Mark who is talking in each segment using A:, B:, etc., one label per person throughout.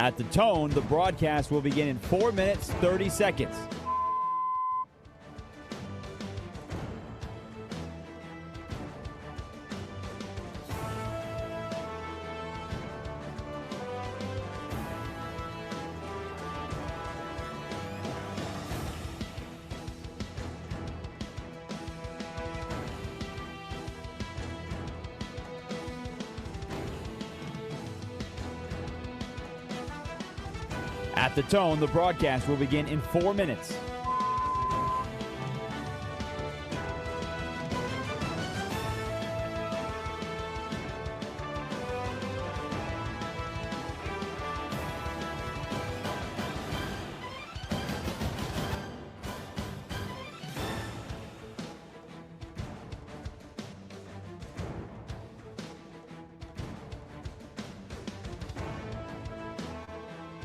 A: At the tone, the broadcast will begin in 4 minutes, 30 seconds. At the tone, the broadcast will begin in 4 minutes.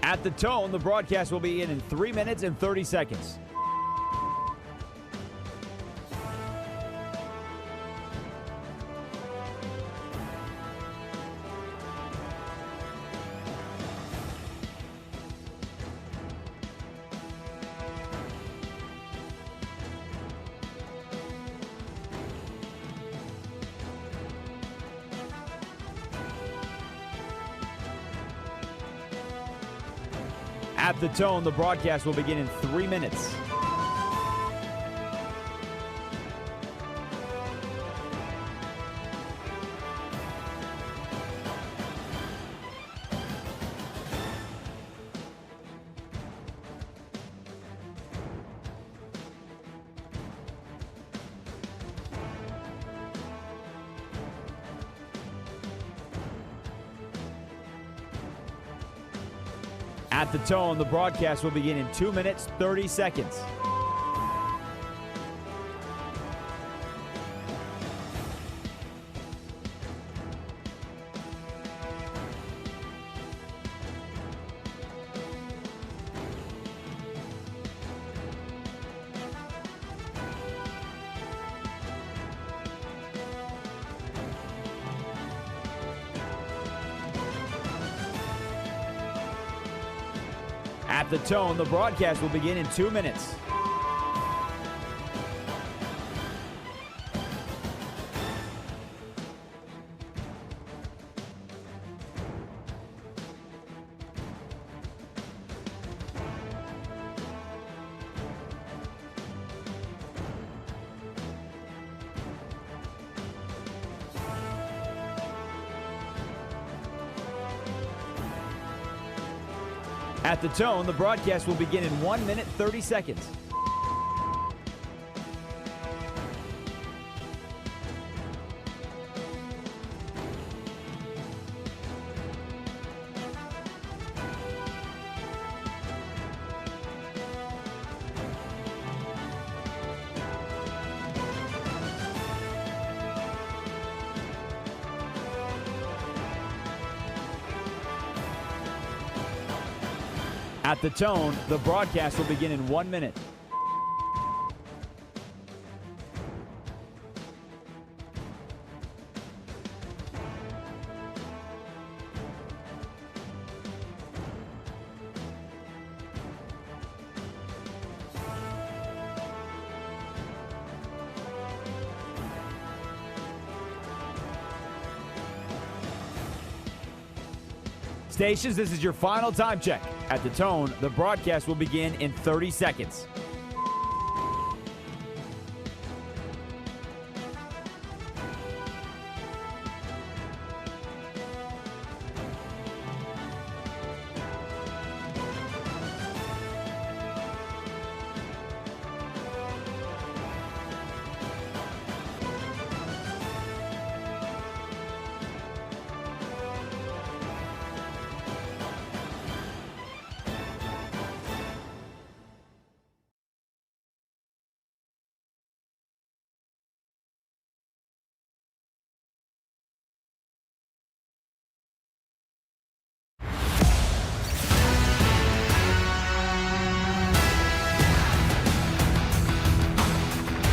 A: At the tone, the broadcast will begin in 3 minutes and 30 seconds. At the tone, the broadcast will begin in 3 minutes. At the tone, the broadcast will begin in 2 minutes, 30 seconds. At the tone, the broadcast will begin in 2 minutes. At the tone, the broadcast will begin in 1 minute, 30 seconds. At the tone, the broadcast will begin in 1 minute. Stations, this is your final time check. At the tone, the broadcast will begin in 30 seconds.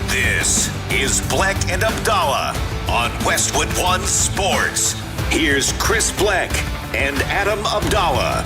B: This is Bleck and Abdalla on Westwood One Sports. Here's Chris Bleck and Adam Abdalla.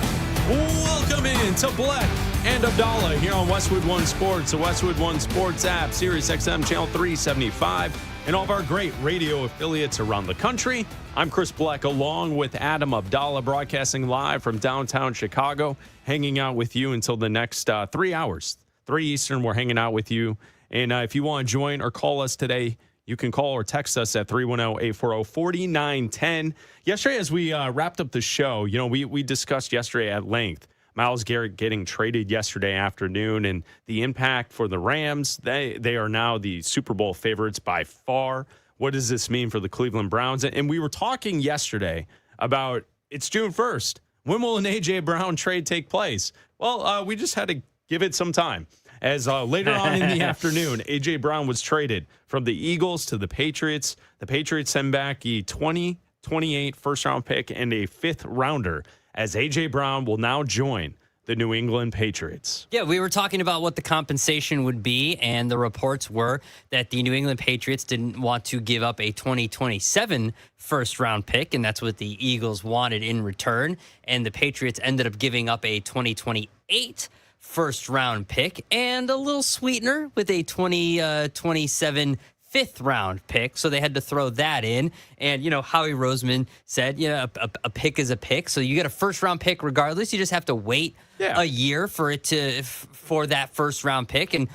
C: Welcome in to Bleck and Abdalla here on Westwood One Sports, the Westwood One Sports app, Sirius XM Channel 375, and all of our great radio affiliates around the country. I'm Chris Bleck along with Adam Abdalla, broadcasting live from downtown Chicago, hanging out with you until the next 3 hours. 3 Eastern, we're hanging out with you. And if you want to join or call us today, you can call or text us at 310-840-4910. Yesterday, as we wrapped up the show, we discussed yesterday at length Myles Garrett getting traded yesterday afternoon and the impact for the Rams. They are now the Super Bowl favorites by far. What does this mean for the Cleveland Browns? And we were talking yesterday about it's June 1st. When will an A.J. Brown trade take place? Well, we just had to give it some time. As later on in the afternoon, A.J. Brown was traded from the Eagles to the Patriots. The Patriots send back a 2028 first-round pick and a fifth-rounder, as A.J. Brown will now join the New England Patriots.
D: Yeah, we were talking about what the compensation would be, and the reports were that the New England Patriots didn't want to give up a 2027 first-round pick, and that's what the Eagles wanted in return. And the Patriots ended up giving up a 2028 first-round pick and a little sweetener with a 2027 fifth-round pick, so they had to throw that in. And, Howie Roseman said, a pick is a pick, so you get a first-round pick regardless. You just have to wait a year for that first-round pick. And,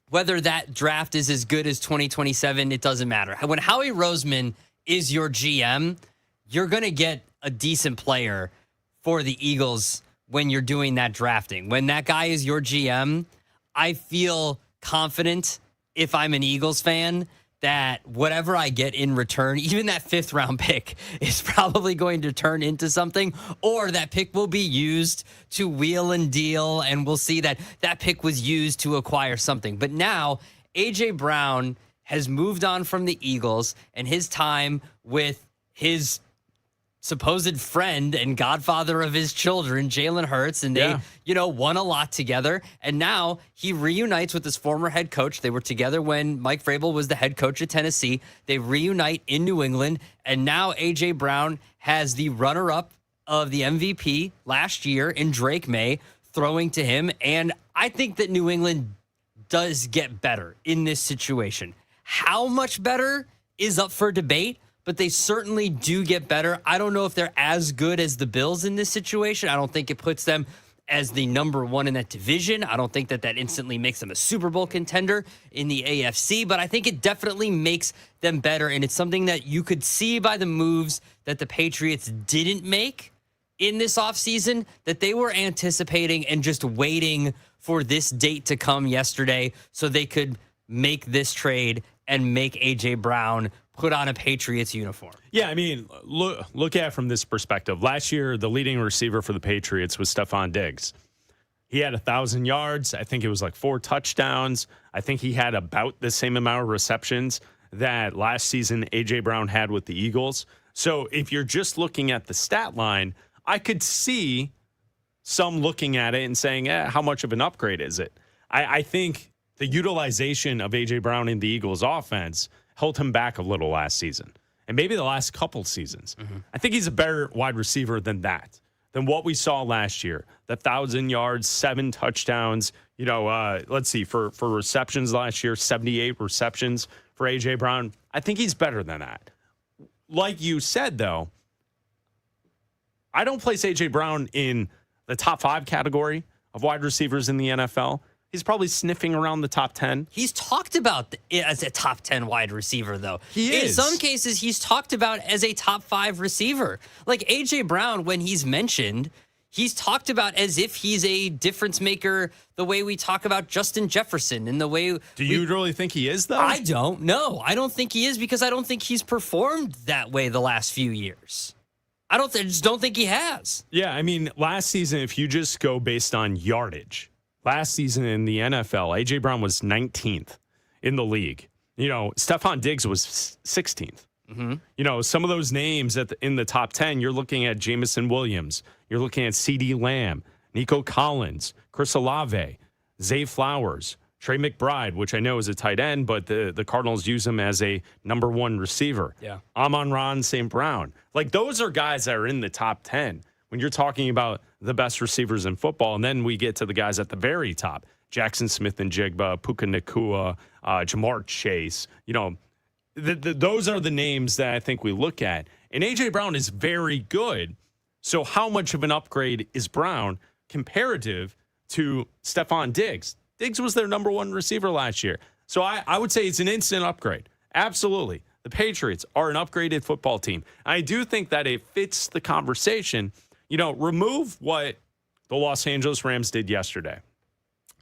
D: whether that draft is as good as 2027, it doesn't matter. When Howie Roseman is your GM, you're going to get a decent player for the Eagles when you're doing that drafting. When that guy is your GM, I feel confident if I'm an Eagles fan that whatever I get in return, even that fifth round pick, is probably going to turn into something, or that pick will be used to wheel and deal, and we'll see that pick was used to acquire something. But now A.J. Brown has moved on from the Eagles, and his time with his supposed friend and godfather of his children, Jalen Hurts, and they, won a lot together. And now he reunites with his former head coach. They were together when Mike Vrabel was the head coach at Tennessee. They reunite in New England, and now A.J. Brown has the runner-up of the MVP last year in Drake May throwing to him. And I think that New England does get better in this situation. How much better is up for debate, but they certainly do get better. I don't know if they're as good as the Bills in this situation. I don't think it puts them as the number one in that division. I don't think that instantly makes them a Super Bowl contender in the AFC, but I think it definitely makes them better, and it's something that you could see by the moves that the Patriots didn't make in this offseason, that they were anticipating and just waiting for this date to come yesterday so they could make this trade and make A.J. Brown put on a Patriots uniform.
C: Yeah, I mean, look at it from this perspective. Last year, the leading receiver for the Patriots was Stephon Diggs. He had 1,000 yards. I think it was like 4 touchdowns. I think he had about the same amount of receptions that last season A.J. Brown had with the Eagles. So if you're just looking at the stat line, I could see some looking at it and saying, how much of an upgrade is it? I think the utilization of A.J. Brown in the Eagles offense held him back a little last season, and maybe the last couple seasons. Mm-hmm. I think he's a better wide receiver than what we saw last year. The 1,000 yards, 7 touchdowns. Let's see, for receptions last year, 78 receptions for A.J. Brown. I think he's better than that. Like you said, though, I don't place A.J. Brown in the top 5 category of wide receivers in the NFL. He's probably sniffing around the top 10.
D: He's talked about as a top 10 wide receiver, though.
C: He is.
D: In some cases, he's talked about as a top 5 receiver. Like A.J. Brown, when he's mentioned, he's talked about as if he's a difference maker the way we talk about Justin Jefferson and the way...
C: Do you really think he is, though?
D: I don't. No, I don't think he is because I don't think he's performed that way the last few years. I just don't think he has.
C: Yeah, I mean, last season, if you just go based on yardage... Last season in the NFL, A.J. Brown was 19th in the league. Stephon Diggs was 16th. Mm-hmm. Some of those names in the top 10, you're looking at Jamison Williams. You're looking at C.D. Lamb, Nico Collins, Chris Olave, Zay Flowers, Trey McBride, which I know is a tight end, but the Cardinals use him as a number 1 receiver.
D: Yeah.
C: Amon-Ra St. Brown. Like, those are guys that are in the top 10. when you're talking about the best receivers in football. And then we get to the guys at the very top, Jackson Smith and Jigba, Puka Nacua, Jamar Chase. Those are the names that I think we look at. And A.J. Brown is very good. So how much of an upgrade is Brown comparative to Stephon Diggs? Diggs was their number one receiver last year. So I would say it's an instant upgrade. Absolutely. The Patriots are an upgraded football team. I do think that it fits the conversation. Remove what the Los Angeles Rams did yesterday,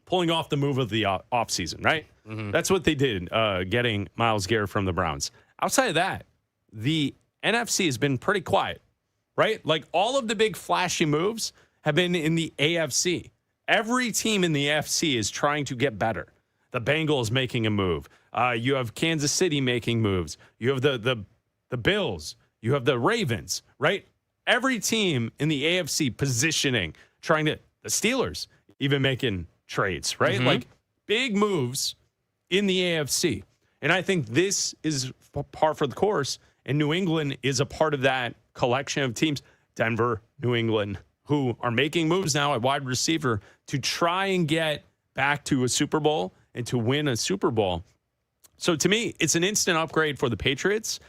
C: pulling off the move of the offseason, right? Mm-hmm. That's what they did, getting Myles Garrett from the Browns. Outside of that, the NFC has been pretty quiet, right? Like all of the big flashy moves have been in the AFC. Every team in the AFC is trying to get better. The Bengals making a move. You have Kansas City making moves. You have the Bills. You have the Ravens, right? Every team in the AFC positioning, the Steelers even making trades, right? Mm-hmm. Like big moves in the AFC. And I think this is par for the course. And New England is a part of that collection of teams. Denver, New England, who are making moves now at wide receiver to try and get back to a Super Bowl and to win a Super Bowl. So to me, it's an instant upgrade for the Patriots.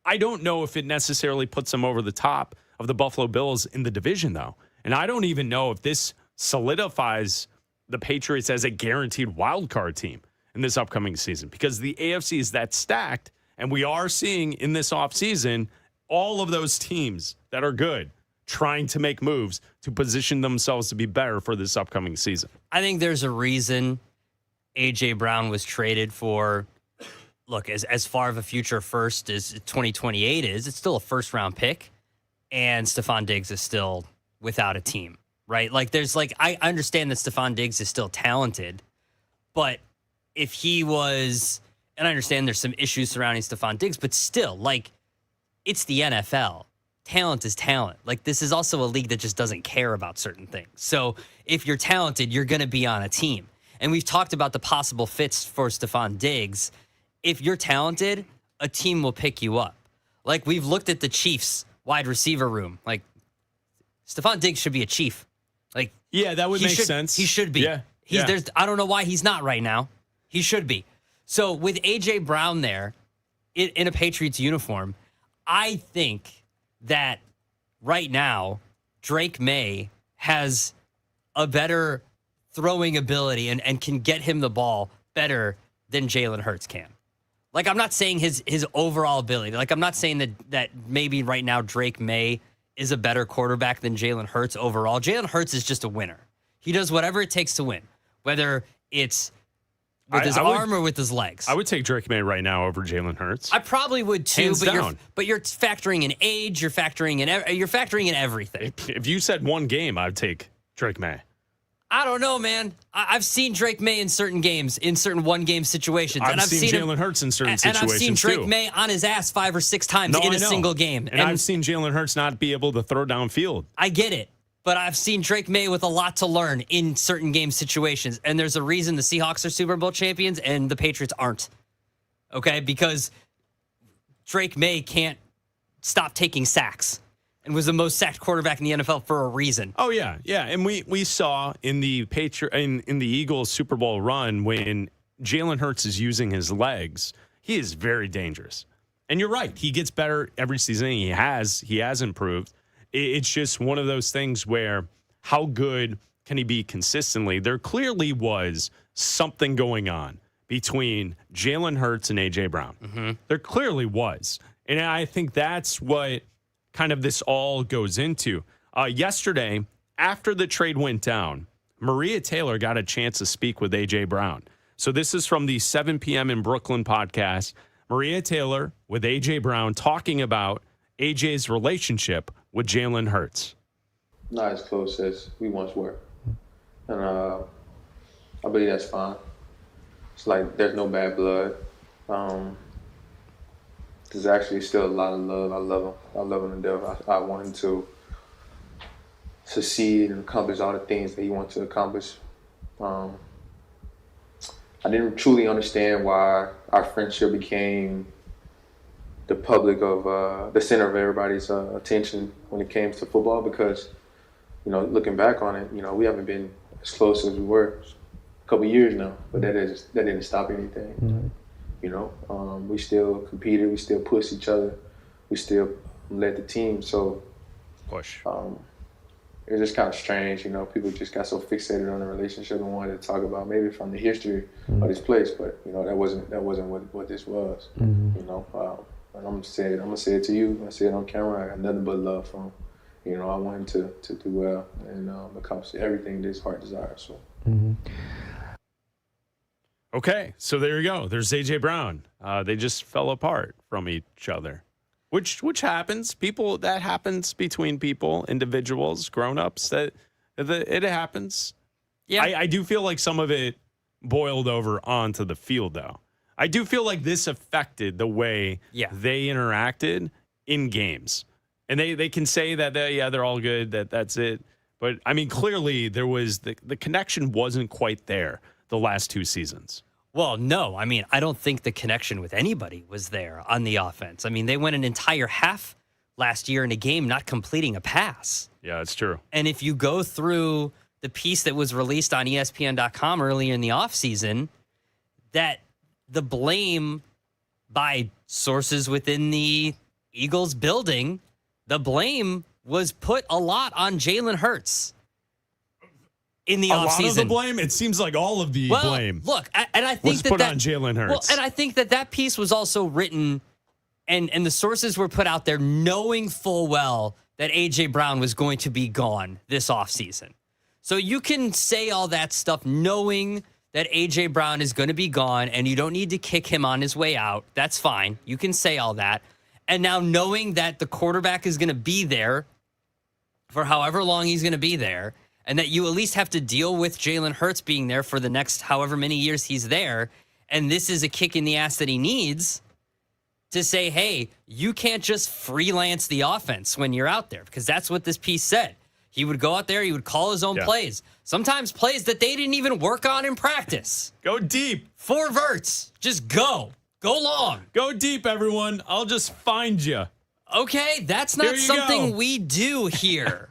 C: I don't know if it necessarily puts them over the top of the Buffalo Bills in the division, though. And I don't even know if this solidifies the Patriots as a guaranteed wild card team in this upcoming season, because the AFC is that stacked, and we are seeing in this offseason all of those teams that are good trying to make moves to position themselves to be better for this upcoming season.
D: I think there's a reason A.J. Brown was traded for, look, as far of a future first as 2028 is, it's still a first-round pick, and Stephon Diggs is still without a team, right? Like, I understand that Stephon Diggs is still talented, but if he was, and I understand there's some issues surrounding Stephon Diggs, but still, it's the NFL. Talent is talent. This is also a league that just doesn't care about certain things. So if you're talented, you're going to be on a team. And we've talked about the possible fits for Stephon Diggs. If you're talented, a team will pick you up. We've looked at the Chiefs wide receiver room. Stephon Diggs should be a Chief.
C: Yeah, that would make sense.
D: He should be.
C: Yeah.
D: I don't know why he's not right now. He should be. So with A.J. Brown there in a Patriots uniform, I think that right now Drake May has a better throwing ability and can get him the ball better than Jalen Hurts can. I'm not saying his overall ability. I'm not saying that maybe right now Drake May is a better quarterback than Jalen Hurts overall. Jalen Hurts is just a winner. He does whatever it takes to win, whether it's with his arm or with his legs.
C: I would take Drake May right now over Jalen Hurts.
D: I probably would too,
C: Hands down.
D: But you're factoring in age, you're factoring in everything.
C: If you said one game, I'd take Drake May.
D: I don't know, man. I've seen Drake May in certain games, in certain one-game situations.
C: I've seen Jalen Hurts in certain situations,
D: and I've seen Drake May on his ass 5 or 6 times in a single game.
C: And I've seen Jalen Hurts not be able to throw downfield.
D: I get it. But I've seen Drake May with a lot to learn in certain game situations. And there's a reason the Seahawks are Super Bowl champions and the Patriots aren't. Okay? Because Drake May can't stop taking sacks and was the most sacked quarterback in the NFL for a reason.
C: Oh, yeah. Yeah. And we saw in the in the Eagles Super Bowl run, when Jalen Hurts is using his legs, he is very dangerous. And you're right. He gets better every season. He has improved. It's just one of those things where how good can he be consistently? There clearly was something going on between Jalen Hurts and A.J. Brown. Mm-hmm. There clearly was. And I think that's what kind of this all goes into. Yesterday, after the trade went down, Maria Taylor got a chance to speak with A.J. Brown. So this is from the 7 p.m. in Brooklyn podcast. Maria Taylor with A.J. Brown talking about A.J.'s relationship with Jalen Hurts.
E: Not as close as we once were. And I believe that's fine. It's there's no bad blood. There's actually still a lot of love. I love him. I love him to death. I want him to succeed and accomplish all the things that he wants to accomplish. I didn't truly understand why our friendship became the public of the center of everybody's attention when it came to football, because looking back on it, we haven't been as close as we were a couple years now, but that didn't stop anything. We still competed, we still pushed each other, we still led the team. So
C: Push.
E: It was just kind of strange, people just got so fixated on the relationship and wanted to talk about maybe from the history of this place, but that wasn't what this was. And I'm gonna say it to you, I'm gonna say it on camera. I got nothing but love for him. I want him to do well and accomplish everything that his heart desires. So.
C: Okay, so there you go. There's A.J. Brown. They just fell apart from each other, which happens. That happens between people, individuals, grown-ups. That it happens. Yeah, I do feel like some of it boiled over onto the field, though. I do feel like this affected the way they interacted in games, and they can say that they're all good. That's it. But I mean, clearly there was the connection wasn't quite there the last 2 seasons.
D: Well, no. I mean, I don't think the connection with anybody was there on the offense. I mean, they went an entire half last year in a game not completing a pass.
C: Yeah, it's true.
D: And if you go through the piece that was released on ESPN.com earlier in the offseason, that the blame by sources within the Eagles building, the blame was put a lot on Jalen Hurts in the offseason. A lot of
C: the blame? It seems like all of the blame.
D: Look, and I think
C: was put on Jalen Hurts.
D: Well, and I think that piece was also written, and the sources were put out there knowing full well that A.J. Brown was going to be gone this offseason. So you can say all that stuff knowing that A.J. Brown is going to be gone, and you don't need to kick him on his way out. That's fine. You can say all that. And now knowing that the quarterback is going to be there for however long he's going to be there, and that you at least have to deal with Jalen Hurts being there for the next however many years he's there, and this is a kick in the ass that he needs to say, hey, you can't just freelance the offense when you're out there, because that's what this piece said. He would go out there, he would call his own plays, sometimes plays that they didn't even work on in practice.
C: Go deep.
D: 4 verts. Just go. Go long.
C: Go deep, everyone. I'll just find you.
D: Okay, that's not something we do here.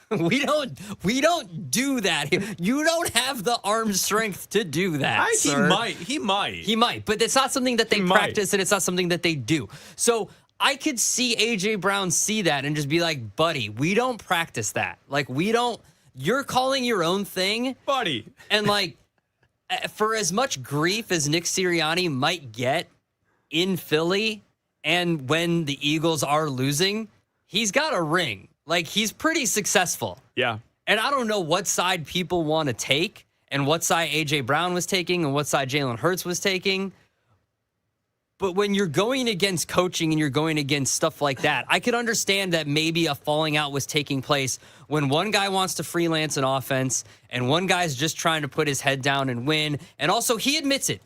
D: We don't do that here. You don't have the arm strength to do that, sir.
C: He might.
D: But it's not something that they practice, and it's not something that they do. So I could see A.J. Brown see that and just be like, buddy, we don't practice that. Like, you're calling your own thing.
C: Buddy.
D: And like, for as much grief as Nick Sirianni might get in Philly and when the Eagles are losing, he's got a ring. Like, he's pretty successful.
C: Yeah.
D: And I don't know what side people want to take and what side A.J. Brown was taking and what side Jalen Hurts was taking. But when you're going against coaching and you're going against stuff like that, I could understand that maybe a falling out was taking place when one guy wants to freelance an offense and one guy's just trying to put his head down and win. And also, he admits it.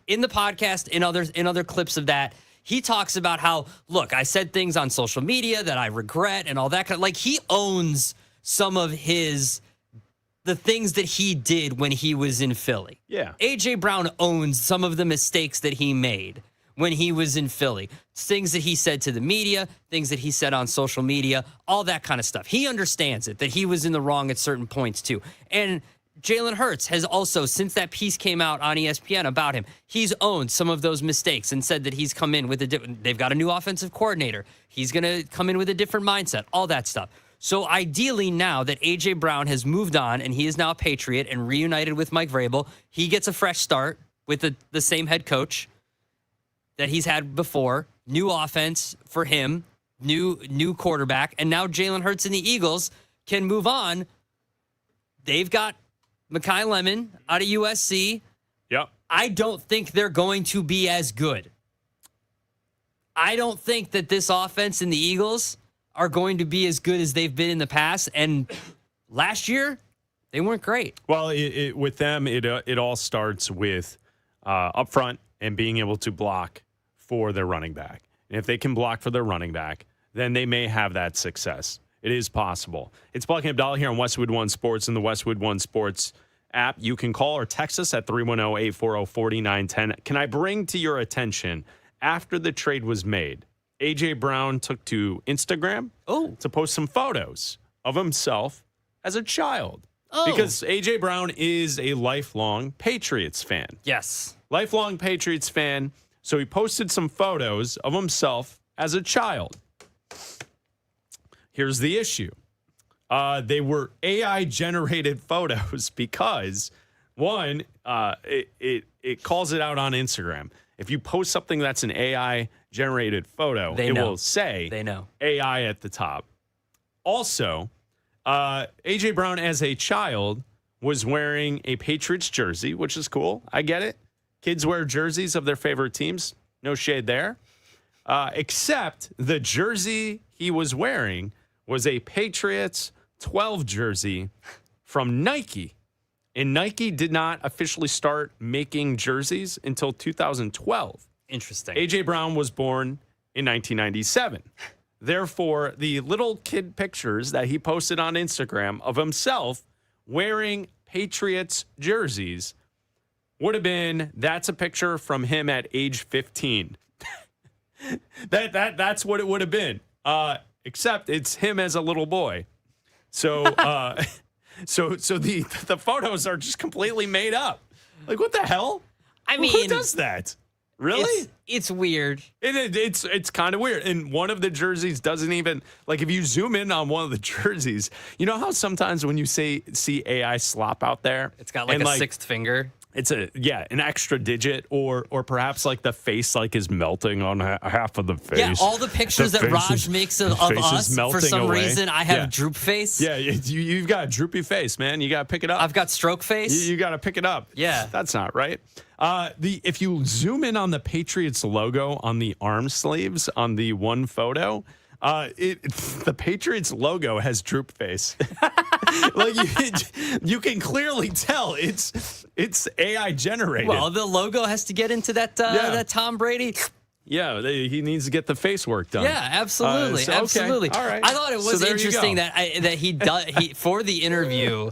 D: In the podcast, in other clips of that, he talks about how, look, I said things on social media that I regret and all that kind of, like, he owns some of the things that he did when he was in Philly.
C: Yeah.
D: A.J. Brown owns some of the mistakes that he made when he was in Philly. Things that he said to the media, things that he said on social media, all that kind of stuff. He understands it, that he was in the wrong at certain points too. And Jalen Hurts has also, since that piece came out on ESPN about him, he's owned some of those mistakes and said that he's come in with they've got a new offensive coordinator. He's going to come in with a different mindset, all that stuff. So ideally now that A.J. Brown has moved on and he is now a Patriot and reunited with Mike Vrabel, he gets a fresh start with the same head coach that he's had before, new offense for him, new quarterback, and now Jalen Hurts and the Eagles can move on. They've got Mekhi Lemon out of USC.
C: Yep.
D: I don't think they're going to be as good. I don't think that this offense and the Eagles are going to be as good as they've been in the past. And last year, they weren't great.
C: Well, with them, it all starts with up front and being able to block for their running back. And if they can block for their running back, then they may have that success. It is possible. It's Bleck Abdalla here on Westwood One Sports and the Westwood One Sports app. You can call or text us at 310-840-4910. Can I bring to your attention, after the trade was made, A.J. Brown took to Instagram to post some photos of himself as a child.
D: Oh.
C: Because A.J. Brown is a lifelong Patriots fan.
D: Yes.
C: Lifelong Patriots fan. So he posted some photos of himself as a child. Here's the issue. They were AI-generated photos because, one, it calls it out on Instagram. If you post something that's an AI-generated photo, will say AI at the top. Also, A.J. Brown as a child was wearing a Patriots jersey, which is cool. I get it. Kids wear jerseys of their favorite teams. No shade there. Except the jersey he was wearing was a Patriots 12 jersey from Nike. And Nike did not officially start making jerseys until 2012.
D: Interesting.
C: A.J. Brown was born in 1997. Therefore, the little kid pictures that he posted on Instagram of himself wearing Patriots jerseys would have been, that's a picture from him at age 15. That's what it would have been. Except it's him as a little boy. So so the photos are just completely made up. Like, what the hell?
D: I mean,
C: who does that? Really?
D: It's weird.
C: It's kind of weird. And one of the jerseys doesn't even, like, if you zoom in on one of the jerseys, you know how sometimes when you see AI slop out there,
D: it's got like a sixth finger.
C: It's an extra digit, or perhaps like the face is melting on half of the face.
D: Yeah, all the pictures that Raj makes of us, for some reason, I have droop face.
C: Yeah, you've got a droopy face, man. You got to pick it up.
D: I've got stroke face.
C: You got to pick it up.
D: Yeah.
C: That's not right. If you zoom in on the Patriots logo on the arm sleeves on the one photo, the Patriots logo has droop face. Like you can clearly tell it's AI generated.
D: Well, the logo has to get into that Tom Brady.
C: Yeah, he needs to get the face work done.
D: Yeah, absolutely,
C: Okay.
D: absolutely.
C: All right.
D: I thought it was interesting that he for the interview.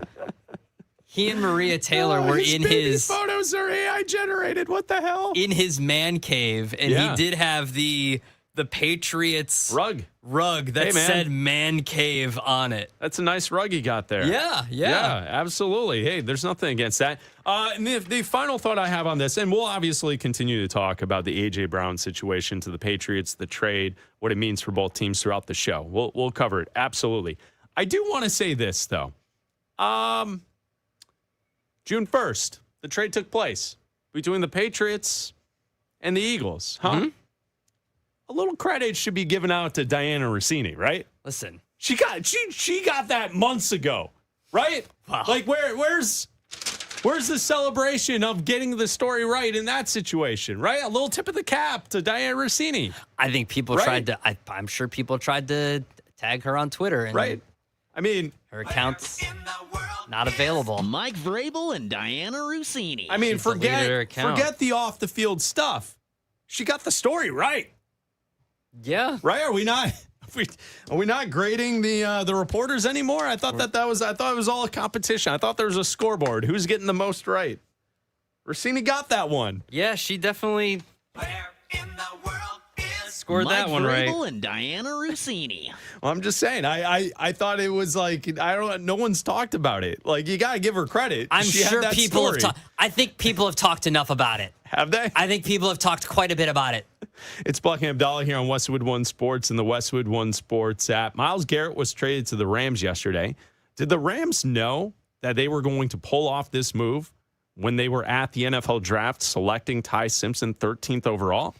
D: He and Maria Taylor were in his
C: photos are AI generated. What the hell?
D: In his man cave, and he did have the Patriots rug that said "man cave" on it.
C: That's a nice rug he got there. Yeah, absolutely. Hey, there's nothing against that. And the final thought I have on this, and we'll obviously continue to talk about the A.J. Brown situation to the Patriots, the trade, what it means for both teams throughout the show. We'll cover it absolutely. I do want to say this though. June 1st, the trade took place between the Patriots and the Eagles.
D: Mm-hmm.
C: A little credit should be given out to Diana Rossini, right?
D: Listen,
C: she got that months ago, right?
D: Wow.
C: Like where's the celebration of getting the story right in that situation, right? A little tip of the cap to Diana Rossini.
D: I think people tried to. I'm sure people tried to tag her on Twitter, and
C: right. I mean,
D: her account's not available.
F: Mike Vrabel and Diana Rossini.
C: I mean, forget the off the field stuff. She got the story right.
D: Yeah.
C: Right? Are we not grading the reporters anymore? I thought it was all a competition. I thought there was a scoreboard. Who's getting the most right? Rossini got that one.
D: Yeah, she definitely scored
F: Mike
D: that one right.
F: Vrabel and Diana Rossini.
C: Well, I'm just saying. I thought it was like no one's talked about it. Like, you gotta give her credit.
D: I'm sure people have talked. I think people have talked enough about it.
C: Have they?
D: I think people have talked quite a bit about it.
C: It's Bleck Abdalla here on Westwood One Sports and the Westwood One Sports app. Myles Garrett was traded to the Rams yesterday. Did the Rams know that they were going to pull off this move when they were at the NFL draft selecting Ty Simpson 13th overall?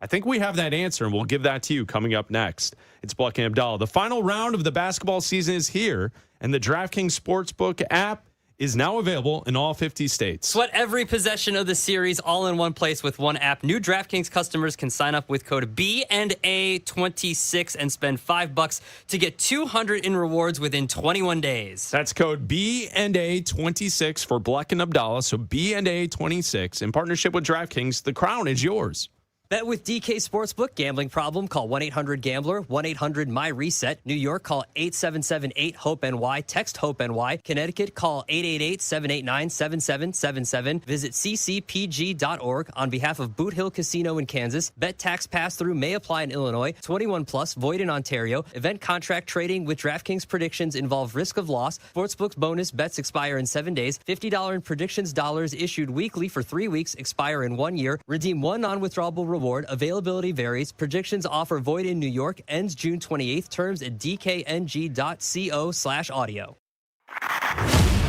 C: I think we have that answer, and we'll give that to you coming up next. It's Bleck Abdalla. The final round of the basketball season is here, and the DraftKings Sportsbook app is now available in all 50 states.
D: Sweat every possession of the series all in one place with one app. New DraftKings customers can sign up with code B&A26 and spend $5 to get $200 in rewards within 21 days.
C: That's code B&A26 for Bleck and Abdalla. So B&A26 in partnership with DraftKings. The crown is yours.
D: Bet with DK Sportsbook. Gambling problem? Call 1-800-GAMBLER, 1-800-MY-RESET. New York, call 877-8-HOPE-NY. Text HOPE-NY. Connecticut, call 888-789-7777. Visit ccpg.org on behalf of Boot Hill Casino in Kansas. Bet tax pass-through may apply in Illinois. 21 plus, void in Ontario. Event contract trading with DraftKings predictions involve risk of loss. Sportsbook's bonus bets expire in 7 days. $50 in predictions dollars issued weekly for 3 weeks, expire in 1 year. Redeem one non-withdrawable reward. Availability varies. Predictions offer void in New York. Ends June 28th. Terms at dkng.co/audio.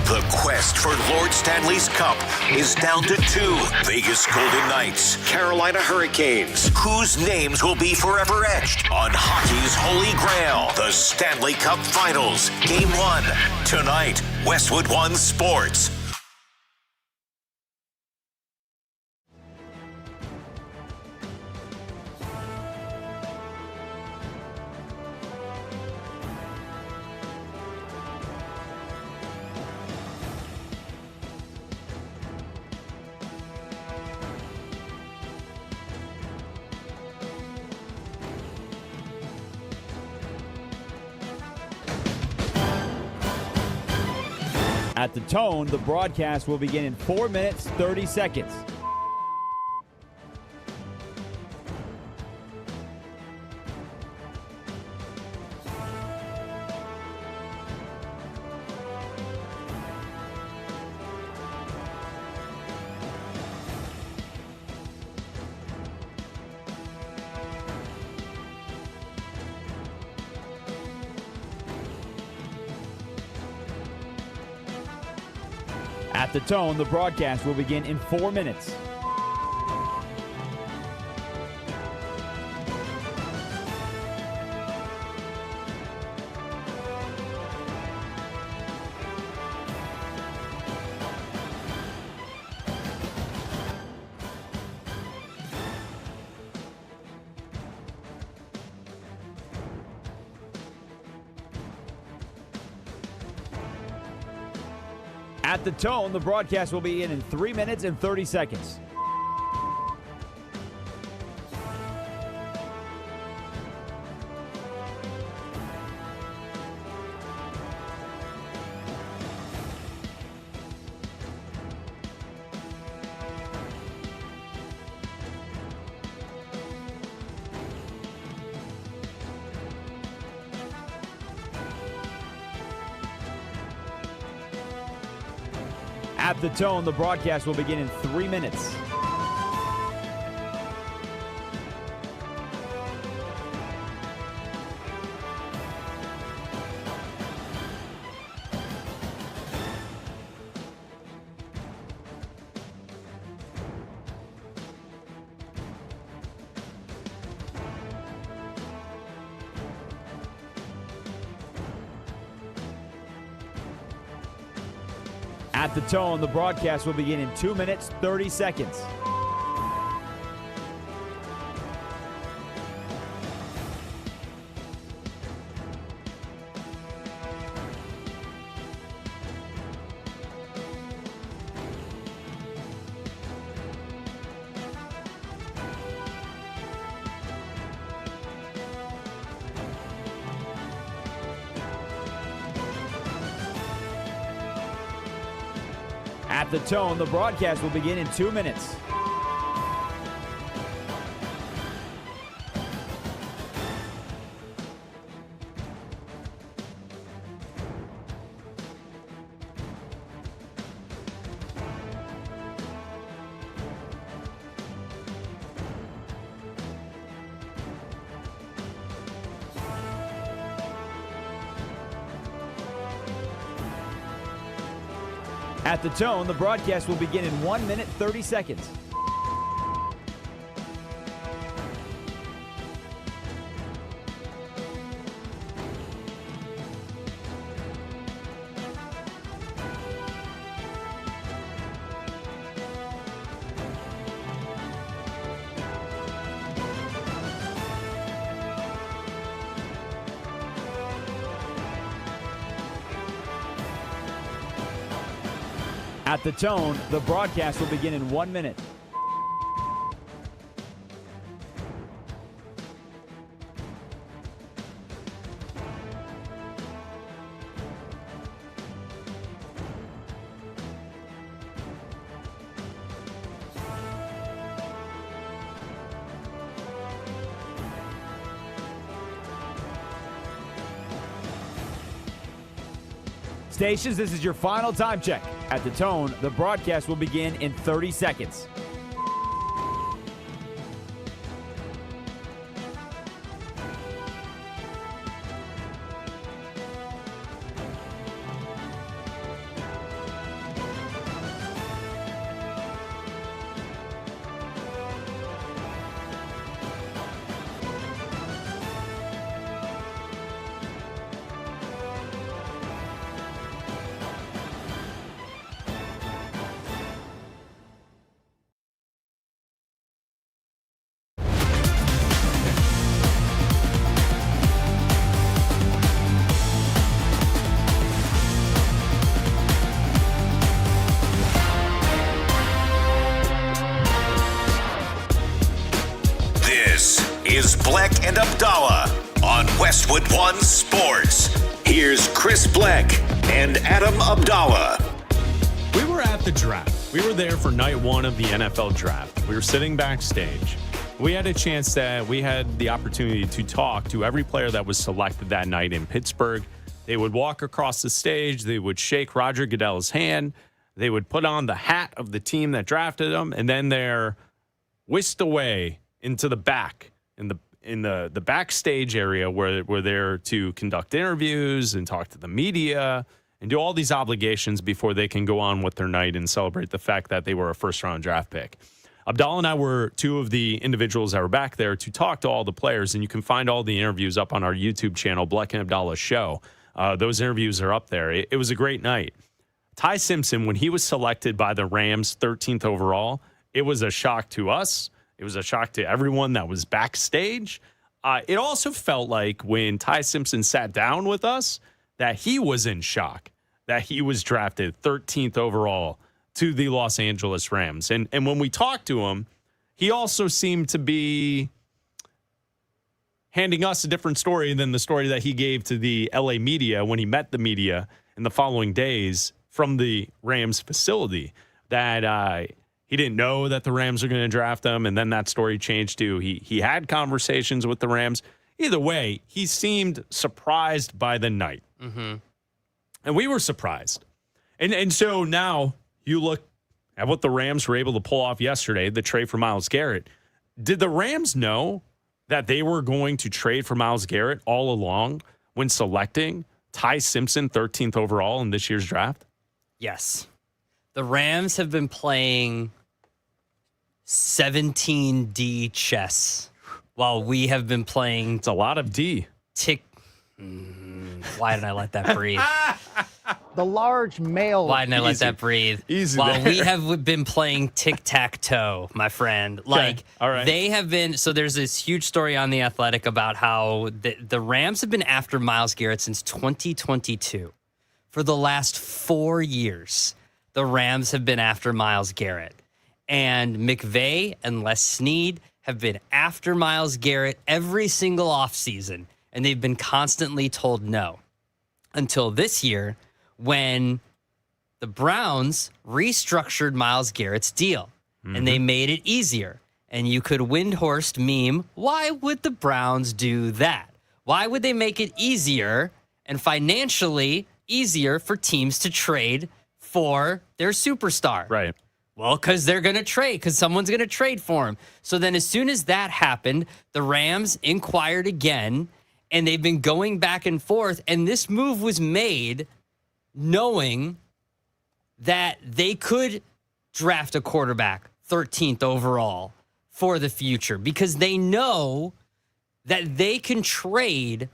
B: The quest for Lord Stanley's Cup is down to 2. Vegas Golden Knights, Carolina Hurricanes. Whose names will be forever etched on hockey's holy grail? The Stanley Cup Finals. Game 1. Tonight, Westwood One Sports.
A: At the tone, the broadcast will begin in 4 minutes, 30 seconds. At the tone, the broadcast will begin in 4 minutes. At the tone, the broadcast will be in 3 minutes and 30 seconds. At the tone, the broadcast will begin in 3 minutes. At the tone, the broadcast will begin in 2 minutes, 30 seconds. At the tone, the broadcast will begin in 2 minutes. At the tone, the broadcast will begin in 1 minute, 30 seconds. At the tone, the broadcast will begin in 1 minute. Stations, this is your final time check. At the tone, the broadcast will begin in 30 seconds.
B: This is Bleck and Abdalla on Westwood One Sports. Here's Chris Bleck and Adam Abdalla.
C: We were at the draft. We were there for night one of the NFL draft. We were sitting backstage. We had a chance that we had the opportunity to talk to every player that was selected that night in Pittsburgh. They would walk across the stage. They would shake Roger Goodell's hand. They would put on the hat of the team that drafted them, and then they're whisked away into the back in the backstage area where we're there to conduct interviews and talk to the media and do all these obligations before they can go on with their night and celebrate the fact that they were a first-round draft pick. Abdalla and I were two of the individuals that were back there to talk to all the players, and you can find all the interviews up on our YouTube channel, Bleck and Abdalla Show. Those interviews are up there. It was a great night. Ty Simpson, when he was selected by the Rams 13th overall, it was a shock to us. It was a shock to everyone that was backstage. It also felt like when Ty Simpson sat down with us that he was in shock that he was drafted 13th overall to the Los Angeles Rams. And when we talked to him, he also seemed to be handing us a different story than the story that he gave to the LA media when he met the media in the following days from the Rams facility, that he didn't know that the Rams are going to draft him. And then that story changed to he had conversations with the Rams. Either way, he seemed surprised by the night. Mm-hmm. And we were surprised. And so now you look at what the Rams were able to pull off yesterday, the trade for Myles Garrett. Did the Rams know that they were going to trade for Myles Garrett all along when selecting Ty Simpson 13th overall in this year's draft?
D: Yes. The Rams have been playing 17D chess while we have been playing.
C: It's a lot of D.
D: Why did I let that breathe?
G: The large male.
D: Why didn't I let that breathe?
C: Easy
D: While
C: there.
D: we have been playing tic-tac-toe, my friend. Like,
C: all right.
D: They have been. So there's this huge story on The Athletic about how the Rams have been after Myles Garrett since 2022. For the last 4 years, the Rams have been after Myles Garrett. And McVay and Les Snead have been after Myles Garrett every single offseason, and they've been constantly told no. Until this year, when the Browns restructured Myles Garrett's deal, and they made it easier. And you could Windhorst meme, why would the Browns do that? Why would they make it easier and financially easier for teams to trade for their superstar?
C: Right.
D: Well, because they're going to trade, because someone's going to trade for him. So then as soon as that happened, the Rams inquired again, and they've been going back and forth. And this move was made knowing that they could draft a quarterback 13th overall for the future, because they know that they can trade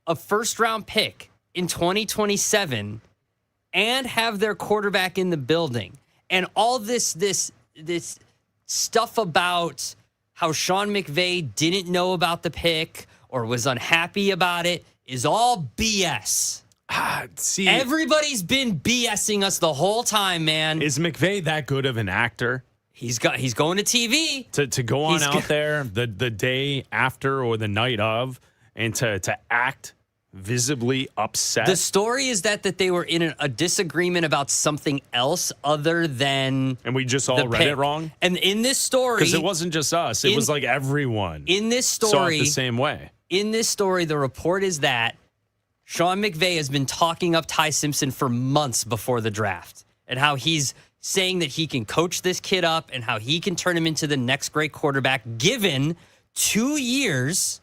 D: a first-round pick in 2027 and have their quarterback in the building. And all this stuff about how Sean McVay didn't know about the pick or was unhappy about it is all BS.
C: See,
D: Everybody's been BSing us the whole time, man.
C: is McVay that good of an actor
D: He's going to TV.
C: to go on
D: He's
C: out there the day after or the night of and to act visibly upset?
D: The story is that they were in a disagreement about something else other than
C: and we just all
D: the
C: read
D: pick.
C: it wrong?
D: And in this story,
C: Because it wasn't just us. It was like everyone
D: in this
C: saw it
D: story,
C: the same way.
D: in this story, the report is that Sean McVay has been talking up Ty Simpson for months before the draft and how he's saying that he can coach this kid up and how he can turn him into the next great quarterback given 2 years,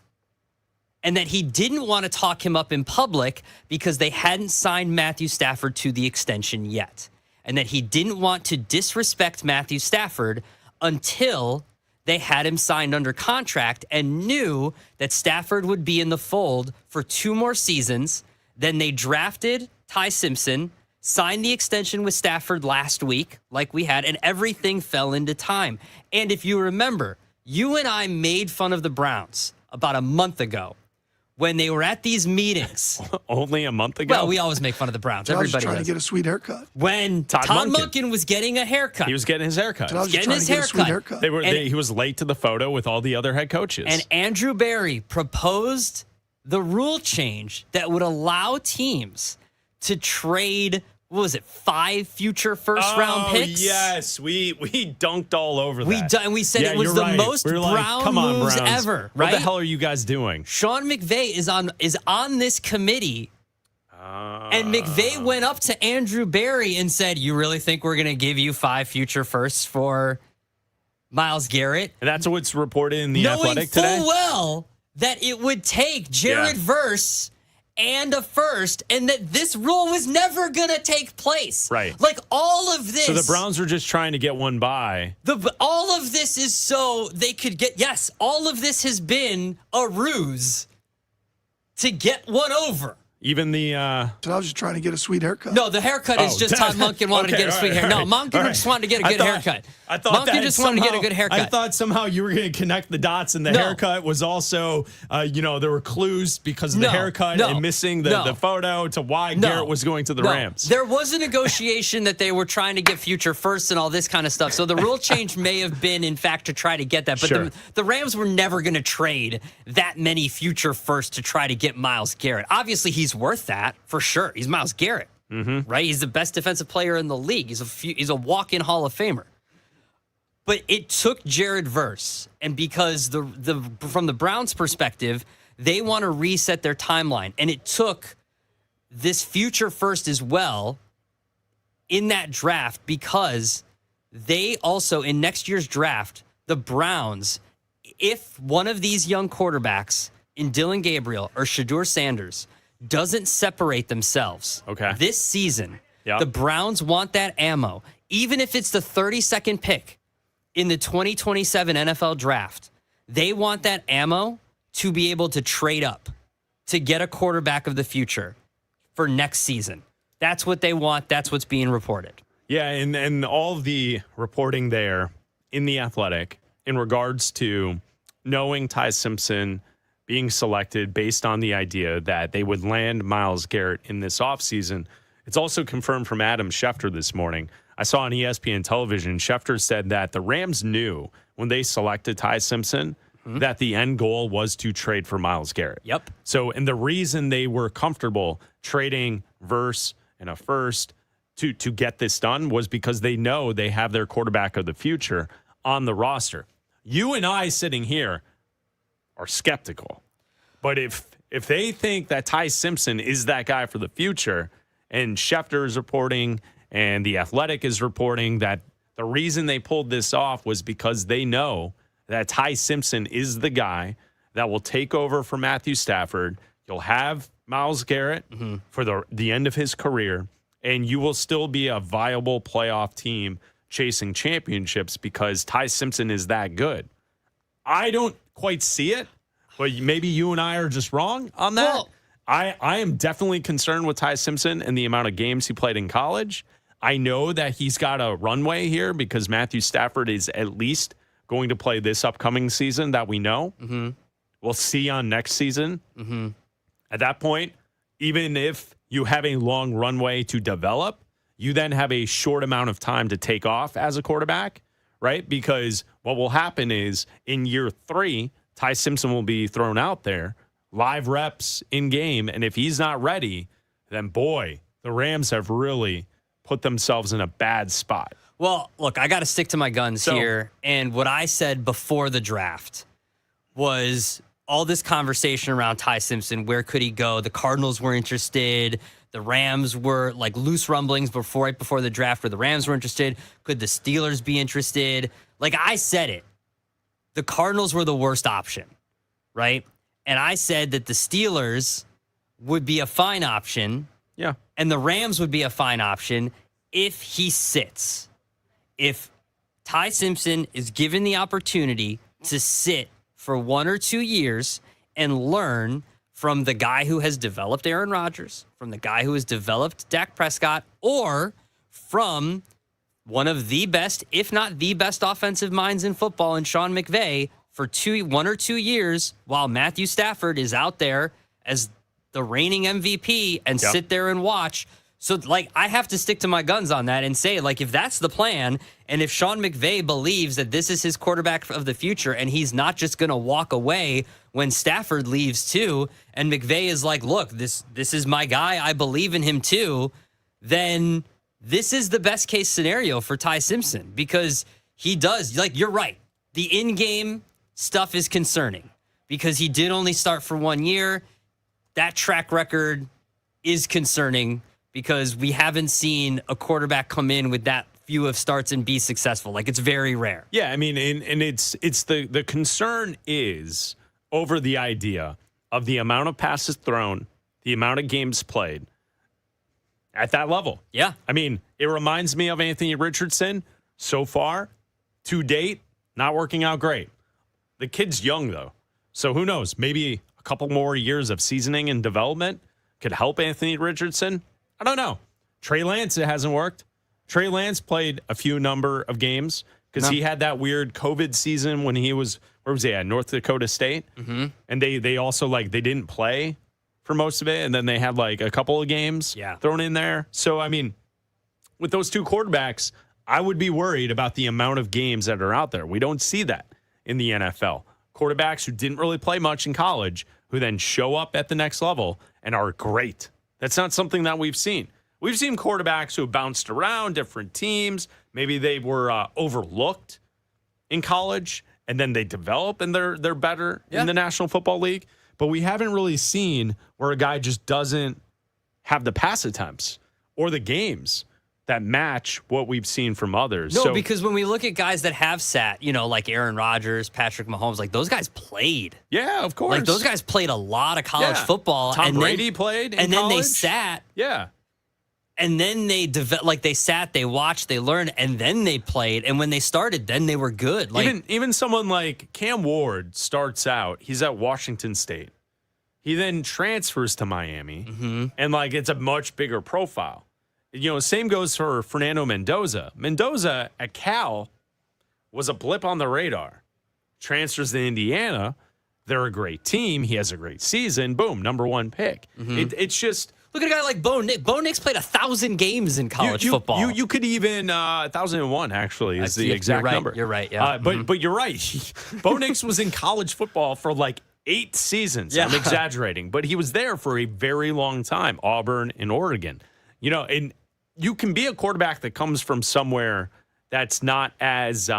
D: and that he didn't want to talk him up in public because they hadn't signed Matthew Stafford to the extension yet, and that he didn't want to disrespect Matthew Stafford until they had him signed under contract and knew that Stafford would be in the fold for 2 more seasons. Then they drafted Ty Simpson, signed the extension with Stafford last week, like we had, and everything fell into time. And if you remember, you and I made fun of the Browns about a month ago when they were at these meetings.
C: Only a month ago?
D: Well, we always make fun of the Browns.
H: I was
D: Everybody
H: trying
D: does.
H: to get a sweet haircut.
D: When Todd Monken was getting a haircut.
C: He was getting his haircut.
H: I was
D: getting
H: trying
D: his
H: to get a sweet
D: haircut.
H: haircut.
C: He was late to the photo with all the other head coaches.
D: And Andrew Berry proposed the rule change that would allow teams to trade, what was it, 5 future first-round picks?
C: Yes, we dunked all over that.
D: And we said it was the most Brown moves ever, right?
C: What the hell are you guys doing?
D: Sean McVay is on this committee, and McVay went up to Andrew Berry and said, "You really think we're going to give you 5 future firsts for Myles Garrett?"
C: And that's what's reported in the
D: Knowing
C: Athletic
D: full
C: today?
D: well that it would take Jared Verse and a first, and that this rule was never going to take place.
C: Right.
D: Like, all of this.
C: So the Browns were just trying to get one by.
D: All of this is so they could get, yes, all of this has been a ruse to get one over.
C: Even the...
H: So I was just trying to get a sweet haircut.
D: No, the haircut is just Todd Monken wanted to get a sweet haircut. No, Monken just wanted to get a good haircut.
C: I thought
D: Monken just wanted to get a good haircut.
C: I thought somehow you were going to connect the dots, and the haircut was also, there were clues because of the haircut and missing the photo to why Garrett was going to the Rams.
D: There was a negotiation that they were trying to get future firsts and all this kind of stuff. So the rule change may have been, in fact, to try to get that. But the Rams were never going to trade that many future firsts to try to get Myles Garrett. Obviously, he's worth that for sure. He's Myles Garrett, right? He's the best defensive player in the league. He's a walk-in Hall of Famer. But it took Jared Verse, and because from the Browns' perspective, they want to reset their timeline, and it took this future first as well in that draft because they also, in next year's draft, the Browns, if one of these young quarterbacks in Dylan Gabriel or Shadur Sanders doesn't separate themselves this season, the Browns want that ammo, even if it's the 32nd pick in the 2027 NFL draft. They want that ammo to be able to trade up to get a quarterback of the future for next season. That's what they want. That's what's being reported.
C: Yeah, and all of the reporting there in the Athletic in regards to knowing Ty Simpson being selected based on the idea that they would land Myles Garrett in this offseason. It's also confirmed from Adam Schefter this morning. I saw on ESPN television, Schefter said that the Rams knew when they selected Ty Simpson that the end goal was to trade for Myles Garrett.
D: Yep.
C: So, and the reason they were comfortable trading Verse and a first to get this done was because they know they have their quarterback of the future on the roster. You and I sitting here are skeptical. But if they think that Ty Simpson is that guy for the future, and Schefter is reporting and the Athletic is reporting that the reason they pulled this off was because they know that Ty Simpson is the guy that will take over for Matthew Stafford. You'll have Myles Garrett for the end of his career, and you will still be a viable playoff team chasing championships because Ty Simpson is that good. I don't quite see it, but maybe you and I are just wrong on that.
D: Well,
C: I am definitely concerned with Ty Simpson and the amount of games he played in college. I know that he's got a runway here because Matthew Stafford is at least going to play this upcoming season that we know. We'll see on next season. At that point, even if you have a long runway to develop, you then have a short amount of time to take off as a quarterback, right? Because what will happen is in year 3, Ty Simpson will be thrown out there, live reps in game, and if he's not ready, then boy, the Rams have really put themselves in a bad spot.
D: Well, look, I got to stick to my guns here. And what I said before the draft was all this conversation around Ty Simpson, where could he go? The Cardinals were interested. The Rams were like loose rumblings right before the draft where the Rams were interested. Could the Steelers be interested? Like I said it, the Cardinals were the worst option, right? And I said that the Steelers would be a fine option.
C: Yeah.
D: And the Rams would be a fine option if he sits. If Ty Simpson is given the opportunity to sit for 1 or 2 years and learn from the guy who has developed Aaron Rodgers, from the guy who has developed Dak Prescott, or from one of the best, if not the best offensive minds in football in Sean McVay for 1 or 2 years while Matthew Stafford is out there as the reigning MVP and sit there and watch. So, like, I have to stick to my guns on that and say, like, if that's the plan, and if Sean McVay believes that this is his quarterback of the future and he's not just going to walk away when Stafford leaves too, and McVay is like, look, this is my guy, I believe in him too, then this is the best case scenario for Ty Simpson because he does, like, you're right. The in-game stuff is concerning because he did only start for 1 year. That track record is concerning because we haven't seen a quarterback come in with that few of starts and be successful. Like, it's very rare.
C: Yeah, I mean, and it's the concern is over the idea of the amount of passes thrown, the amount of games played at that level.
D: Yeah.
C: I mean, it reminds me of Anthony Richardson so far, to date, not working out great. The kid's young, though. So who knows? Maybe a couple more years of seasoning and development could help Anthony Richardson. I don't know. Trey Lance, it hasn't worked. Trey Lance played a few number of games because he had that weird COVID season when he was, where was he at? North Dakota State. Mm-hmm. And they also, like, they didn't play for most of it. And then they had, like, a couple of games thrown in there. So, I mean, with those two quarterbacks, I would be worried about the amount of games that are out there. We don't see that in the NFL. Quarterbacks who didn't really play much in college who then show up at the next level and are great. That's not something that we've seen. We've seen quarterbacks who bounced around different teams. Maybe they were overlooked in college, and then they develop and they're better in the National Football League. But we haven't really seen where a guy just doesn't have the pass attempts or the games that match what we've seen from others.
D: No, because when we look at guys that have sat, like Aaron Rodgers, Patrick Mahomes, like those guys played.
C: Yeah, of course.
D: Like those guys played a lot of college football.
C: Tom Brady played in
D: and
C: college.
D: Then they sat.
C: Yeah.
D: And then they sat, they watched, they learned, and then they played. And when they started, then they were good. Like
C: even someone like Cam Ward starts out, he's at Washington State. He then transfers to Miami, and like it's a much bigger profile. Same goes for Fernando Mendoza. Mendoza at Cal was a blip on the radar. Transfers to Indiana. They're a great team. He has a great season. Boom, number 1 pick. It's just...
D: Look at a guy like Bo Nix. Bo Nix played 1,000 games in college football.
C: You could even 1,001 actually is the exact number.
D: You're right. Yeah,
C: but you're right. Bo Nix was in college football for like 8 seasons. Yeah. I'm exaggerating, but he was there for a very long time. Auburn and Oregon. And you can be a quarterback that comes from somewhere that's not as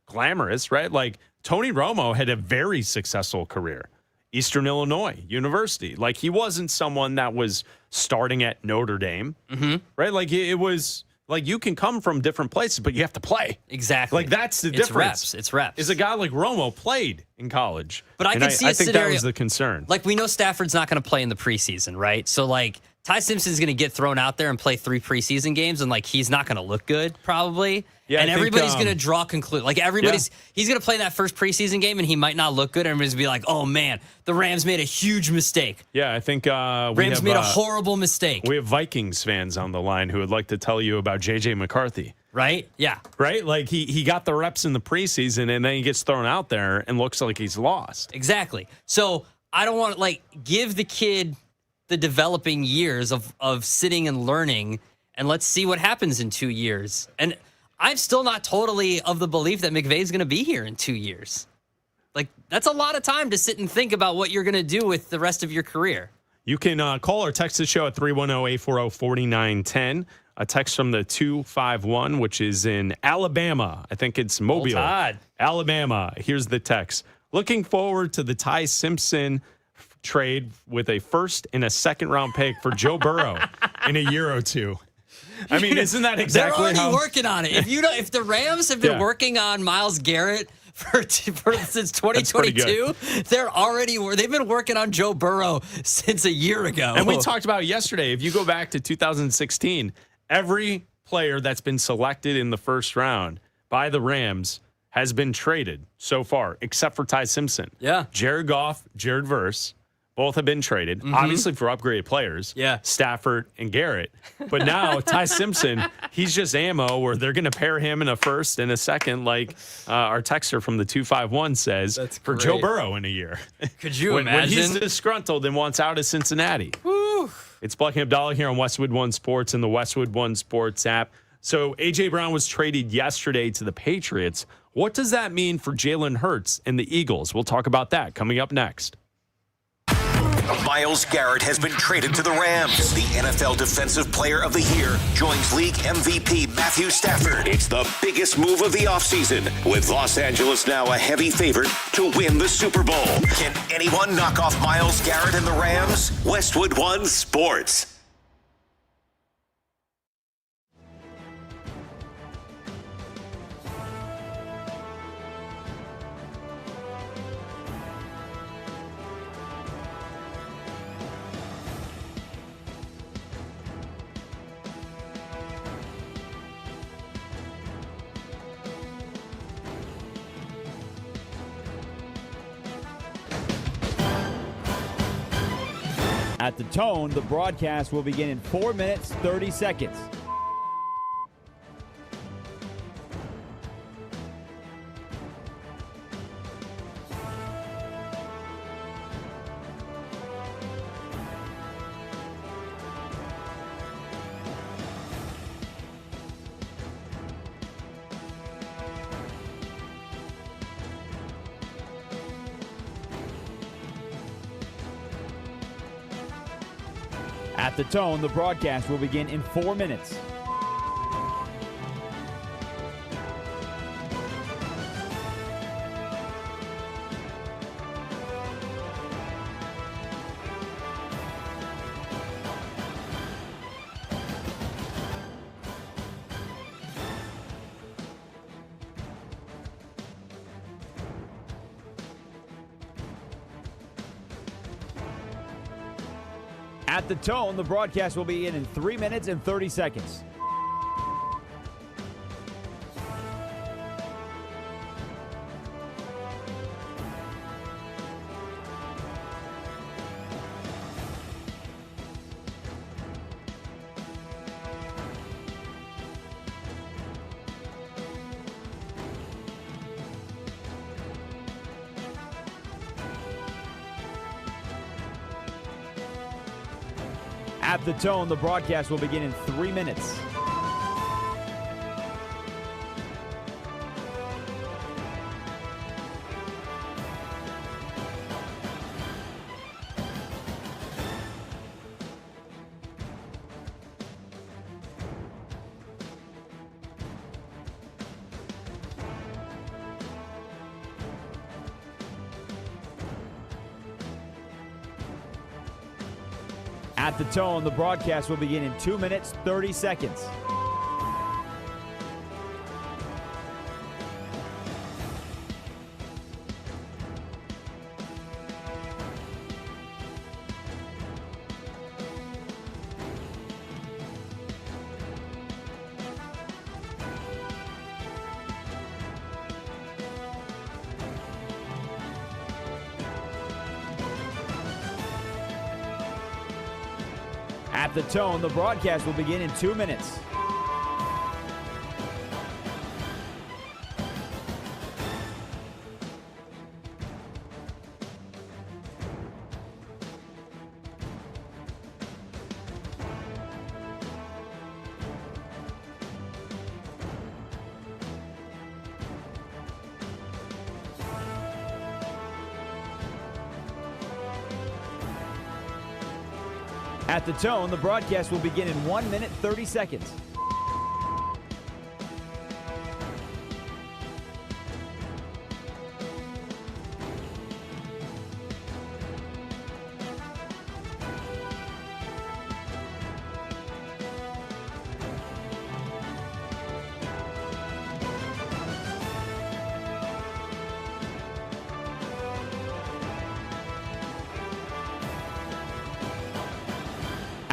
C: glamorous, right? Like Tony Romo had a very successful career. Eastern Illinois University. Like, he wasn't someone that was starting at Notre Dame, right? Like, it was like you can come from different places, but you have to play.
D: Exactly.
C: Like, that's the difference.
D: It's reps.
C: Is a guy like Romo played in college.
D: But I think
C: that was the concern.
D: Like, we know Stafford's not going to play in the preseason, right? So, like, Ty Simpson's going to get thrown out there and play 3 preseason games, and, like, he's not going to look good, probably. Yeah, and everybody's going to draw conclusions. Like, he's going to play that first preseason game, and he might not look good. Everybody's going to be like, oh, man, the Rams made a huge mistake.
C: Yeah, I think
D: Rams made a horrible mistake.
C: We have Vikings fans on the line who would like to tell you about J.J. McCarthy.
D: Right? Yeah.
C: Right? Like, he got the reps in the preseason, and then he gets thrown out there and looks like he's lost.
D: Exactly. So I don't want to, give the kid the developing years of sitting and learning, and let's see what happens in 2 years. And I'm still not totally of the belief that McVay's going to be here in 2 years. Like, that's a lot of time to sit and think about what you're going to do with the rest of your career.
C: You can call or text the show at 310-840-4910. A text from the 251, which is in Alabama. I think it's Mobile,
D: Alabama.
C: Here's the text. looking forward to the Ty Simpson trade with a first and a second round pick for Joe Burrow in a year or two. I mean, isn't that exactly
D: They're already working on it. If the Rams have been working on Myles Garrett since 2022, they've been working on Joe Burrow since a year ago.
C: And we talked about yesterday, if you go back to 2016, every player that's been selected in the first round by the Rams has been traded so far, except for Ty Simpson.
D: Yeah.
C: Jared Goff, Jared Verse, both have been traded, obviously for upgraded players.
D: Yeah.
C: Stafford and Garrett. But now Ty Simpson, he's just ammo where they're going to pair him in a first and a second, like our texter from the 251 says, for Joe Burrow in a year.
D: Could you
C: when
D: imagine?
C: he's disgruntled and wants out of Cincinnati.
D: Woo.
C: It's Bleck Abdalla here on Westwood One Sports and the Westwood One Sports app. So A.J. Brown was traded yesterday to the Patriots. What does that mean for Jalen Hurts and the Eagles? We'll talk about that coming up next.
B: Myles Garrett has been traded to the Rams. The NFL Defensive Player of the Year joins league MVP Matthew Stafford. It's the biggest move of the offseason, with Los Angeles now a heavy favorite to win the Super Bowl. Can anyone knock off Myles Garrett and the Rams? Westwood One Sports.
A: At the tone, the broadcast will begin in 4 minutes, 30 seconds. At the tone, the broadcast will begin in 4 minutes. At the tone, the broadcast will begin in 3 minutes and 30 seconds. At the tone, the broadcast will begin in 3 minutes. At the tone, the broadcast will begin in 2 minutes, 30 seconds. At the tone, the broadcast will begin in 2 minutes. At the tone, the broadcast will begin in 1 minute, 30 seconds.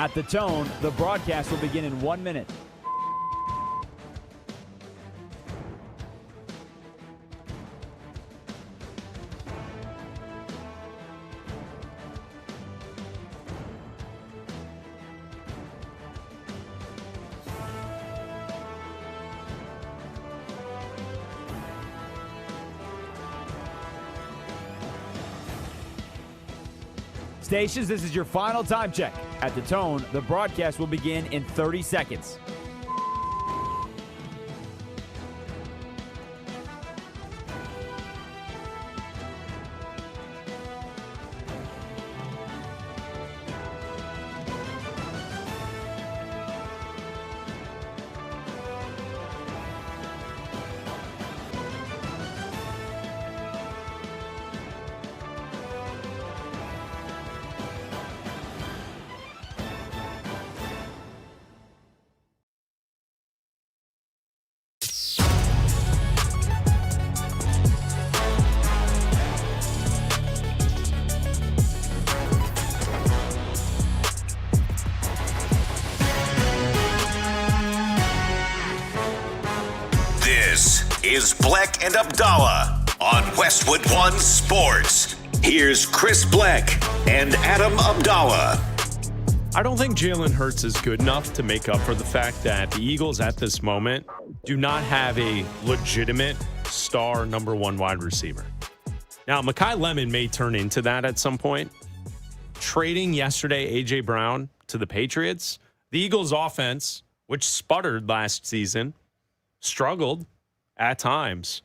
A: At the tone, the broadcast will begin in 1 minute. Stations, this is your final time check. At the tone, the broadcast will begin in 30 seconds.
B: This is Bleck and Abdalla on Westwood One Sports. Here's Chris Bleck and Adam Abdalla.
C: I don't think Jalen Hurts is good enough to make up for the fact that the Eagles at this moment do not have a legitimate star number one wide receiver. Now, Mekhi Lemon may turn into that at some point. Trading yesterday A.J. Brown to the Patriots, the Eagles offense, which sputtered last season, struggled at times.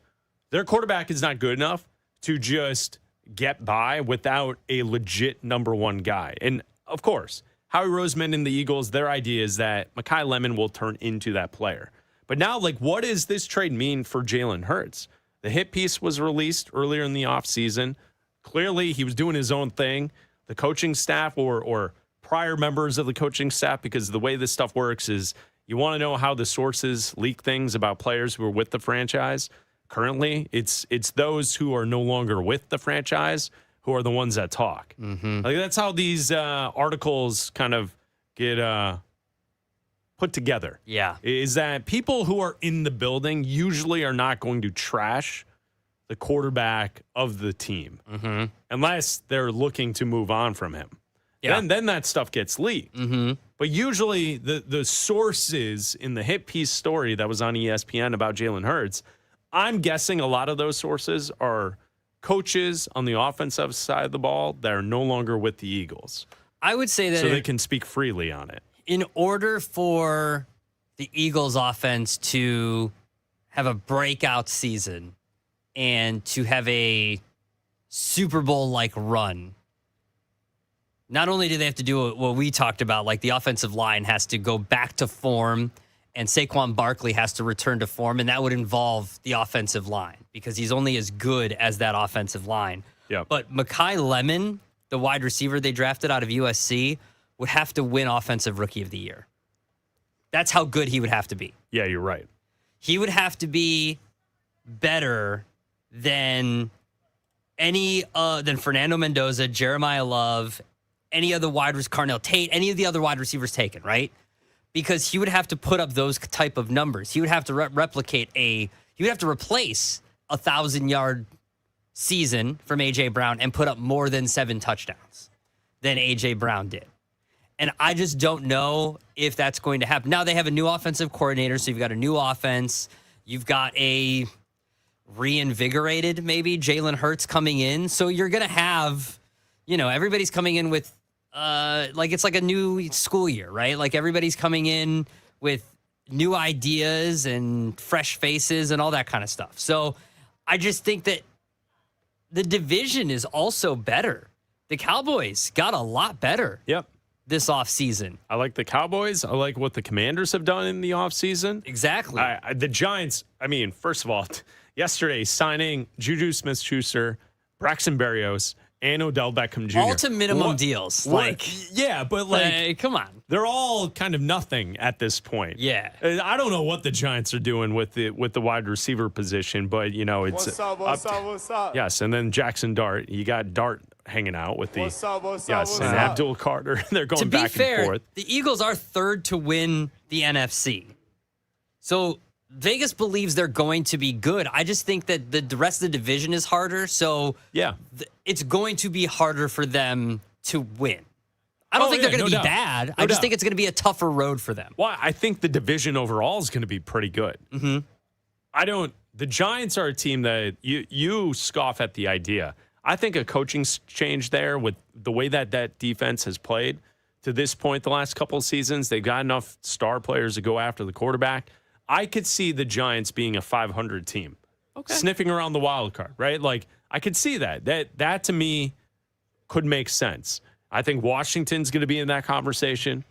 C: Their quarterback is not good enough to just get by without a legit number one guy. And of course, Howie Roseman and the Eagles, their idea is that Mekhi Lemon will turn into that player. But now, what does this trade mean for Jalen Hurts? The hit piece was released earlier in the offseason. Clearly, he was doing his own thing. The coaching staff or prior members of the coaching staff, because the way this stuff works is you want to know how the sources leak things about players who are with the franchise. Currently, it's those who are no longer with the franchise who are the ones that talk. Mm-hmm. That's how these articles kind of get put together.
D: Yeah.
C: Is that people who are in the building usually are not going to trash the quarterback of the team unless they're looking to move on from him. Yeah. Then that stuff gets leaked. Mm-hmm. But usually the sources in the hit piece story that was on ESPN about Jalen Hurts, I'm guessing a lot of those sources are coaches on the offensive side of the ball that are no longer with the Eagles.
D: I would say that
C: so they can speak freely on it.
D: In order for the Eagles offense to have a breakout season and to have a Super Bowl-like run, not only do they have to do what we talked about, like the offensive line has to go back to form and Saquon Barkley has to return to form, and that would involve the offensive line because he's only as good as that offensive line.
C: Yeah.
D: But Mekhi Lemon, the wide receiver they drafted out of USC, would have to win Offensive Rookie of the Year. That's how good he would have to be.
C: Yeah, you're right.
D: He would have to be better than than Fernando Mendoza, Jeremiah Love, any other Carnell Tate, any of the other wide receivers taken, right? Because he would have to put up those type of numbers. He would have to he would have to replace a 1,000-yard season from A.J. Brown and put up more than 7 touchdowns than A.J. Brown did. And I just don't know if that's going to happen. Now they have a new offensive coordinator, so you've got a new offense. You've got a reinvigorated, maybe, Jalen Hurts coming in. So you're going to have, everybody's coming in with, it's like a new school year, right? Like everybody's coming in with new ideas and fresh faces and all that kind of stuff. So I just think that the division is also better. The Cowboys got a lot better.
C: Yep.
D: This offseason.
C: I like the Cowboys. I like what the Commanders have done in the offseason.
D: Exactly.
C: The Giants, first of all, yesterday signing Juju Smith-Schuster, Braxton Berrios, and Odell Beckham Jr.
D: All to minimum deals.
C: Yeah, but
D: come on.
C: They're all kind of nothing at this point.
D: Yeah.
C: I don't know what the Giants are doing with the wide receiver position, but it's
I: What's up?
C: Yes, and then Jackson Dart. You got Dart hanging out with the
A: What's up?
C: and Abdul Carter. They're going
D: To be
C: back
D: fair,
C: and forth.
D: the Eagles are third to win the NFC. So Vegas believes they're going to be good. I just think that the rest of the division is harder. So it's going to be harder for them to win. I don't think they're going to be bad. I just think it's going to be a tougher road for them.
C: Well, I think the division overall is going to be pretty good.
D: Mm-hmm.
C: The Giants are a team that you scoff at the idea. I think a coaching change there with the way that defense has played to this point the last couple of seasons, they've got enough star players to go after the quarterback. I could see the Giants being a 500 team, sniffing around the wild card, right? Like, I could see that. That to me could make sense. I think Washington's going to be in that conversation.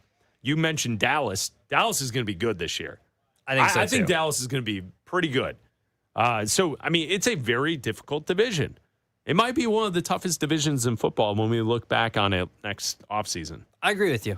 C: You mentioned Dallas. Dallas is going to be good this year.
D: I think so,
C: I think Dallas is going to be pretty good. It's a very difficult division. It might be one of the toughest divisions in football when we look back on it next offseason.
D: I agree with you.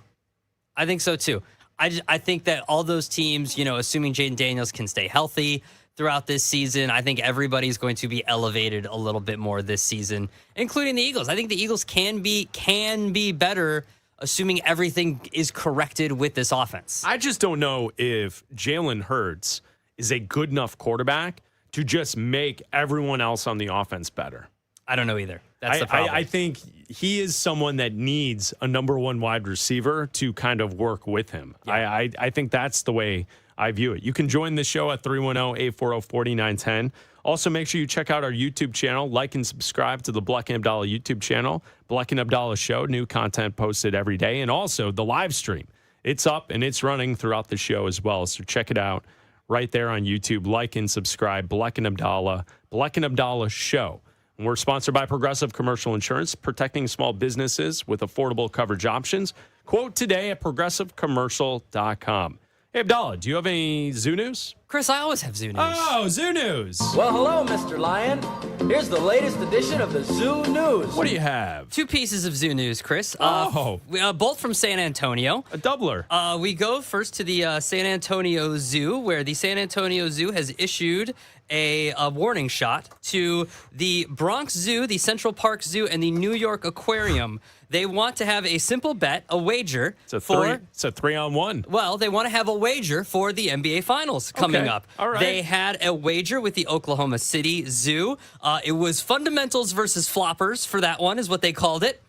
D: I think so, too. I think that all those teams, assuming Jaden Daniels can stay healthy throughout this season, I think everybody's going to be elevated a little bit more this season, including the Eagles. I think the Eagles can be better, assuming everything is corrected with this offense.
C: I just don't know if Jalen Hurts is a good enough quarterback to just make everyone else on the offense better.
D: I don't know either. That's the problem.
C: I think he is someone that needs a number one wide receiver to kind of work with him. Yeah. I think that's the way I view it. You can join the show at 310-840-4910. Also, make sure you check out our YouTube channel. Like and subscribe to the Bleck Abdalla YouTube channel. Bleck and Abdalla Show. New content posted every day. And also the live stream. It's up and it's running throughout the show as well. So check it out right there on YouTube. Like and subscribe. Bleck and Abdalla. Bleck and Abdalla Show. And we're sponsored by Progressive Commercial Insurance, protecting small businesses with affordable coverage options. Quote today at progressivecommercial.com. Hey, Abdalla, do you have any zoo news?
D: Chris, I always have zoo news.
C: Oh, zoo news.
I: Well, hello, Mr. Lion. Here's the latest edition of the Zoo News.
C: What do you have?
D: Two pieces of zoo news, Chris. Both from San Antonio.
C: A doubler.
D: We go first to the San Antonio Zoo, where the San Antonio Zoo has issued a warning shot to the Bronx Zoo, the Central Park Zoo, and the New York Aquarium. They want to have a simple bet, a wager.
C: It's a 3-on-1.
D: Well, they want to have a wager for the NBA Finals coming up.
C: All right.
D: They had a wager with the Oklahoma City Zoo. It was fundamentals versus floppers for that one, is what they called it.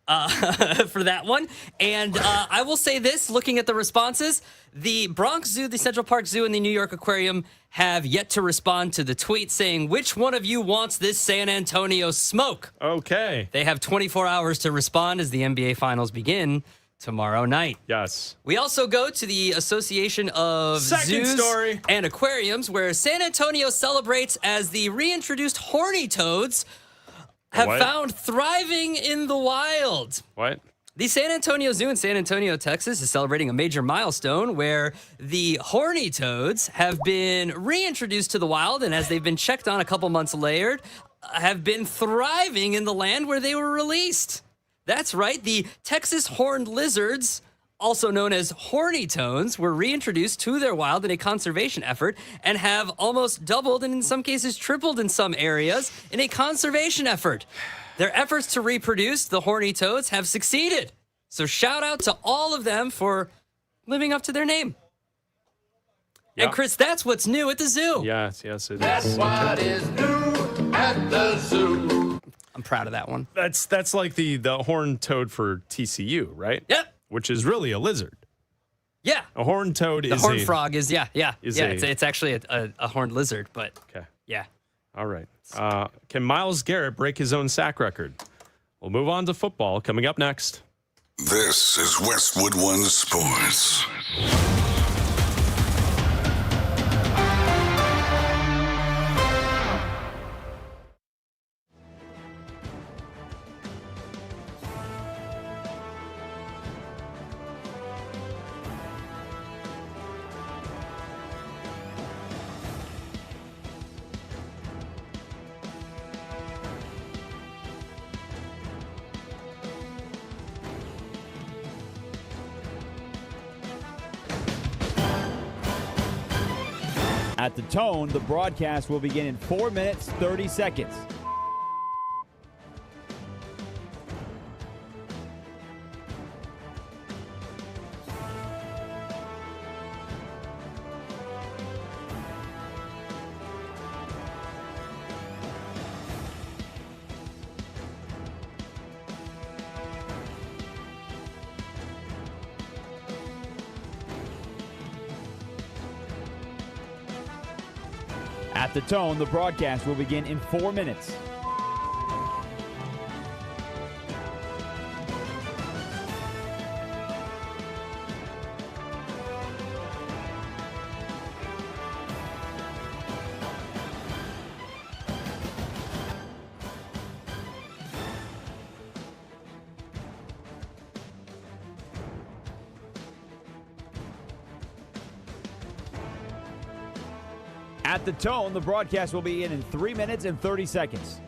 D: For that one. And I will say this, looking at the responses, the Bronx Zoo, the Central Park Zoo, and the New York Aquarium have yet to respond to the tweet saying, which one of you wants this San Antonio smoke?
C: Okay.
D: They have 24 hours to respond as the NBA Finals begin tomorrow night.
C: Yes.
D: We also go to the Association of Zoos and Aquariums, where San Antonio celebrates as the reintroduced horny toads have found thriving in the wild.
C: What?
D: The San Antonio Zoo in San Antonio, Texas is celebrating a major milestone where the horny toads have been reintroduced to the wild, and as they've been checked on a couple months later, have been thriving in the land where they were released. That's right, the Texas horned lizards, also known as horny toads, were reintroduced to their wild in a conservation effort and have almost doubled and in some cases tripled in some areas in a conservation effort. Their efforts to reproduce the horny toads have succeeded. So shout out to all of them for living up to their name. Yeah. And Chris, that's what's new at the zoo.
C: Yes, it is.
I: That's what is new at the zoo.
D: I'm proud of that one.
C: That's like the horned toad for TCU, right?
D: Yep.
C: Which is really a lizard.
D: Yeah.
C: A horned toad is
D: the horned frog is, it's actually a horned lizard, but
C: okay.
D: Yeah.
C: All right. Can Myles Garrett break his own sack record? We'll move on to football coming up next.
J: This is Westwood One Sports.
A: At the tone, the broadcast will begin in 4 minutes, 30 seconds. At the tone, the broadcast will begin in 4 minutes. At the tone, the broadcast will be in 3 minutes and 30 seconds.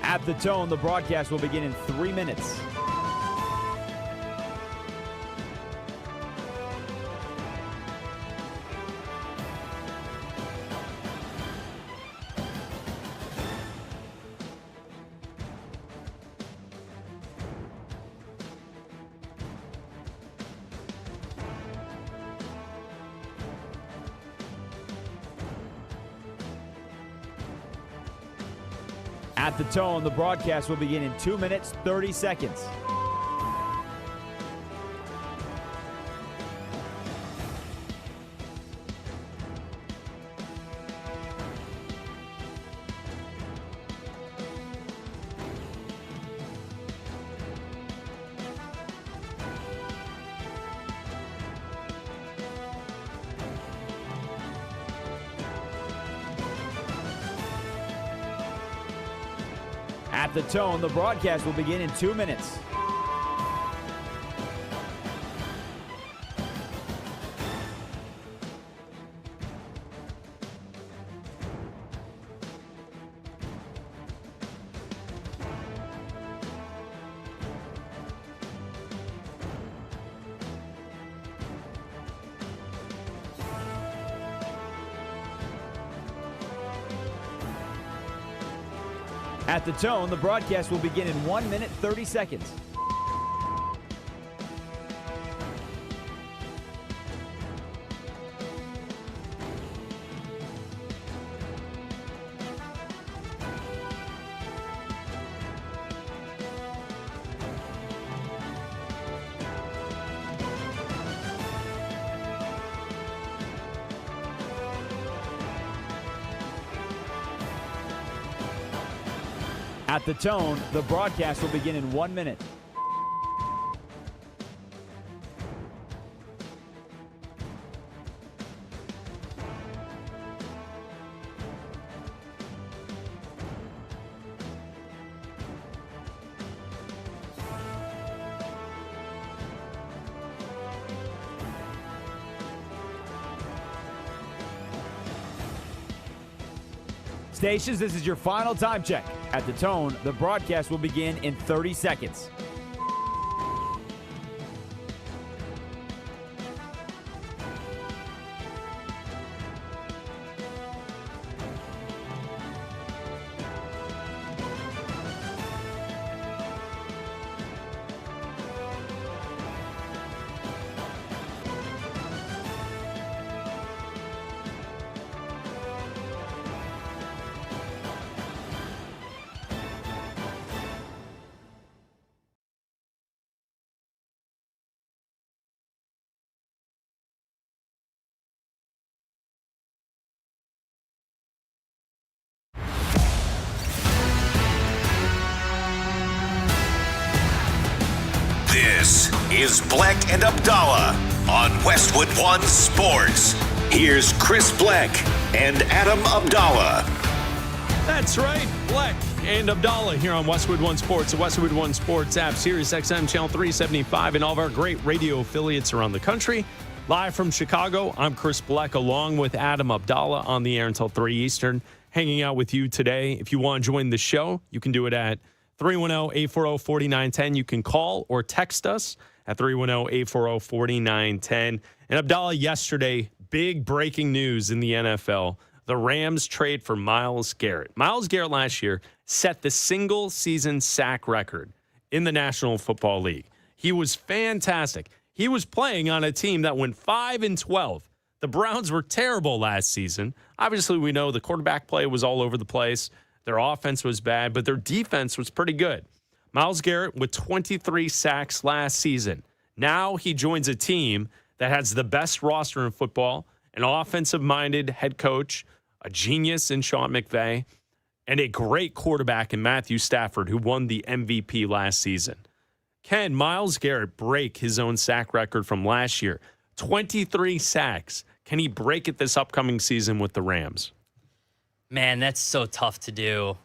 A: At the tone, the broadcast will begin in 3 minutes. At the tone, the broadcast will begin in 2 minutes, 30 seconds. At the tone, the broadcast will begin in 2 minutes. At the tone, the broadcast will begin in 1 minute, 30 seconds. At the tone, the broadcast will begin in 1 minute. Stations, this is your final time check. At the tone, the broadcast will begin in 30 seconds.
B: This is Bleck and Abdalla on Westwood One Sports. Here's Chris Bleck and Adam Abdalla.
C: That's right, Bleck and Abdalla here on Westwood One Sports, the Westwood One Sports app, Sirius XM Channel 375, and all of our great radio affiliates around the country. Live from Chicago, I'm Chris Bleck along with Adam Abdalla on the air until 3 Eastern, hanging out with you today. If you want to join the show, you can do it at 310-840-4910. You can call or text us at 310-840-4910. And Abdalla, yesterday, big breaking news in the NFL. the Rams trade for Myles Garrett. Myles Garrett last year set the single-season sack record in the National Football League. He was fantastic. He was playing on a team that went 5-12. The Browns were terrible last season. Obviously, we know the quarterback play was all over the place. Their offense was bad, but their defense was pretty good. Myles Garrett with 23 sacks last season. Now he joins a team that has the best roster in football, an offensive-minded head coach, a genius in Sean McVay, and a great quarterback in Matthew Stafford, who won the MVP last season. Can Myles Garrett break his own sack record from last year? 23 sacks. Can he break it this upcoming season with the Rams?
D: Man, that's so tough to do.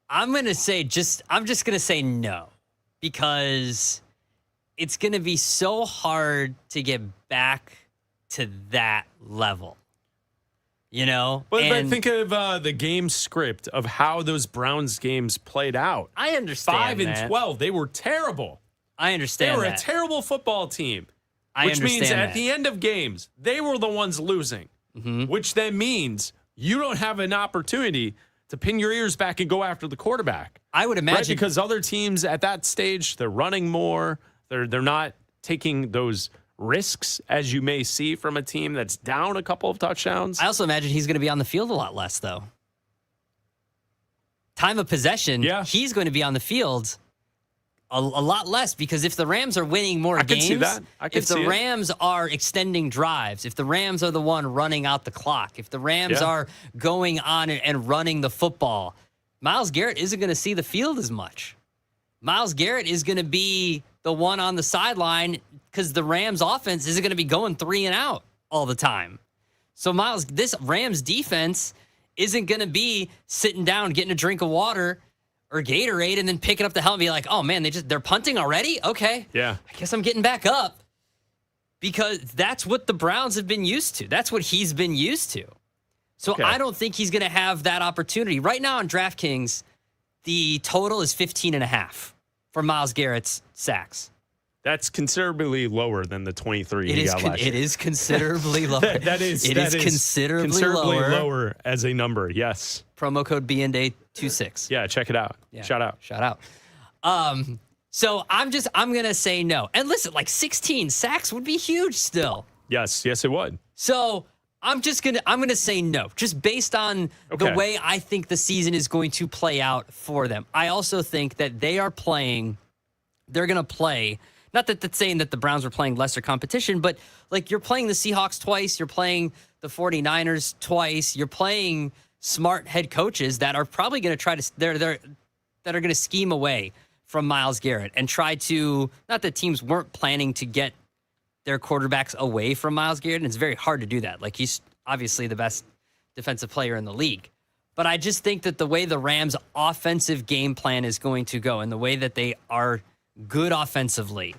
D: I'm just going to say no, because it's going to be so hard to get back to that level. You know?
C: But think of the game script of how those Browns games played out.
D: I understand
C: 5-12. They were terrible.
D: I understand
C: They were
D: that.
C: a terrible football team.
D: I
C: Which means
D: understand
C: at
D: that.
C: the end of games, they were the ones losing. Which then means you don't have an opportunity to pin your ears back and go after the quarterback.
D: I would imagine.
C: Right? Because other teams at that stage, they're running more. They're not taking those risks as you may see from a team that's down a couple of touchdowns.
D: I also imagine he's going to be on the field a lot less, though. Time of possession, he's going to be on the field a lot less, because if the Rams are winning more games,
C: see that.
D: if the Rams are extending drives, if the Rams are the one running out the clock, if the Rams are going on and running the football, Myles Garrett isn't going to see the field as much. Myles Garrett is going to be the one on the sideline because the Rams offense isn't going to be going 3 and out all the time. So this Rams defense isn't going to be sitting down, getting a drink of water or Gatorade, and then picking up the helmet and be like, oh man, they're punting already? Okay.
C: Yeah.
D: I guess I'm getting back up, because that's what the Browns have been used to. That's what he's been used to. So I don't think he's going to have that opportunity. Right now on DraftKings, the total is 15.5 for Myles Garrett's sacks.
C: That's considerably lower than the 23 he got last year.
D: It is considerably lower.
C: That is
D: considerably
C: lower as a number, yes.
D: Promo code BNDay26.
C: Yeah, check it out.
D: Yeah.
C: Shout out.
D: So I'm going to say no. And listen, like 16 sacks would be huge still.
C: Yes, it would.
D: So I'm going to say no, just based on the way I think the season is going to play out for them. I also think that they're going to play, not that that's saying that the Browns are playing lesser competition, but like you're playing the Seahawks twice, you're playing the 49ers twice, you're playing smart head coaches that are probably going to try to, that are going to scheme away from Myles Garrett and try to, not that teams weren't planning to get their quarterbacks away from Myles Garrett, and it's very hard to do that. Like, he's obviously the best defensive player in the league. But I just think that the way the Rams' offensive game plan is going to go and the way that they are good offensively,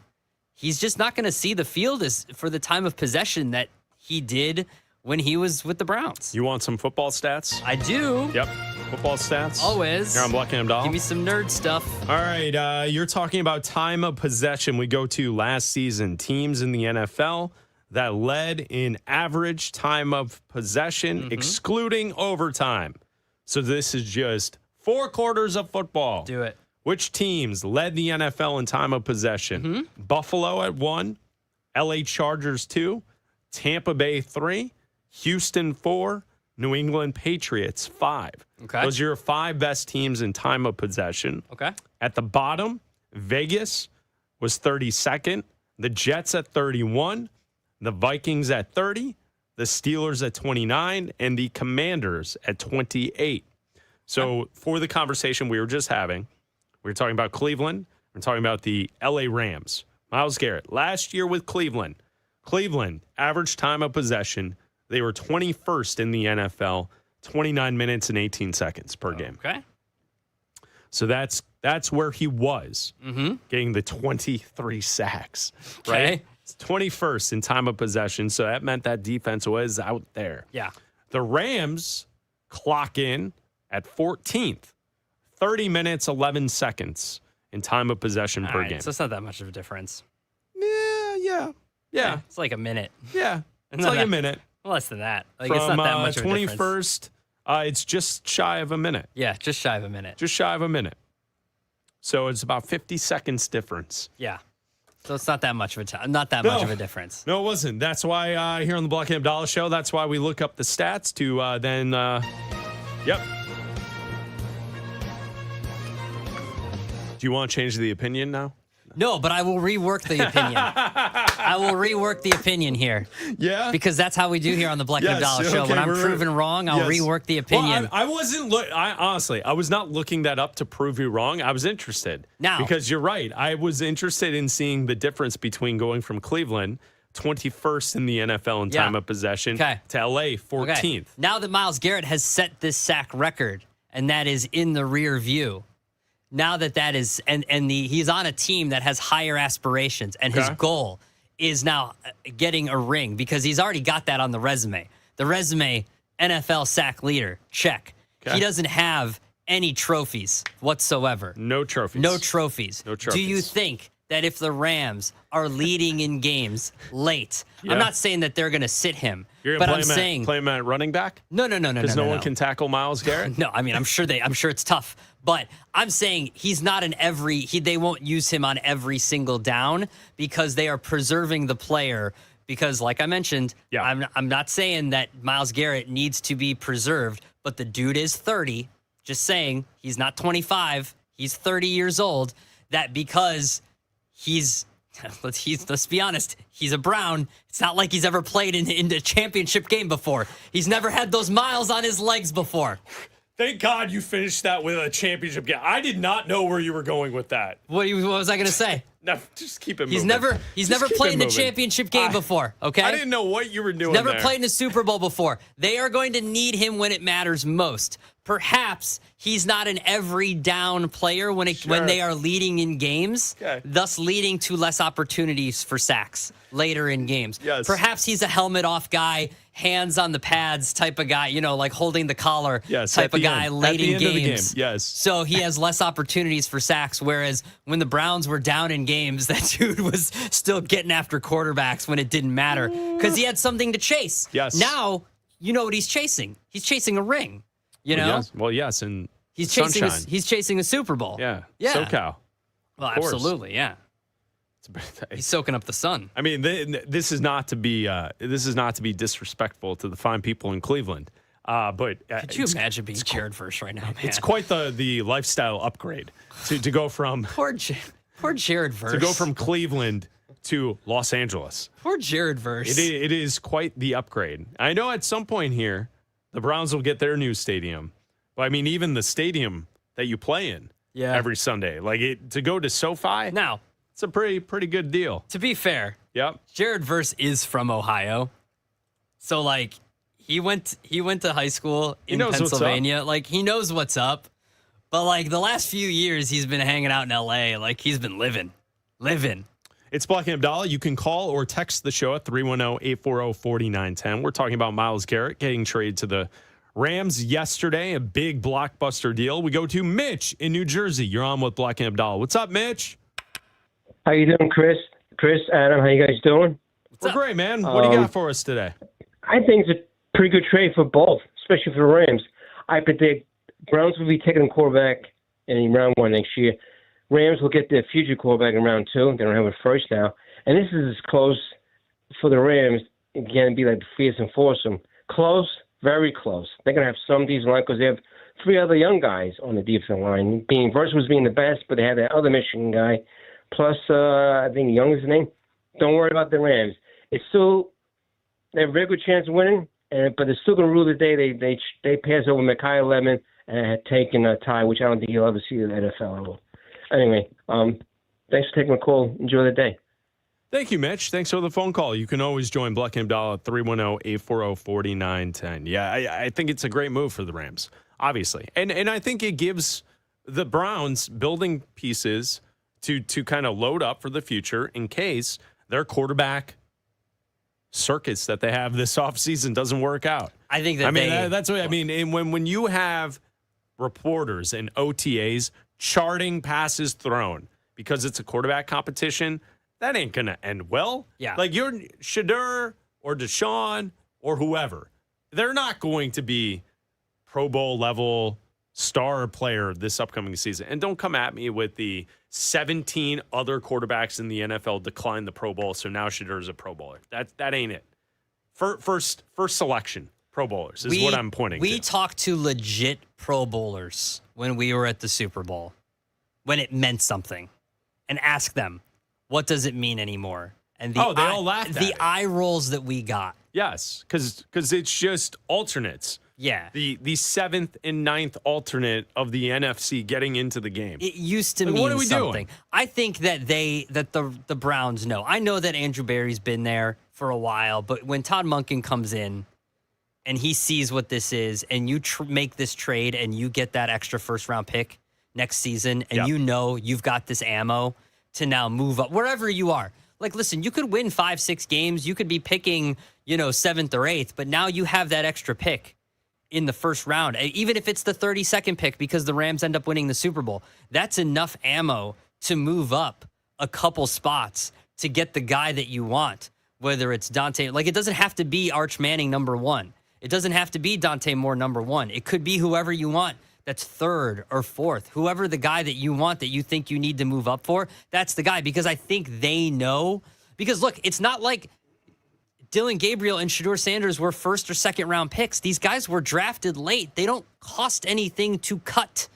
D: he's just not going to see the field as for the time of possession that he did when he was with the Browns.
C: You want some football stats?
D: I do.
C: Yep. Football stats.
D: Always.
C: Here on Bleck Abdalla.
D: Give me some nerd stuff.
C: All right. You're talking about time of possession. We go to last season. Teams in the NFL that led in average time of possession, excluding overtime. So this is just 4 quarters of football.
D: Do it.
C: Which teams led the NFL in time of possession? Buffalo at 1, LA Chargers 2, Tampa Bay 3, Houston 4, New England Patriots 5.
D: Okay.
C: Those are your 5 best teams in time of possession.
D: Okay.
C: At the bottom, Vegas was 32nd, the Jets at 31, the Vikings at 30, the Steelers at 29, and the Commanders at 28. So for the conversation we were just having, we were talking about Cleveland. We're talking about the LA Rams. Myles Garrett, last year with Cleveland, average time of possession, they were 21st in the NFL, 29 minutes and 18 seconds per game.
D: Okay.
C: So that's where he was, getting the 23 sacks.
D: Okay.
C: Right? It's 21st in time of possession, so that meant that defense was out there.
D: Yeah.
C: The Rams clock in at 14th, 30 minutes, 11 seconds in time of possession per game.
D: So it's not that much of a difference.
C: Yeah.
D: It's like a minute.
C: Yeah. It's like a minute.
D: Less than that. Like,
C: From
D: it's not that much of a difference.
C: 21st, it's just shy of a minute.
D: Yeah, just shy of a minute.
C: Just shy of a minute. So it's about 50 seconds difference.
D: Yeah. So it's not that much of a time. Not that much of a difference.
C: No, it wasn't. That's why here on the Bleck Abdalla show, that's why we look up the stats to then. Yep. Do you want to change the opinion now?
D: No, but I will rework the opinion. I will rework the opinion here.
C: Yeah?
D: Because that's how we do here on the Bleck Abdalla show.
C: Okay,
D: when I'm proven wrong, I'll rework the opinion.
C: Well, I wasn't. Honestly, I was not looking that up to prove you wrong. I was interested.
D: Now,
C: because you're right. I was interested in seeing the difference between going from Cleveland, 21st in the NFL in time of possession, to LA, 14th.
D: Okay. Now that Myles Garrett has set this sack record, and that is in the rear view. Now that is, he's on a team that has higher aspirations, and his goal is now getting a ring because he's already got that on the resume. The resume, NFL sack leader, check. Okay. He doesn't have any trophies whatsoever.
C: No trophies.
D: No trophies.
C: No trophies.
D: Do you think that if the Rams are leading in games late, I'm not saying that they're going to sit him,
C: You're
D: but
C: gonna
D: play
C: him at running back?
D: No.
C: Because no one can tackle Myles Garrett?
D: No, I mean, I'm sure it's tough. But I'm saying he's not they won't use him on every single down because they are preserving the player. Because, like I mentioned, I'm not saying that Myles Garrett needs to be preserved, but the dude is 30. Just saying, he's not 25. He's 30 years old. That because let's be honest, he's a Brown. It's not like he's ever played in a championship game before. He's never had those miles on his legs before.
C: Thank God you finished that with a championship game. I did not know where you were going with that.
D: What was I going to say?
C: No, just keep it moving.
D: He's never played in a championship game before, okay?
C: I didn't know what you were doing.
D: Never played in a Super Bowl before. They are going to need him when it matters most. Perhaps he's not an every down player when they are leading in games, thus leading to less opportunities for sacks later in games.
C: Yes.
D: Perhaps he's a helmet off guy, hands on the pads type of guy, like holding the collar type of guy late in games.
C: Yes.
D: So he has less opportunities for sacks, whereas when the Browns were down in games, that dude was still getting after quarterbacks when it didn't matter because he had something to chase.
C: Yes.
D: Now, you know what he's chasing. He's chasing a ring. You know?
C: Well, yes, and
D: he's chasing a Super Bowl.
C: Yeah.
D: Yeah.
C: SoCal.
D: Well, absolutely, yeah. He's soaking up the sun.
C: I mean, this is not to be disrespectful to the fine people in Cleveland. But
D: could you imagine being Jared Verse right now, man?
C: It's quite the lifestyle upgrade to go from
D: poor Jared Verse
C: to go from Cleveland to Los Angeles.
D: Poor Jared Verse.
C: It is quite the upgrade. I know at some point here, the Browns will get their new stadium. But I mean, even the stadium that you play in every Sunday, to go to SoFi.
D: Now,
C: it's a pretty good deal.
D: To be fair,
C: Jared
D: Verse is from Ohio, so he went to high school in Pennsylvania. He knows what's up. But the last few years, he's been hanging out in LA. He's been living.
C: It's Bleck Abdalla. You can call or text the show at 310-840-4910. We're talking about Myles Garrett getting traded to the Rams yesterday, a big blockbuster deal. We go to Mitch in New Jersey. You're on with Bleck Abdalla. What's up, Mitch?
K: How you doing, Chris? Adam, how you guys doing?
C: We're great, man. What do you got for us today?
K: I think it's a pretty good trade for both, especially for the Rams. I predict Browns will be taking a quarterback in round 1 next year. Rams will get their future quarterback in round 2. They don't have a first now. And this is as close for the Rams. Again, be like the fierce and foursome. Close, very close. They're going to have some decent line because they have 3 other young guys on the defensive line. Verse was being the best, but they had that other Michigan guy. Plus, I think Young is the name. Don't worry about the Rams. It's still, they have a very good chance of winning, but they're still going to rule the day. They pass over Mekhi Lemon and had taken a tie, which I don't think you'll ever see in the NFL level. Anyway, thanks for taking my call. Enjoy the day.
C: Thank you, Mitch. Thanks for the phone call. You can always join Bleck Abdalla at 310-840-4910. Yeah, I think it's a great move for the Rams, obviously. And I think it gives the Browns building pieces to kind of load up for the future in case their quarterback circus that they have this offseason doesn't work out.
D: I think that
C: that's what I mean. And when you have reporters and OTAs charting passes thrown because it's a quarterback competition, that ain't going to end well.
D: Yeah.
C: You're Shadur or Deshaun or whoever, they're not going to be Pro Bowl level star player this upcoming season. And don't come at me with the 17 other quarterbacks in the NFL declined the Pro Bowl, so now Shedeur is a Pro Bowler. That ain't it. First selection Pro Bowlers is what I'm pointing to.
D: We talked to legit Pro Bowlers when we were at the Super Bowl, when it meant something, and asked them, what does it mean anymore? And they all laughed at the eye rolls that we got.
C: Yes, because it's just alternates.
D: Yeah.
C: The 7th and 9th alternate of the NFC getting into the game.
D: It used to mean
C: what are we
D: something.
C: doing?
D: I think that the Browns know. I know that Andrew Berry's been there for a while, but when Todd Monken comes in and he sees what this is, and you make this trade and you get that extra first-round pick next season, and you know you've got this ammo to now move up wherever you are. Like, listen, you could win 5-6 games. You could be picking, 7th or 8th, but now you have that extra pick in the first round, even if it's the 32nd pick because the Rams end up winning the Super Bowl. That's enough ammo to move up a couple spots to get the guy that you want, whether it's Dante. Like, it doesn't have to be Arch Manning number 1. It doesn't have to be Dante Moore number 1. It could be whoever you want that's 3rd or 4th. Whoever the guy that you want that you think you need to move up for, that's the guy, because I think they know. Because, look, it's not like Dylan Gabriel and Shedeur Sanders were 1st or 2nd round picks. These guys were drafted late. They don't cost anything to cut,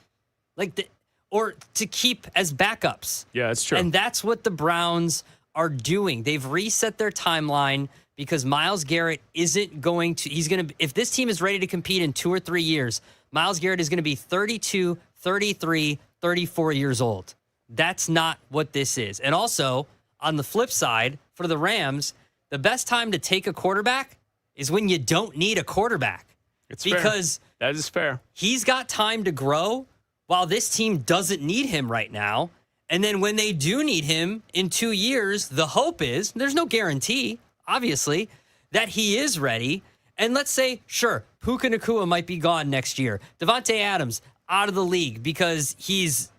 D: or to keep as backups.
C: Yeah, that's true.
D: And that's what the Browns are doing. They've reset their timeline because Myles Garrett isn't going to. If this team is ready to compete in 2 or 3 years, Myles Garrett is going to be 32, 33, 34 years old. That's not what this is. And also, on the flip side, for the Rams, the best time to take a quarterback is when you don't need a quarterback.
C: It's
D: because
C: fair. That is fair.
D: He's got time to grow while this team doesn't need him right now. And then when they do need him in 2 years, the hope is, there's no guarantee, obviously, that he is ready. And let's say, sure, Puka Nacua might be gone next year. Devontae Adams out of the league because he's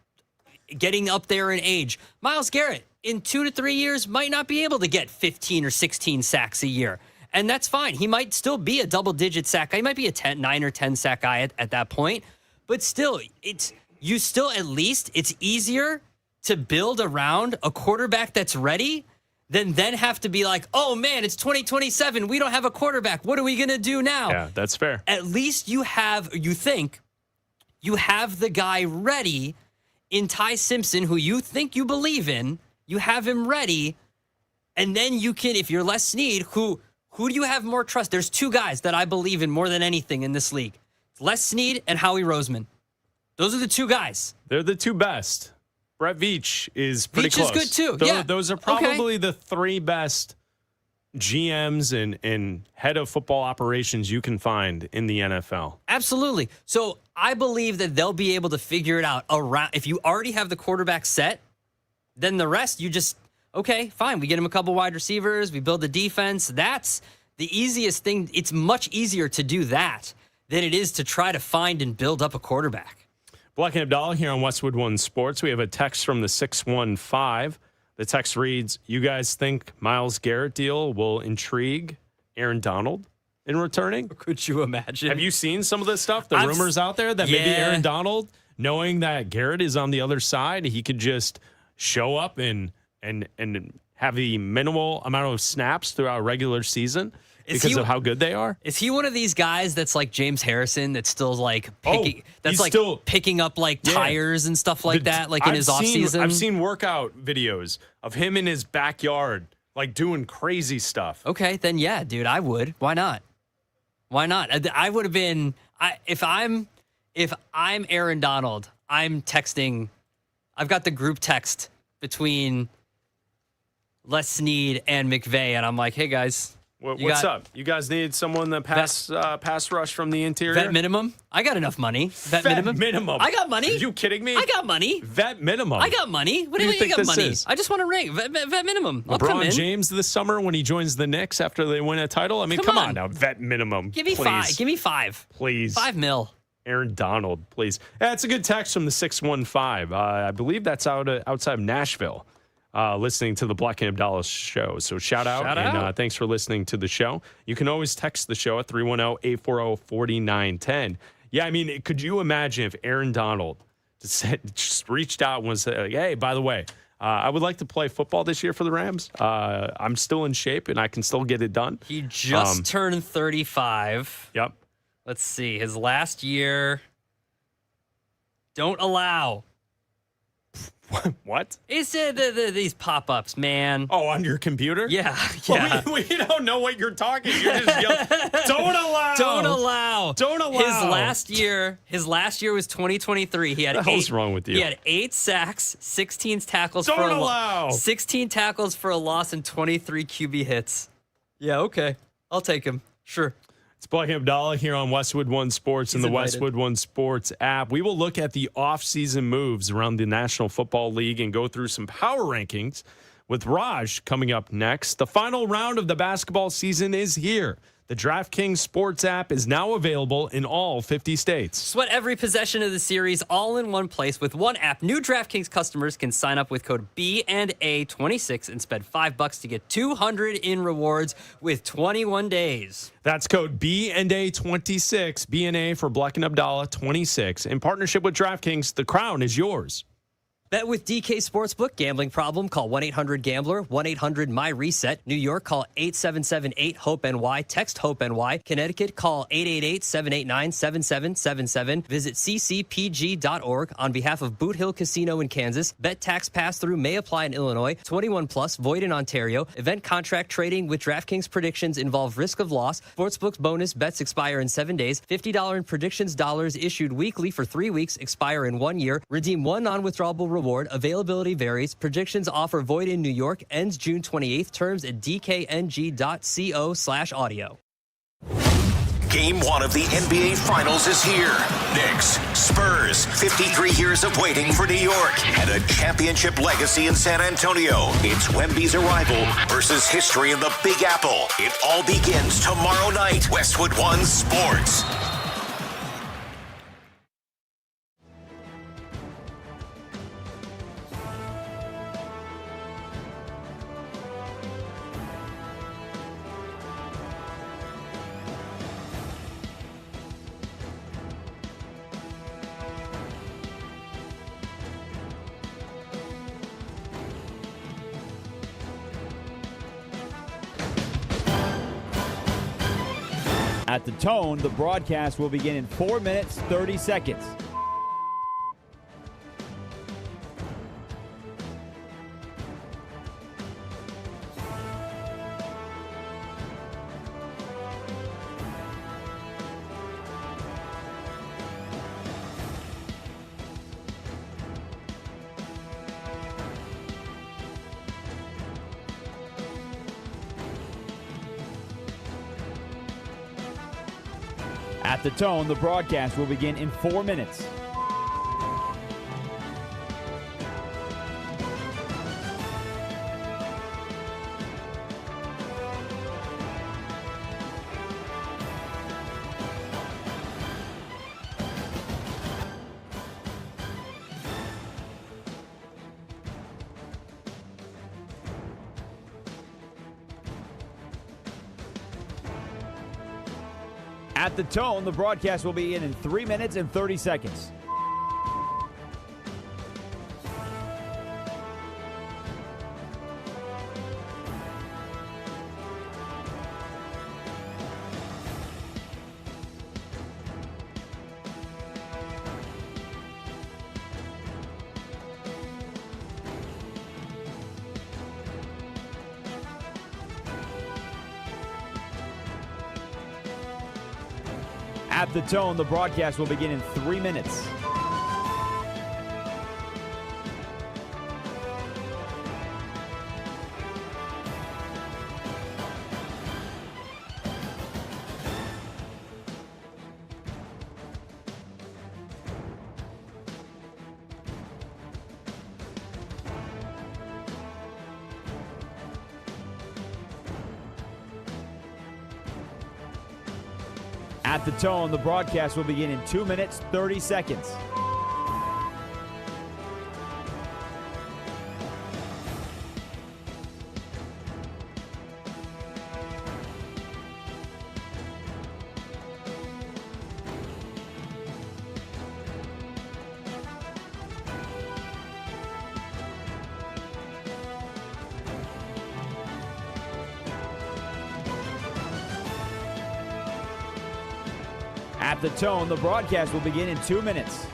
D: getting up there in age. Myles Garrett, in 2 to 3 years, might not be able to get 15 or 16 sacks a year. And that's fine. He might still be a double-digit sack guy. He might be a 9 or 10 sack guy at that point. But still, it's easier to build around a quarterback that's ready than have to be like, oh, man, it's 2027. We don't have a quarterback. What are we going to do now?
C: Yeah, that's fair.
D: At least you have the guy ready in Ty Simpson, who you think you believe in. You have him ready, and then you can, if you're Les Snead, who do you have more trust? There's 2 guys that I believe in more than anything in this league. Les Snead and Howie Roseman. Those are the 2 guys.
C: They're the 2 best. Brett Veach is pretty close.
D: Veach is good, too.
C: Those are probably the 3 best GMs and head of football operations you can find in the NFL.
D: Absolutely. So I believe that they'll be able to figure it out around. If you already have the quarterback set, then the rest, you just, okay, fine. We get him a couple wide receivers. We build the defense. That's the easiest thing. It's much easier to do that than it is to try to find and build up a quarterback.
C: Bleck Abdalla here on Westwood One Sports. We have a text from the 615. The text reads, you guys think Myles Garrett deal will intrigue Aaron Donald in returning?
D: Could you imagine?
C: Have you seen some of this stuff? The rumors out there that maybe Aaron Donald, knowing that Garrett is on the other side, he could just show up and have the minimal amount of snaps throughout a regular season because of how good they are?
D: Is he one of these guys that's like James Harrison that's still like picking up like tires and stuff like that, like in his offseason?
C: I've seen workout videos of him in his backyard, like doing crazy stuff.
D: Okay, then yeah, dude, I would. Why not? I would have been if I'm Aaron Donald, I'm texting. I've got the group text between Les Snead and McVay, and I'm like, hey guys,
C: what's up? You guys need someone that pass rush from the interior?
D: Vet minimum? I got enough money. Vet minimum. I got money.
C: Are you kidding me?
D: I got money.
C: Vet minimum.
D: I got money. What do you mean you got money? I just want a ring. Vet minimum.
C: LeBron James this summer when he joins the Knicks after they win a title? I mean, come on now. Vet minimum.
D: Give me $5. Give me $5.
C: Please.
D: $5 million.
C: Aaron Donald, please. That's a good text from the 615. I believe that's outside of Nashville. listening to the Bleck Abdalla show. So shout out. And thanks for listening to the show. You can always text the show at 310-840-4910. Yeah, I mean, could you imagine if Aaron Donald just reached out and was like, hey, by the way, I would like to play football this year for the Rams. I'm still in shape, and I can still get it done.
D: He just turned 35.
C: Yep.
D: Let's see. His last year. Don't allow.
C: What?
D: It's these pop-ups, man.
C: Oh, on your computer?
D: Yeah.
C: Well, we don't know what you're talking. You're just yelling, don't allow.
D: Don't allow.
C: Don't allow.
D: His last year was 2023. He had
C: what the hell's wrong with you?
D: He had 8 sacks, 16 tackles
C: don't
D: for
C: allow.
D: 16 tackles for a loss and 23 QB hits. Yeah, okay. I'll take him. Sure.
C: It's Bleck Abdalla here on Westwood One Sports and the Westwood One Sports app. We will look at the off-season moves around the National Football League and go through some power rankings with Raj coming up next. The final round of the basketball season is here. The DraftKings Sports app is now available in all 50 states.
D: Sweat every possession of the series all in one place with one app. New DraftKings customers can sign up with code B&A26 and spend $5 to get $200 in rewards with 21 days.
C: That's code B&A26, B&A for Bleck and Abdalla 26. In partnership with DraftKings, the crown is yours.
D: Bet with DK Sportsbook. Gambling problem? Call 1-800-GAMBLER, 1-800-MY-RESET. New York, call 877-8-HOPE-NY. Text HOPE-NY. Connecticut, call 888-789-7777. Visit ccpg.org. On behalf of Boot Hill Casino in Kansas, bet tax pass-through may apply in Illinois. 21 plus, void in Ontario. Event contract trading with DraftKings predictions involve risk of loss. Sportsbook's bonus bets expire in 7 days. $50 in predictions dollars issued weekly for 3 weeks, expire in 1 year. Redeem one non-withdrawable reward. Availability varies. Predictions offer void in New York. Ends June 28th. Terms at dkng.co/audio.
B: Game 1 of the NBA Finals is here. Knicks, Spurs, 53 years of waiting for New York and a championship legacy in San Antonio. It's Wemby's arrival versus history in the Big Apple. It all begins tomorrow night. Westwood One Sports.
A: At the tone, the broadcast will begin in 4 minutes, 30 seconds. At the tone, the broadcast will begin in 4 minutes. At the tone, the broadcast will be in 3 minutes and 30 seconds. At the tone, the broadcast will begin in 3 minutes. At the tone, the broadcast will begin in 2 minutes, 30 seconds. At the tone, the broadcast will begin in 2 minutes.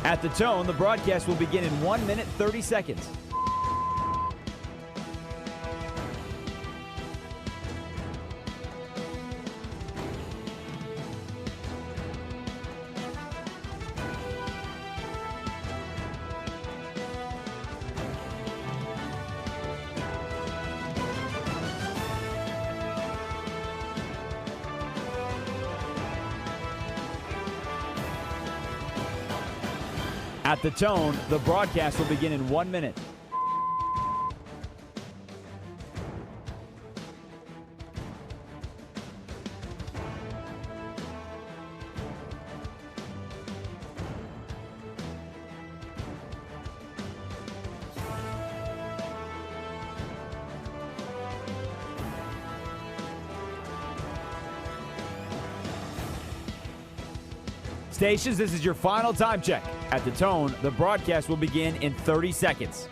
A: At the tone, the broadcast will begin in 1 minute, 30 seconds. At the tone, the broadcast will begin in 1 minute. Stations, this is your final time check. At the tone, the broadcast will begin in 30 seconds.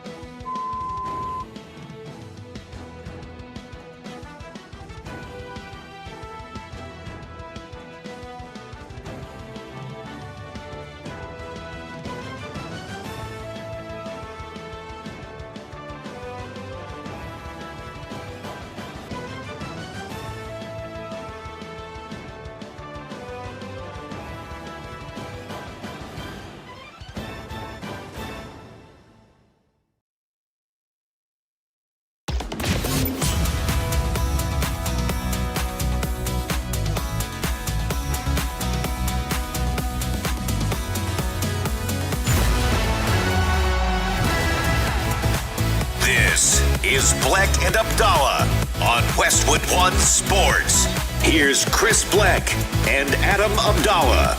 B: This is Bleck and Abdalla on Westwood One Sports. Here's Chris Bleck and Adam Abdalla.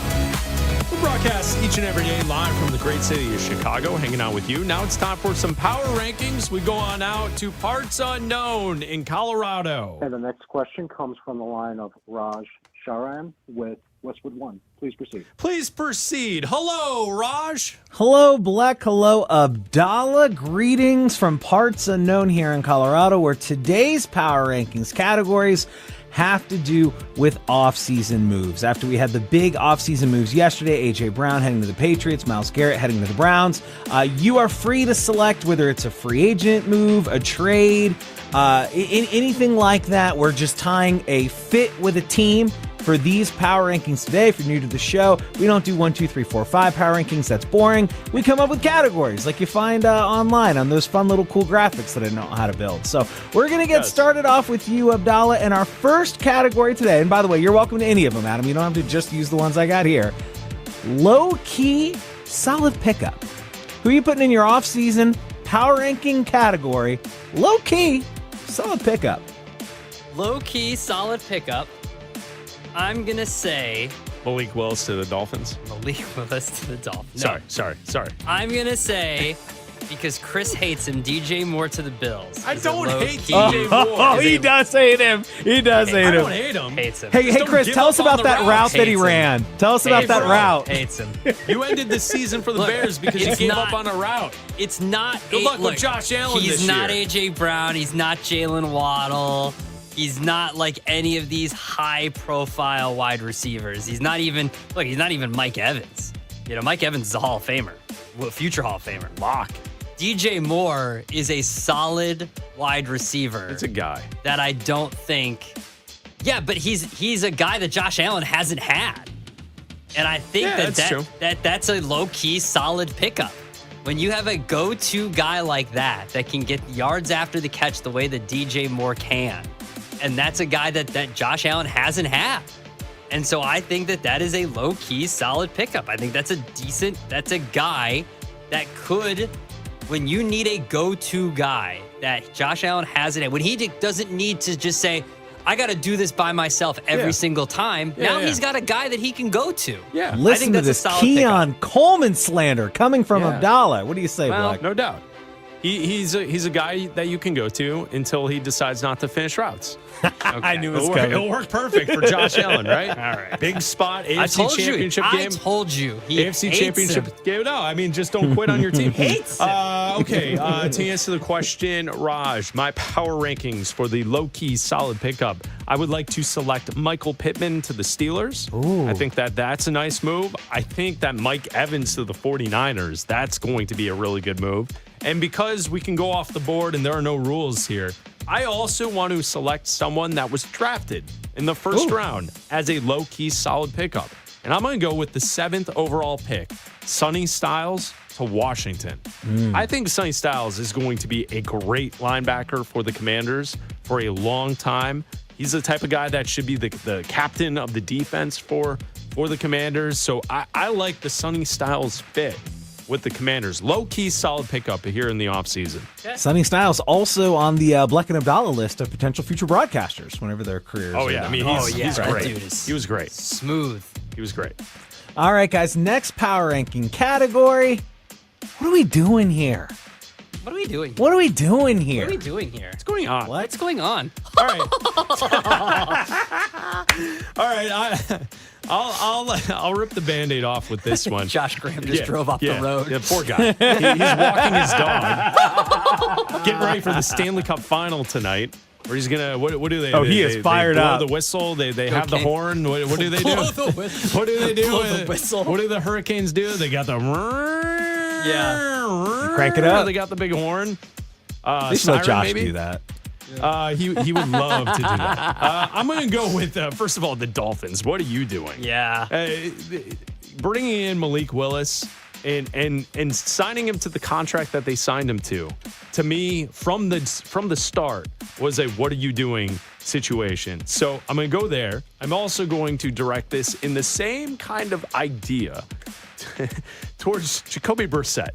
C: We broadcast each and every day live from the great city of Chicago, hanging out with you. Now it's time for some power rankings. We go on out to parts unknown in Colorado.
L: And the next question comes from the line of Raj Sharan with Westwood One. Please proceed.
C: Please proceed. Hello, Raj.
M: Hello, Bleck. Hello, Abdalla. Greetings from parts unknown here in Colorado, where today's power rankings categories have to do with offseason moves. After we had the big offseason moves yesterday, A.J. Brown heading to the Patriots, Myles Garrett heading to the Browns, you are free to select whether it's a free agent move, a trade, anything like that. We're just tying a fit with a team for these power rankings today. If you're new to the show, we don't do 1, 2, 3, 4, 5 power rankings. That's boring. We come up with categories like you find online on those fun little cool graphics that I know how to build. So we're going to get started off with you, Abdalla, and our first category today. And by the way, you're welcome to any of them, Adam. You don't have to just use the ones I got here. Low-key solid pickup. Who are you putting in your off-season power ranking category? Low-key solid pickup.
D: Low-key solid pickup. I'm going to say
C: Malik Willis to the Dolphins.
D: Malik Willis to the Dolphins.
C: No. Sorry.
D: I'm going to say, because Chris hates him, DJ Moore to the Bills.
C: I don't hate DJ Moore.
M: Oh, he does hate him. He does hate him.
C: I don't hate him.
D: Hates him.
M: Hey, Chris, tell us about that route that he ran. Tell us about that route.
D: Hates him.
C: You ended the season for the Bears because you gave up on a route.
D: It's not.
C: Good luck with Josh Allen this year.
D: He's not A.J. Brown. He's not Jalen Waddle. He's not like any of these high-profile wide receivers. He's not even Mike Evans. You know, Mike Evans is a Hall of Famer, future Hall of Famer, lock. DJ Moore is a solid wide receiver.
C: It's a guy
D: that I don't think. Yeah, but he's a guy that Josh Allen hasn't had, and I think that's a low-key solid pickup. When you have a go-to guy like that can get yards after the catch the way that DJ Moore can. And that's a guy that Josh Allen hasn't had. And so I think that is a low-key solid pickup. I think that's a guy that could, when you need a go-to guy that Josh Allen hasn't had, when he doesn't need to just say, I got to do this by myself every single time. Now he's got a guy that he can go to.
C: Yeah.
M: Listen to this Keon Coleman slander coming from Abdalla. What do you say,
C: Well,
M: Bleck?
C: no doubt. He's a guy that you can go to until he decides not to finish routes.
M: I knew it was
C: It'll
M: coming.
C: It'll work perfect for Josh Allen, right? All right. Big spot, AFC Championship game.
D: I told you. He
C: AFC
D: hates
C: Championship
D: him.
C: game. No, I mean, just don't quit on your team.
D: Hates him.
C: Okay, to answer the question, Raj, my power rankings for the low-key solid pickup, I would like to select Michael Pittman to the Steelers.
M: Ooh.
C: I think that's a nice move. I think that Mike Evans to the 49ers, that's going to be a really good move. And because we can go off the board and there are no rules here, I also want to select someone that was drafted in the first round as a low-key solid pickup. And I'm going to go with the 7th overall pick, Sonny Styles to Washington. I think Sonny Styles is going to be a great linebacker for the Commanders for a long time. He's the type of guy that should be the captain of the defense for the Commanders. So I like the Sonny Styles fit with the Commanders. Low-key solid pickup here in the offseason.
M: Sonny Styles also on the Bleck and Abdalla list of potential future broadcasters whenever their careers
C: Oh,
M: are
C: yeah.
M: done.
C: I mean, he's
D: that
C: great.
D: dude is
C: He was great.
D: Smooth.
C: He was great.
M: All right, guys, next power ranking category. What are we doing here?
D: What are we doing?
M: What are we doing here?
D: What are we doing here?
C: What's going on?
D: What's going on?
C: All right. All right. I'll rip the Band-Aid off with this one.
D: Josh Graham just drove off the road.
C: Yeah, poor guy. He's walking his dog. Getting ready for the Stanley Cup final tonight. Where he's gonna what do they?
M: Oh,
C: do?
M: he is fired
C: they blow
M: up.
C: the whistle. They have the horn. What do they do?
D: Blow the whistle.
C: What do they do?
D: Blow the whistle.
C: What do the Hurricanes do? They got the
M: Crank it up.
C: They got the big horn.
M: They should let
C: siren,
M: Josh
C: maybe?
M: do that.
C: He would love to do that. I'm going to go with first of all the Dolphins. What are you doing?
D: Yeah.
C: Bringing in Malik Willis and signing him to the contract that they signed him to me from the start was a what are you doing situation. So I'm going to go there. I'm also going to direct this in the same kind of idea towards Jacoby Brissett.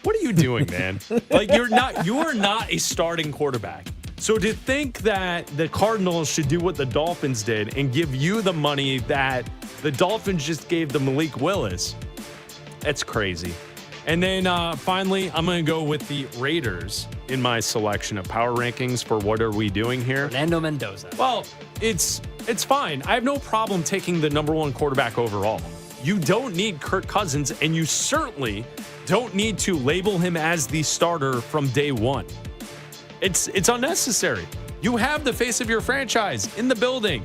C: What are you doing, man? Like you are not a starting quarterback. So to think that the Cardinals should do what the Dolphins did and give you the money that the Dolphins just gave to Malik Willis, that's crazy. And then finally, I'm going to go with the Raiders in my selection of power rankings for what are we doing here.
D: Fernando Mendoza.
C: Well, it's fine. I have no problem taking the number one quarterback overall. You don't need Kirk Cousins, and you certainly don't need to label him as the starter from day one. It's unnecessary. You have the face of your franchise in the building.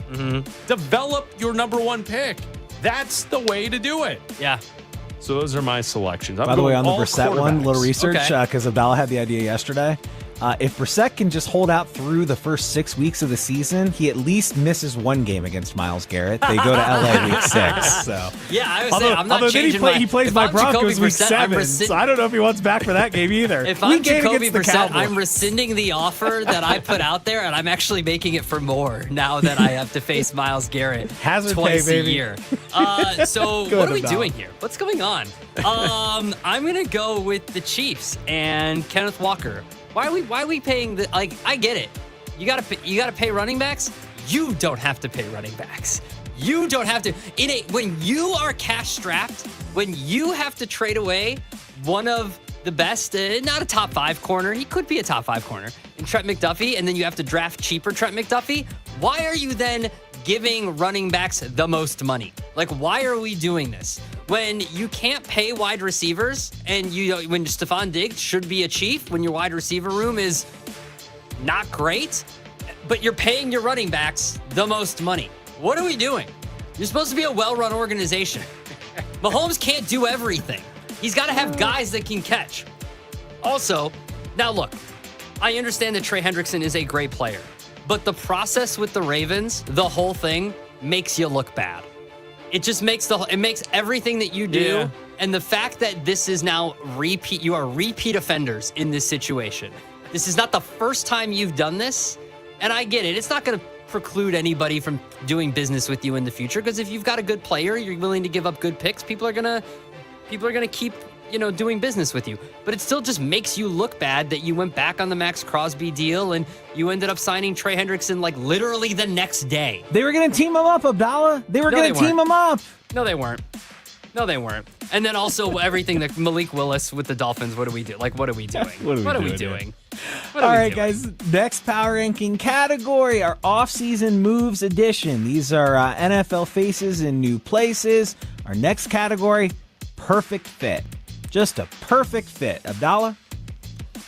C: Develop your number one pick. That's the way to do it.
D: Yeah.
C: So those are my selections.
M: By the way, on the Brissett one, little research,
D: Okay.
M: because Abdalla had the idea yesterday. If Brissett can just hold out through the first 6 weeks of the season, he at least misses one game against Myles Garrett. They go to LA week 6. So
D: Yeah, I was saying, I'm not
M: then
D: changing
M: he plays
D: if
M: my
D: I'm Jacoby
M: Broncos week
D: Brissett,
M: 7. So I don't know if he wants back for that game either.
D: If I'm
M: Week 8
D: Jacoby
M: against the
D: Brissett,
M: Cowboys.
D: I'm rescinding the offer that I put out there, and I'm actually making it for more now that I have to face Myles Garrett
M: Hazard
D: twice
M: pay,
D: a
M: baby.
D: year. So
M: Good
D: what are we
M: about.
D: doing here? What's going on? I'm gonna go with the Chiefs and Kenneth Walker. Why are we paying the like? I get it. You gotta pay running backs. You don't have to pay running backs. You don't have to. When you are cash strapped, when you have to trade away one of the best, not a top 5 corner, he could be a top 5 corner, and Trent McDuffie, and then you have to draft cheaper Trent McDuffie. Why are you then giving running backs the most money? Like, why are we doing this? When you can't pay wide receivers, and when Stephon Diggs should be a Chief, when your wide receiver room is not great, but you're paying your running backs the most money. What are we doing? You're supposed to be a well-run organization. Mahomes can't do everything. He's got to have guys that can catch. Also, now look, I understand that Trey Hendrickson is a great player, but the process with the Ravens, the whole thing, makes you look bad. It just makes everything that you do,
C: Yeah.
D: and the fact that this is now you are repeat offenders in this situation. This is not the first time you've done this, and I get it. It's not going to preclude anybody from doing business with you in the future, because if you've got a good player, you're willing to give up good picks, people are gonna keep doing business with you. But it still just makes you look bad that you went back on the Max Crosby deal and you ended up signing Trey Hendrickson like literally the next day.
M: They were going to team him up, Abdalla. They were going to team him up.
D: No, they weren't. And then also everything that Malik Willis with the Dolphins, what do we do? Like, what are we doing?
M: What are we
D: doing?
M: All right, guys. Next power ranking category, our offseason moves edition. These are NFL faces in new places. Our next category, perfect fit. Just a perfect fit. Abdalla?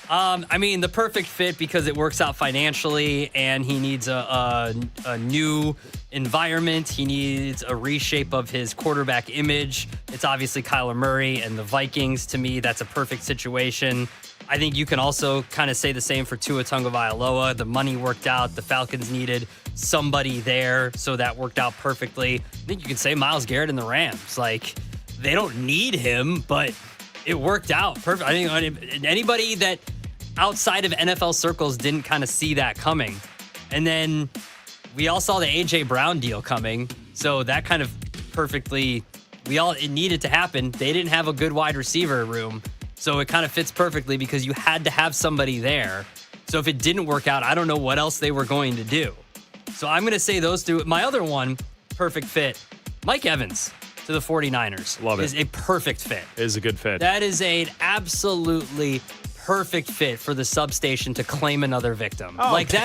D: The perfect fit because it works out financially and he needs a new environment. He needs a reshape of his quarterback image. It's obviously Kyler Murray and the Vikings. To me, that's a perfect situation. I think you can also kind of say the same for Tua Tagovailoa. The money worked out. The Falcons needed somebody there, so that worked out perfectly. I think you can say Myles Garrett and the Rams. Like, they don't need him, but it worked out perfect. I think anybody that outside of NFL circles didn't kind of see that coming. And then we all saw the A.J. Brown deal coming, so that kind of perfectly, it needed to happen. They didn't have a good wide receiver room, so it kind of fits perfectly because you had to have somebody there. So if it didn't work out, I don't know what else they were going to do. So I'm going to say those two. My other one, perfect fit, Mike Evans to the 49ers.
C: Love it.
D: Is a perfect fit.
C: It is a good fit.
D: That is an absolutely perfect fit for the substation to claim another victim. Like the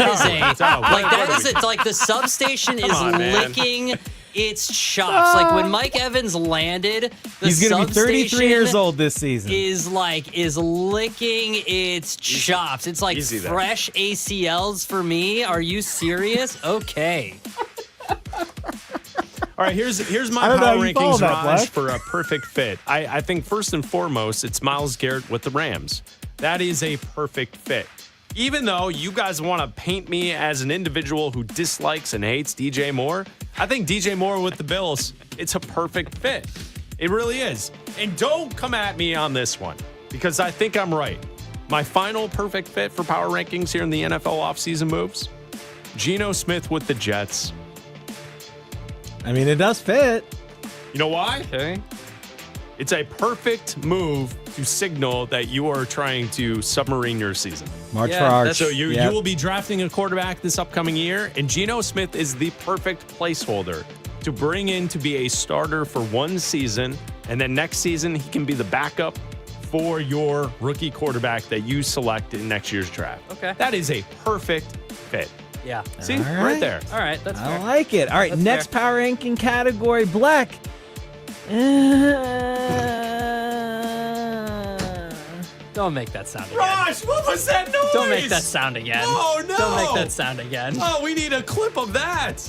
D: substation is licking its chops. Like when Mike Evans landed,
M: he's going to be 33 years old this season.
D: Is licking its chops. It's like fresh ACLs for me. Are you serious? Okay.
C: All right, here's my power rankings, Raj, for a perfect fit. I think first and foremost, it's Myles Garrett with the Rams. That is a perfect fit. Even though you guys want to paint me as an individual who dislikes and hates DJ Moore, I think DJ Moore with the Bills, it's a perfect fit. It really is. And don't come at me on this one, because I think I'm right. My final perfect fit for power rankings here in the NFL offseason moves, Geno Smith with the Jets.
M: I mean, it does fit.
C: You know why?
D: Okay.
C: It's a perfect move to signal that you are trying to submarine your season.
M: March for Arch.
C: So you will be drafting a quarterback this upcoming year, and Geno Smith is the perfect placeholder to bring in to be a starter for one season, and then next season he can be the backup for your rookie quarterback that you select in next year's draft.
D: Okay.
C: That is a perfect fit.
D: Yeah.
C: See? Right there.
D: All right. That's fair.
M: I like it. All right.
D: That's
M: next
D: fair.
M: power ranking category, Bleck.
D: Don't make that sound again.
C: Raj, what was that noise?
D: Don't make that sound again.
C: Oh, no.
D: Don't make that sound again.
C: Oh, we need a clip of that.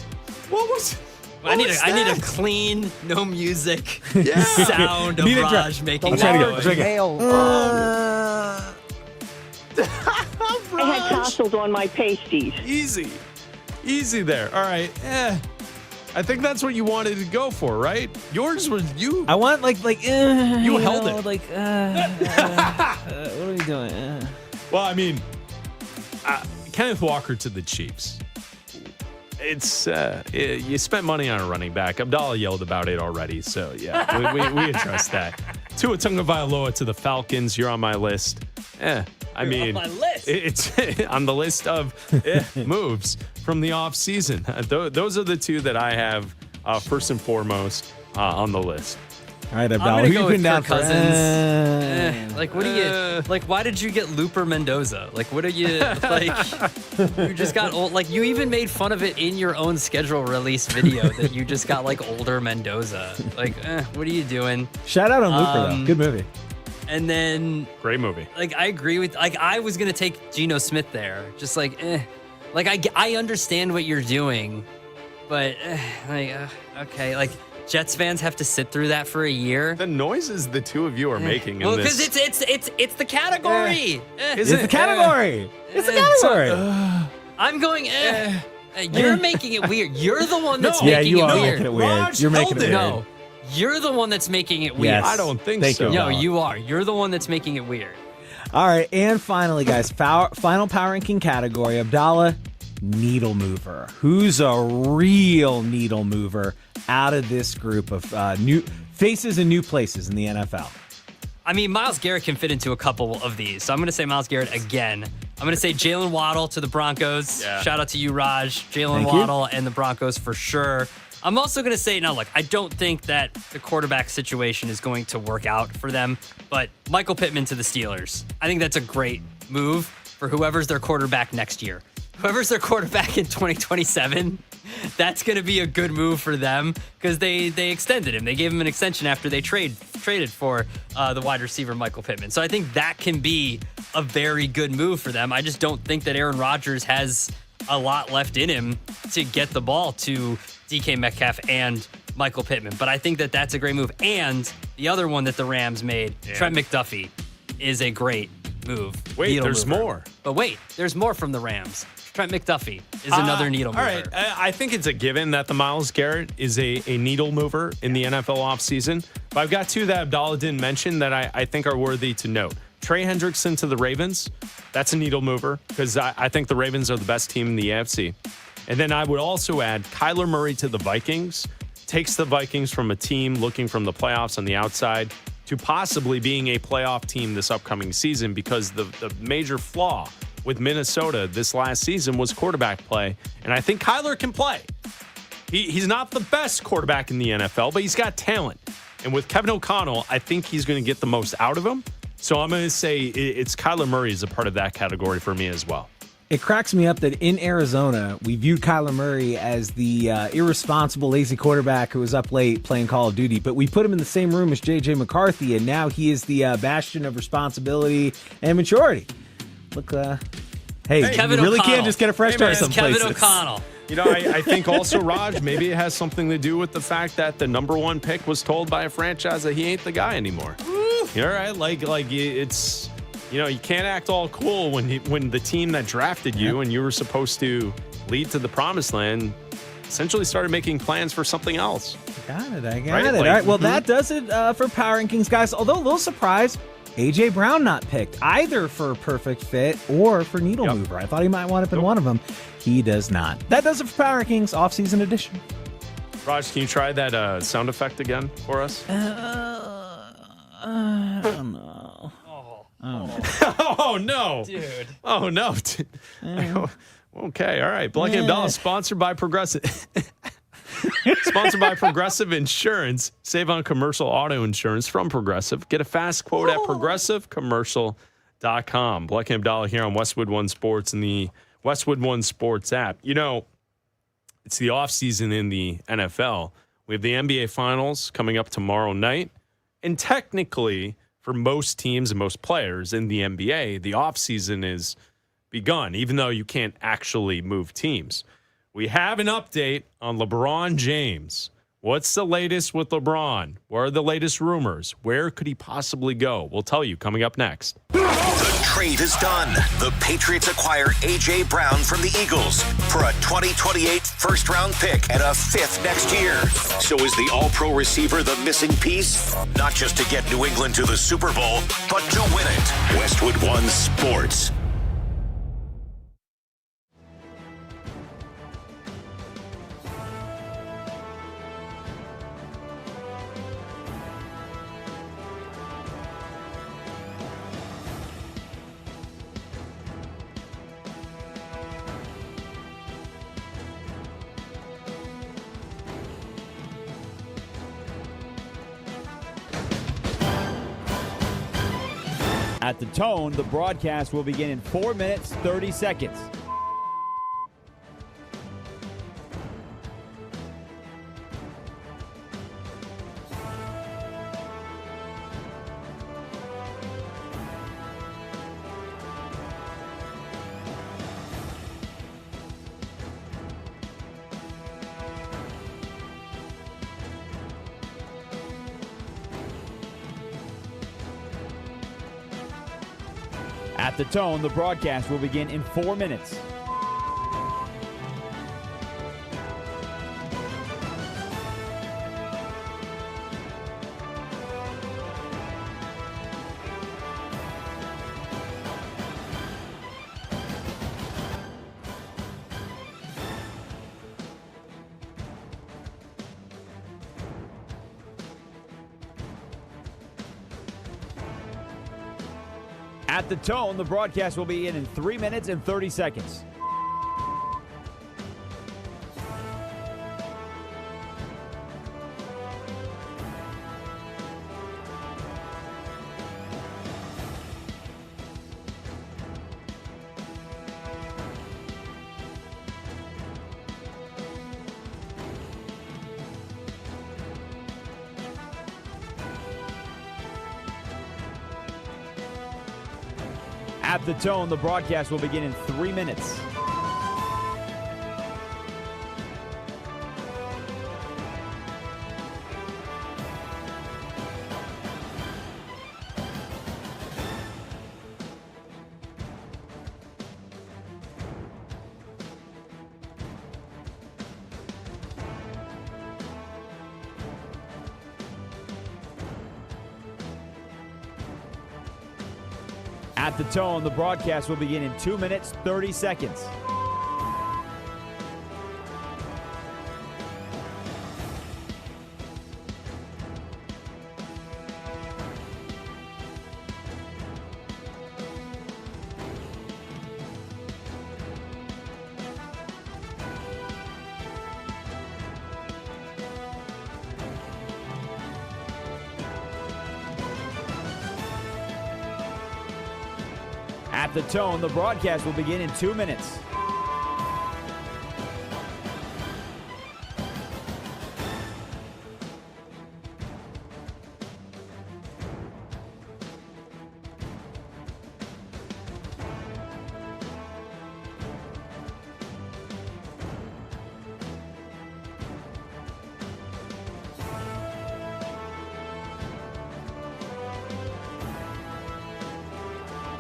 C: What was
D: I need a clean, no music sound of
M: Need a
D: Raj making
M: Try
D: that
M: to
D: noise.
N: I had tassels on my pasties.
C: Easy there. All right. I think that's what you wanted to go for, right? Yours was you.
M: I want you
C: held it.
M: Like, what are we doing?
C: Well, I mean, Kenneth Walker to the Chiefs. It's you spent money on a running back. Abdalla yelled about it already, so yeah, we addressed that. Tua Tagovailoa to the Falcons. You're on my list. I mean,
D: on my list.
C: It's on the list of moves from the offseason. Those are the two that I have first and foremost on the list.
M: All right,
D: I'm
M: Abdalla,
D: gonna
M: who
D: go
M: you
D: with
M: putting down
D: Kirk
M: for?
D: Cousins. Like, what do you like? Why did you get Looper Mendoza? Like, what are you like? You just got old. Like, you even made fun of it in your own schedule release video that you just got like older Mendoza. Like, what are you doing?
M: Shout out on Looper though. Good movie.
D: And then
C: great movie.
D: Like, I agree with. Like, I was gonna take Geno Smith there. Just like, Like, I understand what you're doing, but okay, like. Jets fans have to sit through that for a year.
C: The noises the two of you are making.
D: Well, because it's the category.
M: It's the category. It's the category.
D: I'm going. You're making it weird. You're the one that's making
M: you
D: it
M: are
D: weird.
M: making it weird.
C: Raj,
M: You're making it weird.
D: No, you're the one that's making it weird.
M: Yes.
C: I don't think
M: Thank
C: so.
M: you,
D: No,
M: Abdalla.
D: you are. You're the one that's making it weird.
M: All right, and finally, guys, final power ranking category, Abdalla, needle mover. Who's a real needle mover out of this group of new faces and new places in the NFL?
D: I mean, Myles Garrett can fit into a couple of these. So I'm going to say Myles Garrett again. I'm going to say Jalen Waddle to the Broncos.
C: Yeah.
D: Shout out to you, Raj. Jalen Waddle and the Broncos for sure. I'm also going to say, now look, I don't think that the quarterback situation is going to work out for them, but Michael Pittman to the Steelers. I think that's a great move for whoever's their quarterback next year. Whoever's their quarterback in 2027, that's going to be a good move for them because they extended him. They gave him an extension after they traded for the wide receiver Michael Pittman. So I think that can be a very good move for them. I just don't think that Aaron Rodgers has a lot left in him to get the ball to DK Metcalf and Michael Pittman. But I think that that's a great move. And the other one that the Rams made, Trent McDuffie, is a great move.
C: Wait, there's more.
D: But wait, there's more from the Rams. Trent McDuffie is another needle mover.
C: All right. I think it's a given that the Myles Garrett is a needle mover in the NFL offseason. But I've got two that Abdalla didn't mention that I think are worthy to note. Trey Hendrickson to the Ravens. That's a needle mover because I think the Ravens are the best team in the AFC. And then I would also add Kyler Murray to the Vikings. Takes the Vikings from a team looking from the playoffs on the outside to possibly being a playoff team this upcoming season because the major flaw with Minnesota this last season was quarterback play. And I think Kyler can play. He's not the best quarterback in the NFL, but he's got talent. And with Kevin O'Connell, I think he's going to get the most out of him. So I'm going to say it's Kyler Murray is a part of that category for me as well.
M: It cracks me up that in Arizona, we viewed Kyler Murray as the irresponsible, lazy quarterback who was up late playing Call of Duty, but we put him in the same room as J.J. McCarthy, and now he is the bastion of responsibility and maturity. Look, hey,
D: Kevin
M: you really
D: O'Connell.
M: can't just get a fresh start some places.
D: Kevin O'Connell.
C: You know, I think also, Raj, maybe it has something to do with the fact that the number one pick was told by a franchise that he ain't the guy anymore. You're right. Like it's, you know, you can't act all cool when the team that drafted you and you were supposed to lead to the promised land essentially started making plans for something else.
M: I got it. All right, well, that does it for Power Rankings, guys. Although a little surprised, A.J. Brown not picked either for perfect fit or for needle mover. I thought he might wind up in one of them. He does not. That does it for Power Rankings offseason edition.
C: Raj, can you try that sound effect again for us?
M: I don't know.
C: Oh, no.
D: Dude.
C: Oh, no. Okay, all right. Bleck Abdalla, sponsored by Progressive. Sponsored by Progressive Insurance. Save on commercial auto insurance from Progressive. Get a fast quote at progressivecommercial.com. Bleck Abdalla here on Westwood One Sports and the Westwood One Sports app. You know, it's the offseason in the NFL. We have the NBA Finals coming up tomorrow night. And technically, for most teams and most players in the NBA, the offseason is begun, even though you can't actually move teams. We have an update on LeBron James. What's the latest with LeBron? What are the latest rumors? Where could he possibly go? We'll tell you coming up next.
B: The trade is done. The Patriots acquire A.J. Brown from the Eagles for a 2028 first-round pick and a fifth next year. So is the all-pro receiver the missing piece? Not just to get New England to the Super Bowl, but to win it. Westwood One Sports.
A: At the tone, the broadcast will begin in 4 minutes, 30 seconds. At the tone, the broadcast will begin in 4 minutes. At the tone, the broadcast will begin in 3 minutes and 30 seconds. At the tone, the broadcast will begin in 3 minutes. At the tone, the broadcast will begin in 2 minutes, 30 seconds. At the tone, the broadcast will begin in 2 minutes.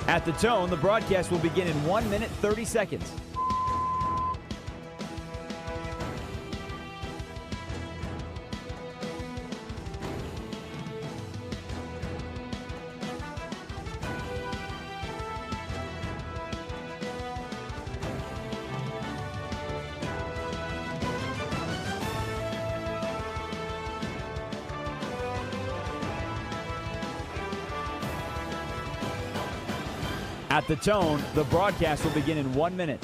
A: At the tone, the broadcast will begin in 1 minute, 30 seconds. At the tone, the broadcast will begin in 1 minute.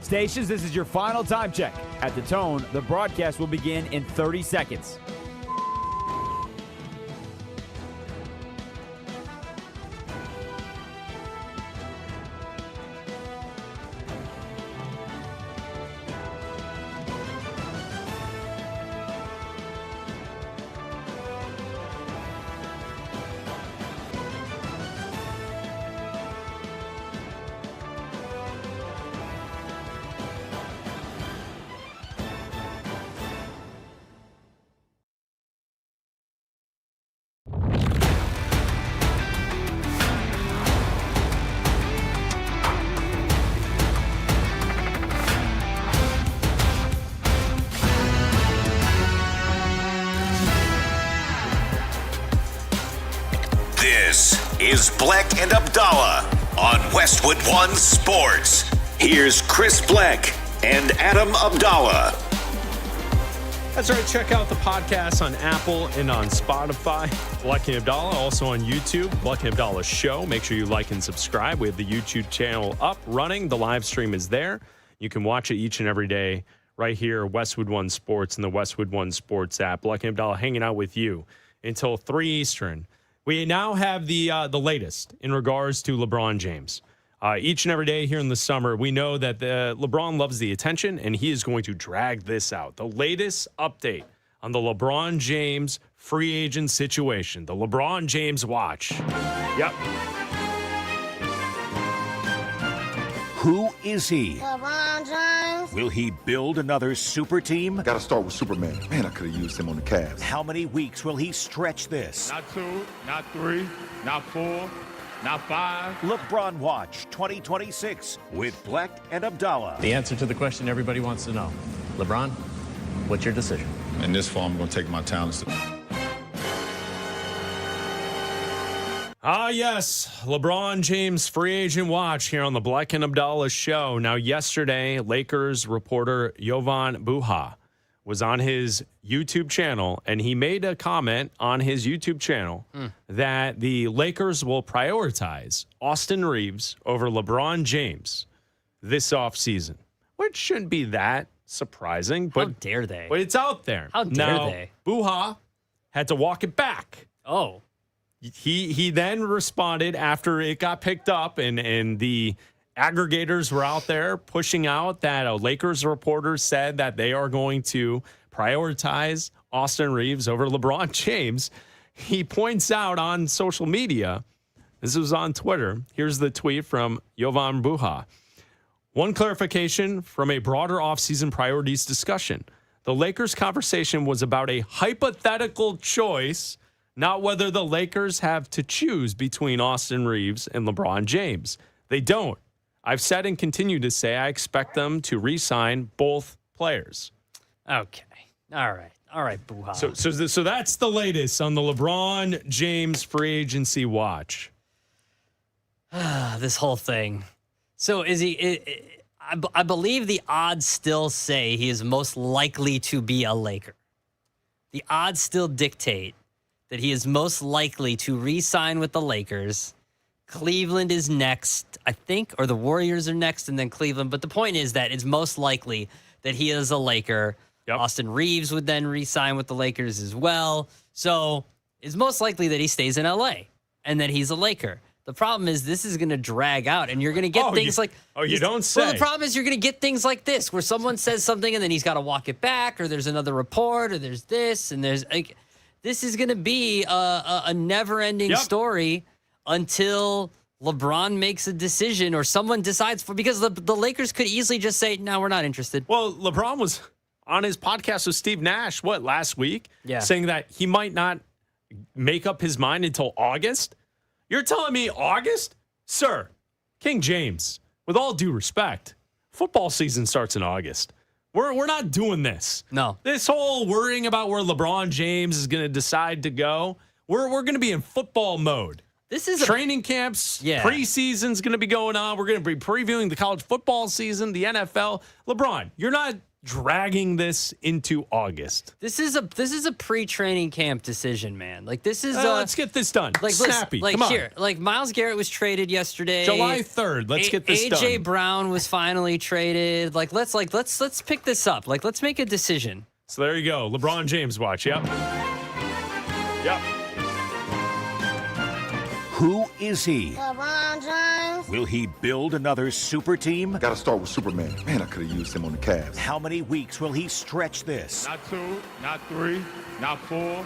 A: Stations, this is your final time check. At the tone, the broadcast will begin in 30 seconds.
B: This is Bleck and Abdalla on Westwood One Sports. Here's Chris Bleck and Adam Abdalla.
C: That's right. Check out the podcast on Apple and on Spotify. Bleck and Abdalla, also on YouTube. Bleck and Abdalla Show. Make sure you like and subscribe. We have the YouTube channel up, running. The live stream is there. You can watch it each and every day right here, Westwood One Sports and the Westwood One Sports app. Bleck and Abdalla hanging out with you until 3 Eastern. We now have the latest in regards to LeBron James. Each and every day here in the summer, we know that LeBron loves the attention, and he is going to drag this out. The latest update on the LeBron James free agent situation, the LeBron James watch. Yep.
B: Who is he?
O: LeBron James.
B: Will he build another super team?
P: Got to start with Superman. Man, I could have used him on the Cavs.
B: How many weeks will he stretch this?
Q: Not 2, not 3, not 4, not 5.
B: LeBron Watch 2026 with Bleck and Abdalla.
R: The answer to the question everybody wants to know.
O: LeBron, what's your decision?
P: In this form, I'm going to take my talents.
C: Yes, LeBron James free agent watch here on the Bleck and Abdalla show. Now, yesterday, Lakers reporter Jovan Buha was on his YouTube channel, and he made a comment on his YouTube channel that the Lakers will prioritize Austin Reeves over LeBron James this offseason, which shouldn't be that surprising. But
D: how dare they?
C: But it's out there.
D: How dare
C: now,
D: they?
C: Buha had to walk it back.
D: Oh.
C: He then responded after it got picked up and the aggregators were out there pushing out that a Lakers reporter said that they are going to prioritize Austin Reeves over LeBron James. He points out on social media, this was on Twitter, here's the tweet from Jovan Buha. One clarification from a broader offseason priorities discussion. The Lakers conversation was about a hypothetical choice, not whether the Lakers have to choose between Austin Reeves and LeBron James. They don't. I've said and continue to say I expect them to re-sign both players.
D: Okay. All right, Buha.
C: So that's the latest on the LeBron James free agency watch.
D: This whole thing. So is he... I believe the odds still say he is most likely to be a Laker. The odds still dictate that he is most likely to re-sign with the Lakers. Cleveland is next, I think, or the Warriors are next, and then Cleveland. But the point is that it's most likely that he is a Laker. Yep. Austin Reeves would then re-sign with the Lakers as well. So it's most likely that he stays in LA and that he's a Laker. The problem is this is going to drag out, and you're going to get things like...
C: Oh, you don't say.
D: Well, the problem is you're going to get things like this, where someone says something, and then he's got to walk it back, or there's another report, or there's this, and there's... This is going to be a never-ending story until LeBron makes a decision or someone decides because the Lakers could easily just say, no, we're not interested.
C: Well, LeBron was on his podcast with Steve Nash, last week?
D: Yeah.
C: Saying that he might not make up his mind until August. You're telling me August? Sir, King James, with all due respect, football season starts in August. We're not doing this.
D: No.
C: This whole worrying about where LeBron James is going to decide to go, we're going to be in football mode.
D: This is
C: training camps, preseason's going to be going on. We're going to be previewing the college football season, the NFL. LeBron, you're not dragging this into August.
D: This is a pre-training camp decision, man. Like this is
C: let's get this done.
D: Like
C: snappy.
D: Like
C: come on.
D: here, like Myles Garrett was traded yesterday.
C: July 3rd. Let's get this done.
D: AJ Brown was finally traded. Let's pick this up. Let's make a decision.
C: So there you go. LeBron James watch. Yep.
B: Who is he?
R: LeBron James.
B: Will he build another super team?
P: Gotta start with Superman. Man, I could have used him on the Cavs.
B: How many weeks will he stretch this?
Q: Not 2, not 3, not 4,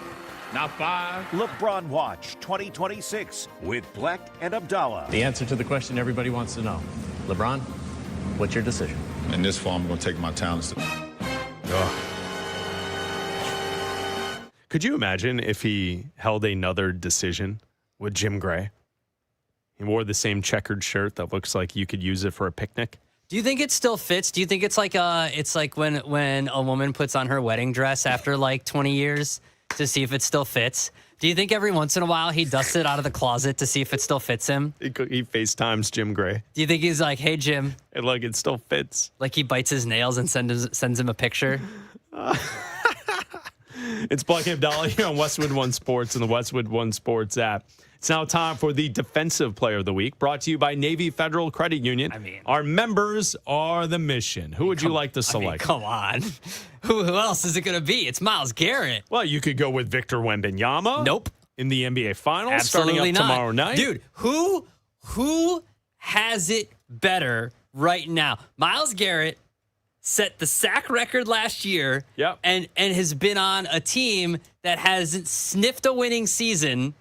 Q: not 5.
B: LeBron Watch 2026 with Bleck and Abdalla.
O: The answer to the question everybody wants to know. LeBron, what's your decision?
P: In this form, I'm going to take my talents.
C: Could you imagine if he held another decision with Jim Gray? He wore the same checkered shirt that looks like you could use it for a picnic.
D: Do you think it still fits? Do you think it's like when a woman puts on her wedding dress after like 20 years to see if it still fits? Do you think every once in a while he dusts it out of the closet to see if it still fits him?
C: He FaceTimes Jim Gray.
D: Do you think he's like, hey, Jim?
C: And like, it still fits.
D: Like he bites his nails and sends him a picture?
C: It's Bleck Abdalla here on Westwood One Sports and the Westwood One Sports app. It's now time for the Defensive Player of the Week, brought to you by Navy Federal Credit Union. Our members are the mission. Who would you like to select?
D: Come on. Who else is it going to be? It's Myles Garrett.
C: Well, you could go with Victor Wembanyama.
D: Nope.
C: In the NBA Finals,
D: Absolutely
C: starting up
D: not.
C: tomorrow night.
D: Dude, who has it better right now? Myles Garrett set the sack record last year and has been on a team that hasn't sniffed a winning season,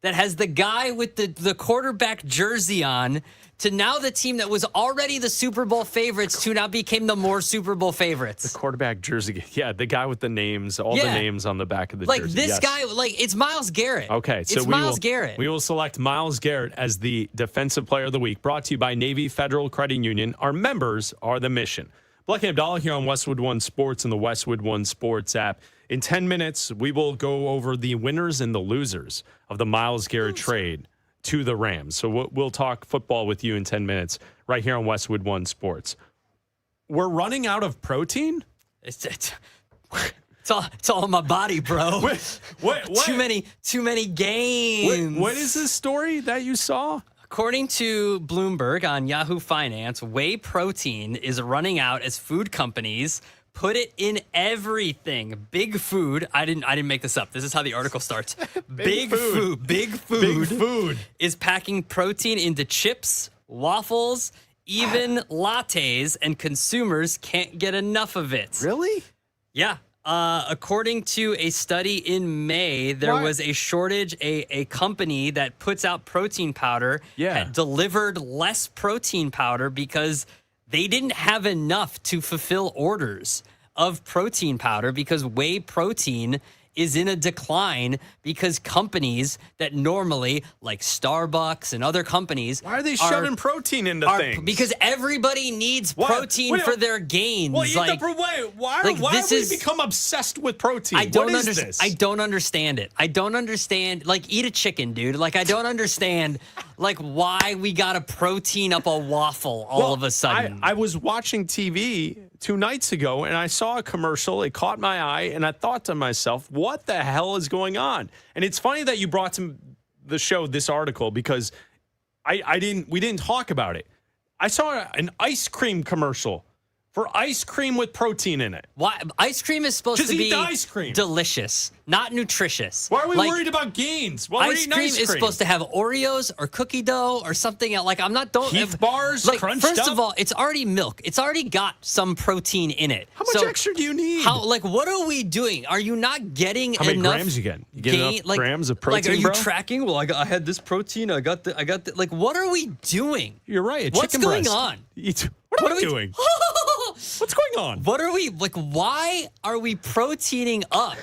D: that has the guy with the quarterback jersey on, to now the team that was already the Super Bowl favorites to now became the more Super Bowl favorites.
C: The quarterback jersey. Yeah, the guy with the names, all the names on the back of the
D: like
C: jersey.
D: This guy, like it's Myles Garrett.
C: Okay, so
D: it's Myles Garrett.
C: We will select Myles Garrett as the Defensive Player of the Week, brought to you by Navy Federal Credit Union. Our members are the mission. Bleck Abdalla here on Westwood One Sports and the Westwood One Sports app. In 10 minutes, we will go over the winners and the losers of the Myles Garrett trade to the Rams. So we'll talk football with you in 10 minutes right here on Westwood One Sports. We're running out of protein?
D: It's all in my body, bro.
C: What?
D: Too many gains.
C: What is this story that you saw?
D: According to Bloomberg on Yahoo Finance, whey protein is running out as food companies put it in everything. Big Food, I didn't make this up. This is how the article starts. Big Food is packing protein into chips, waffles, even lattes, and consumers can't get enough of it.
C: Really?
D: Yeah. According to a study in May, there was a shortage. A company that puts out protein powder had delivered less protein powder because they didn't have enough to fulfill orders of protein powder because whey protein is in a decline because companies that normally, like Starbucks and other companies...
C: Why are they shoving protein into things?
D: Because everybody needs protein for their gains.
C: Well, why have we become obsessed with protein?
D: I don't understand. I don't understand it. I don't understand. Like, eat a chicken, dude. Like, I don't understand, like, why we got to protein up a waffle all of a sudden.
C: I was watching TV 2 nights ago, and I saw a commercial. It caught my eye, and I thought to myself, what the hell is going on? And it's funny that you brought to the show this article because we didn't talk about it. I saw an ice cream commercial for ice cream with protein in it.
D: Why? Ice cream is supposed to be
C: ice cream.
D: Delicious, not nutritious.
C: Why are we worried about gains? Well,
D: ice cream is supposed to have Oreos or cookie dough or something else. Like,
C: Heath bars, like, crunched
D: first
C: up?
D: of all, it's already milk. It's already got some protein in it.
C: How much extra do you need?
D: What are we doing? Are you not getting enough?
C: How many grams you get? You get enough grams of protein,
D: Like, are you
C: bro?
D: tracking? Well, I had this protein. I got the. Like, what are we doing?
C: You're right.
D: What's going on?
C: What are we doing? What's going on?
D: What are we, like, why are we proteining up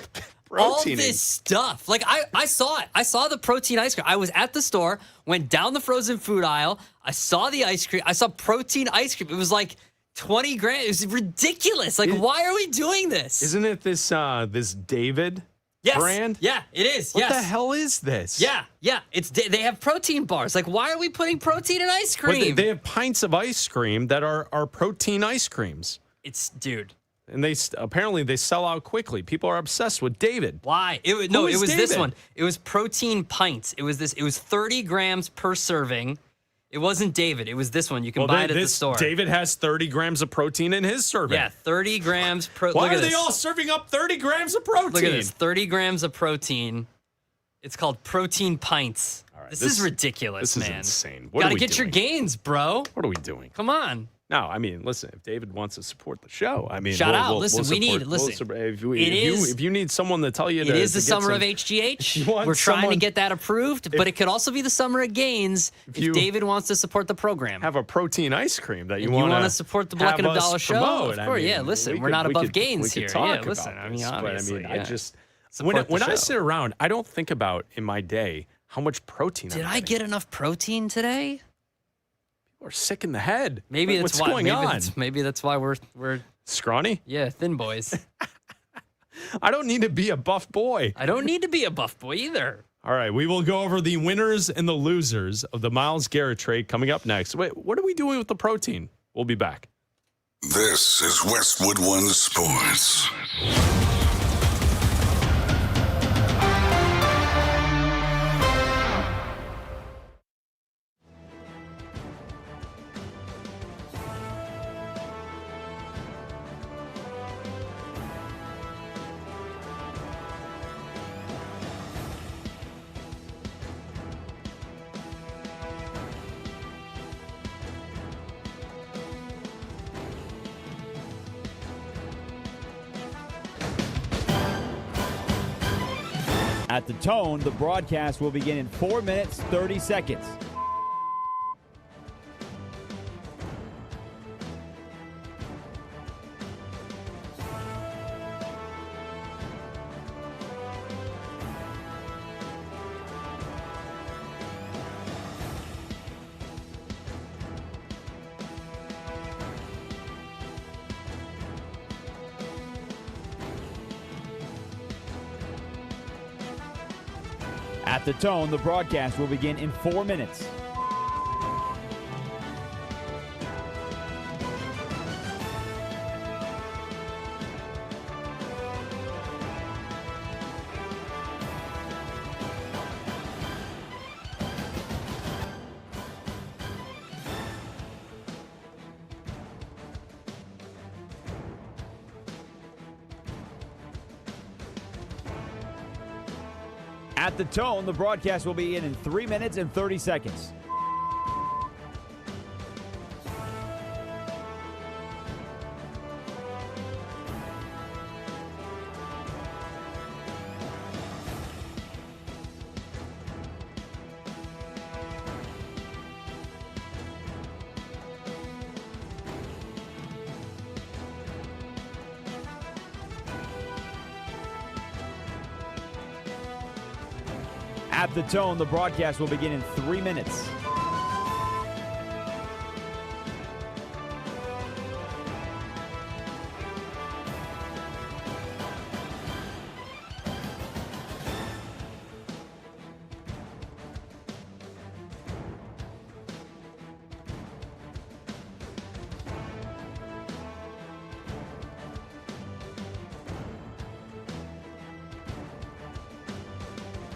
D: all this stuff? Like, I saw it. I saw the protein ice cream. I was at the store, went down the frozen food aisle. I saw the ice cream. I saw protein ice cream. It was like 20 grams. It was ridiculous. Like, why are we doing this?
C: Isn't it this David brand?
D: Yeah, it is.
C: What the hell is this?
D: Yeah. They have protein bars. Like, why are we putting protein in ice cream?
C: They have pints of ice cream that are protein ice creams.
D: Dude.
C: And apparently they sell out quickly. People are obsessed with David.
D: Why? It was
C: David?
D: this one. It was protein pints. It was 30 grams per serving. It wasn't David. It was this one. You can buy it at the store.
C: David has 30 grams of protein in his serving.
D: Yeah, 30 grams.
C: Why are they all serving up 30 grams of protein?
D: Look at this. 30 grams of protein. It's called protein pints. All right, this is ridiculous, man.
C: This is insane.
D: Gotta get your gains, bro.
C: What are we doing?
D: Come on.
C: No, I mean, listen, if David wants to support the show, I mean,
D: shout out.
C: If you need someone to tell you
D: it is the summer of HGH. We're trying to get that approved, but it could also be the summer of gains if David wants to support the program.
C: Have a protein ice cream that you
D: want
C: to
D: support the Bleck Abdalla show.
C: Promote.
D: Of course, listen, we're not above gains here. Yeah, listen, I mean, obviously,
C: I just when I sit around, I don't think about in my day how much protein.
D: Did I get enough protein today?
C: We're sick in the head.
D: Maybe
C: what's going on?
D: Maybe that's why we're
C: scrawny.
D: Yeah, thin boys.
C: I don't need to be a buff boy.
D: I don't need to be a buff boy either.
C: All right, we will go over the winners and the losers of the Myles Garrett trade coming up next. Wait, what are we doing with the protein? We'll be back.
J: This is Westwood One Sports.
A: At the tone, the broadcast will begin in 4 minutes, 30 seconds. At the tone, the broadcast will begin in 4 minutes. At the tone, the broadcast will begin in 3 minutes and 30 seconds. At the tone, the broadcast will begin in 3 minutes.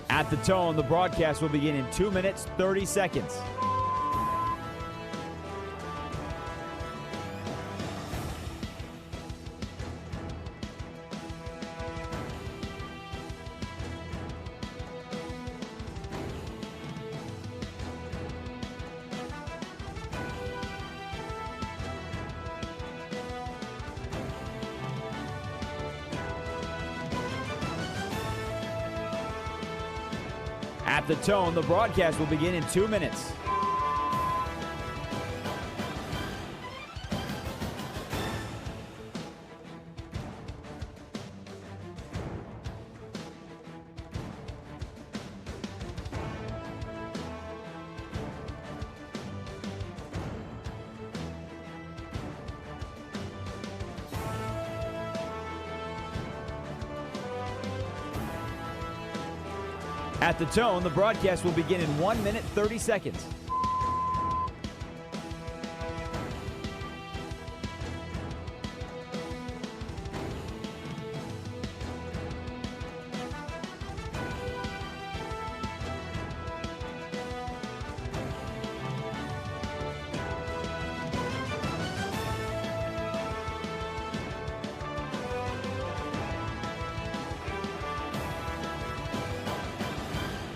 A: At the tone, the broadcast will begin in 2 minutes, 30 seconds. At the tone, the broadcast will begin in 2 minutes. At the tone, the broadcast will begin in 1 minute, 30 seconds.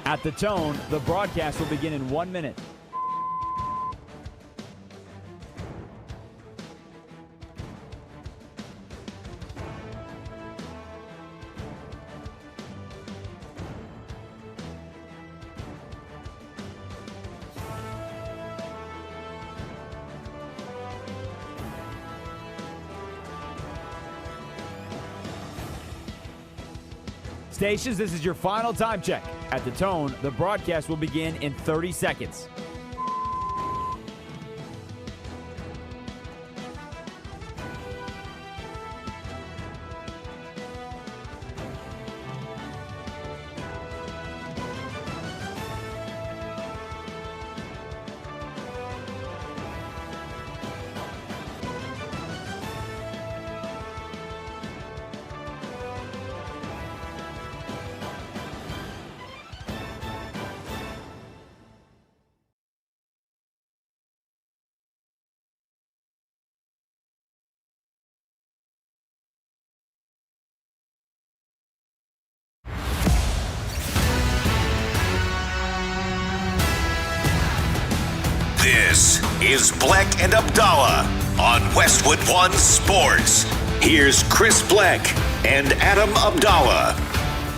A: At the tone, the broadcast will begin in 1 minute. Stations, this is your final time check. At the tone, the broadcast will begin in 30 seconds.
B: This is Bleck and Abdalla on Westwood One Sports. Here's Chris Bleck and Adam Abdalla.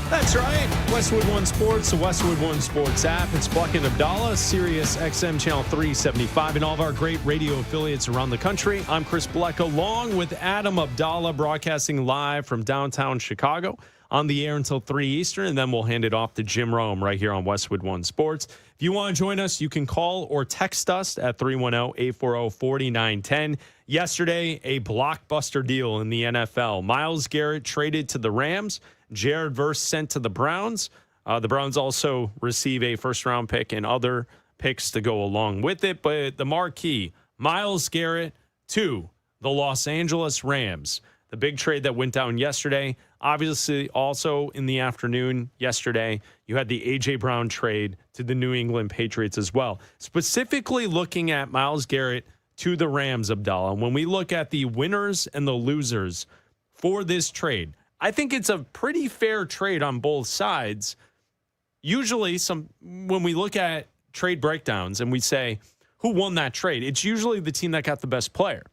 C: That's right. Westwood One Sports, the Westwood One Sports app. It's Bleck and Abdalla, Sirius XM Channel 375, and all of our great radio affiliates around the country. I'm Chris Bleck, along with Adam Abdalla, broadcasting live from downtown Chicago, on the air until 3 Eastern, and then we'll hand it off to Jim Rome right here on Westwood One Sports. If you want to join us, you can call or text us at 310-840-4910. Yesterday, a blockbuster deal in the NFL. Myles Garrett traded to the Rams. Jared Verse sent to the Browns. The Browns also receive a first-round pick and other picks to go along with it. But the marquee, Myles Garrett to the Los Angeles Rams. The big trade that went down yesterday. Obviously, also in the afternoon yesterday, you had the A.J. Brown trade to the New England Patriots as well. Specifically looking at Myles Garrett to the Rams, Abdalla, when we look at the winners and the losers for this trade, I think it's a pretty fair trade on both sides. Usually, when we look at trade breakdowns and we say, who won that trade? It's usually the team that got the best player.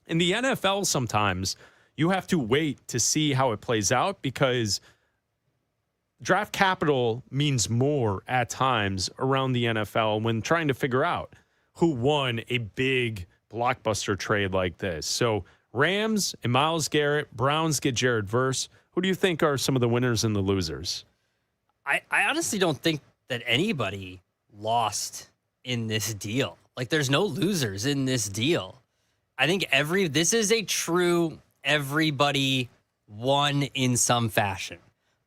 C: In the NFL, sometimes you have to wait to see how it plays out because draft capital means more at times around the NFL when trying to figure out who won a big blockbuster trade like this. So Rams and Myles Garrett, Browns get Jared Verse. Who do you think are some of the winners and the losers?
D: I honestly don't think that anybody lost in this deal. Like, there's no losers in this deal. I think this is a true everybody won in some fashion.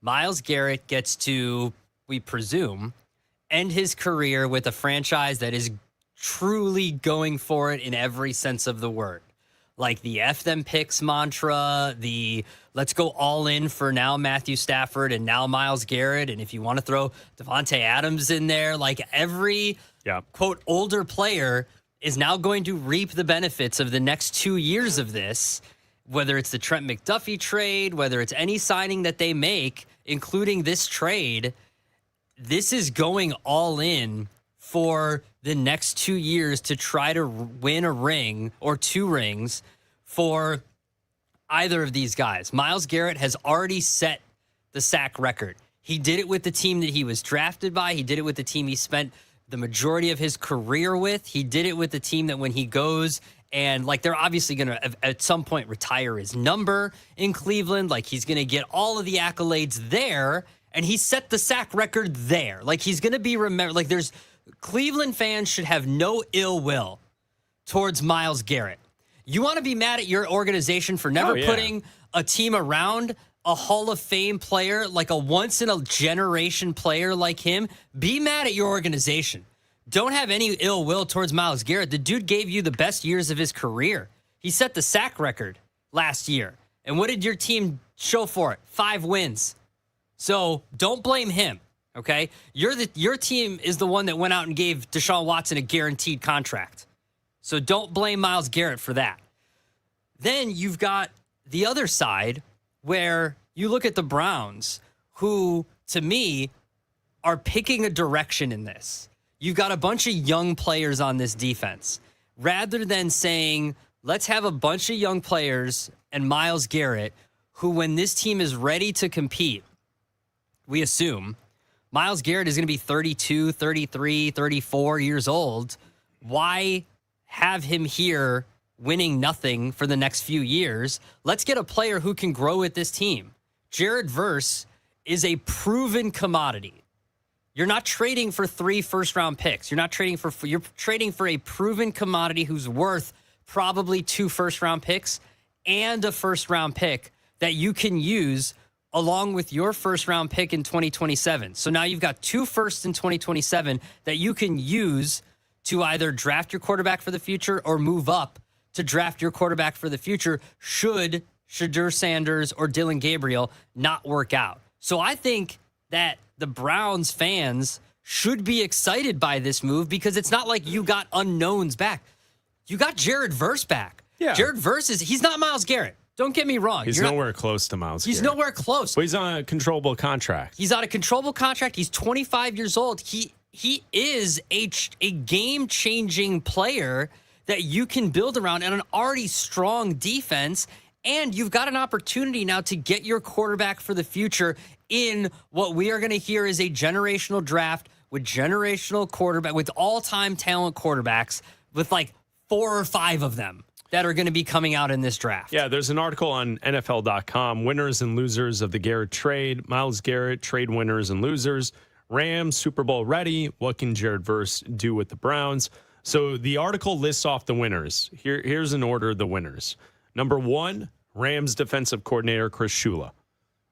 D: Myles Garrett gets to, we presume, end his career with a franchise that is truly going for it in every sense of the word. Like the F them picks mantra, the let's go all in for now Matthew Stafford and now Myles Garrett. And if you want to throw Devontae Adams in there, like every quote older player is now going to reap the benefits of the next 2 years of this, whether it's the Trent McDuffie trade, whether it's any signing that they make, including this trade. This is going all in for the next 2 years to try to win a ring or 2 rings for either of these guys. Myles Garrett has already set the sack record. He did it with the team that he was drafted by. He did it with the team he spent the majority of his career with. He did it with the team that when he goes and like they're obviously going to at some point retire his number in Cleveland. Like he's going to get all of the accolades there and he set the sack record there. Like he's going to be remembered. Like there's Cleveland fans should have no ill will towards Myles Garrett. You want to be mad at your organization for never putting a team around a Hall of Fame player, like a once-in-a-generation player like him? Be mad at your organization. Don't have any ill will towards Myles Garrett. The dude gave you the best years of his career. He set the sack record last year. And what did your team show for it? 5 wins. So don't blame him, okay? Your team is the one that went out and gave Deshaun Watson a guaranteed contract. So don't blame Myles Garrett for that. Then you've got the other side where you look at the Browns, who, to me, are picking a direction in this. You've got a bunch of young players on this defense. Rather than saying, let's have a bunch of young players and Myles Garrett, who, when this team is ready to compete, we assume, Myles Garrett is going to be 32, 33, 34 years old. Why have him here winning nothing for the next few years? Let's get a player who can grow with this team. Jared Verse is a proven commodity. You're not trading for 3 first-round picks. You're trading for a proven commodity who's worth probably 2 first-round picks and a first-round pick that you can use along with your first-round pick in 2027. So now you've got 2 firsts in 2027 that you can use to either draft your quarterback for the future or move up to draft your quarterback for the future should Shadur Sanders or Dylan Gabriel not work out. So I think that the Browns fans should be excited by this move because it's not like you got unknowns back. You got Jared Verse back. Yeah. Jared Verse he's not Myles Garrett. Don't get me wrong.
C: He's nowhere close to Myles Garrett.
D: He's nowhere close.
C: But he's on a controllable contract.
D: He's on a controllable contract. He's 25 years old. He is a game-changing player that you can build around and an already strong defense. And you've got an opportunity now to get your quarterback for the future in what we are going to hear is a generational draft with generational quarterback, with all-time talent quarterbacks, with like 4 or 5 of them that are going to be coming out in this draft.
C: Yeah, there's an article on NFL.com, winners and losers of the Garrett trade. Myles Garrett, trade winners and losers. Rams, Super Bowl ready. What can Jared Verse do with the Browns? So the article lists off the winners. Here's an order of the winners. Number 1, Rams defensive coordinator Chris Shula.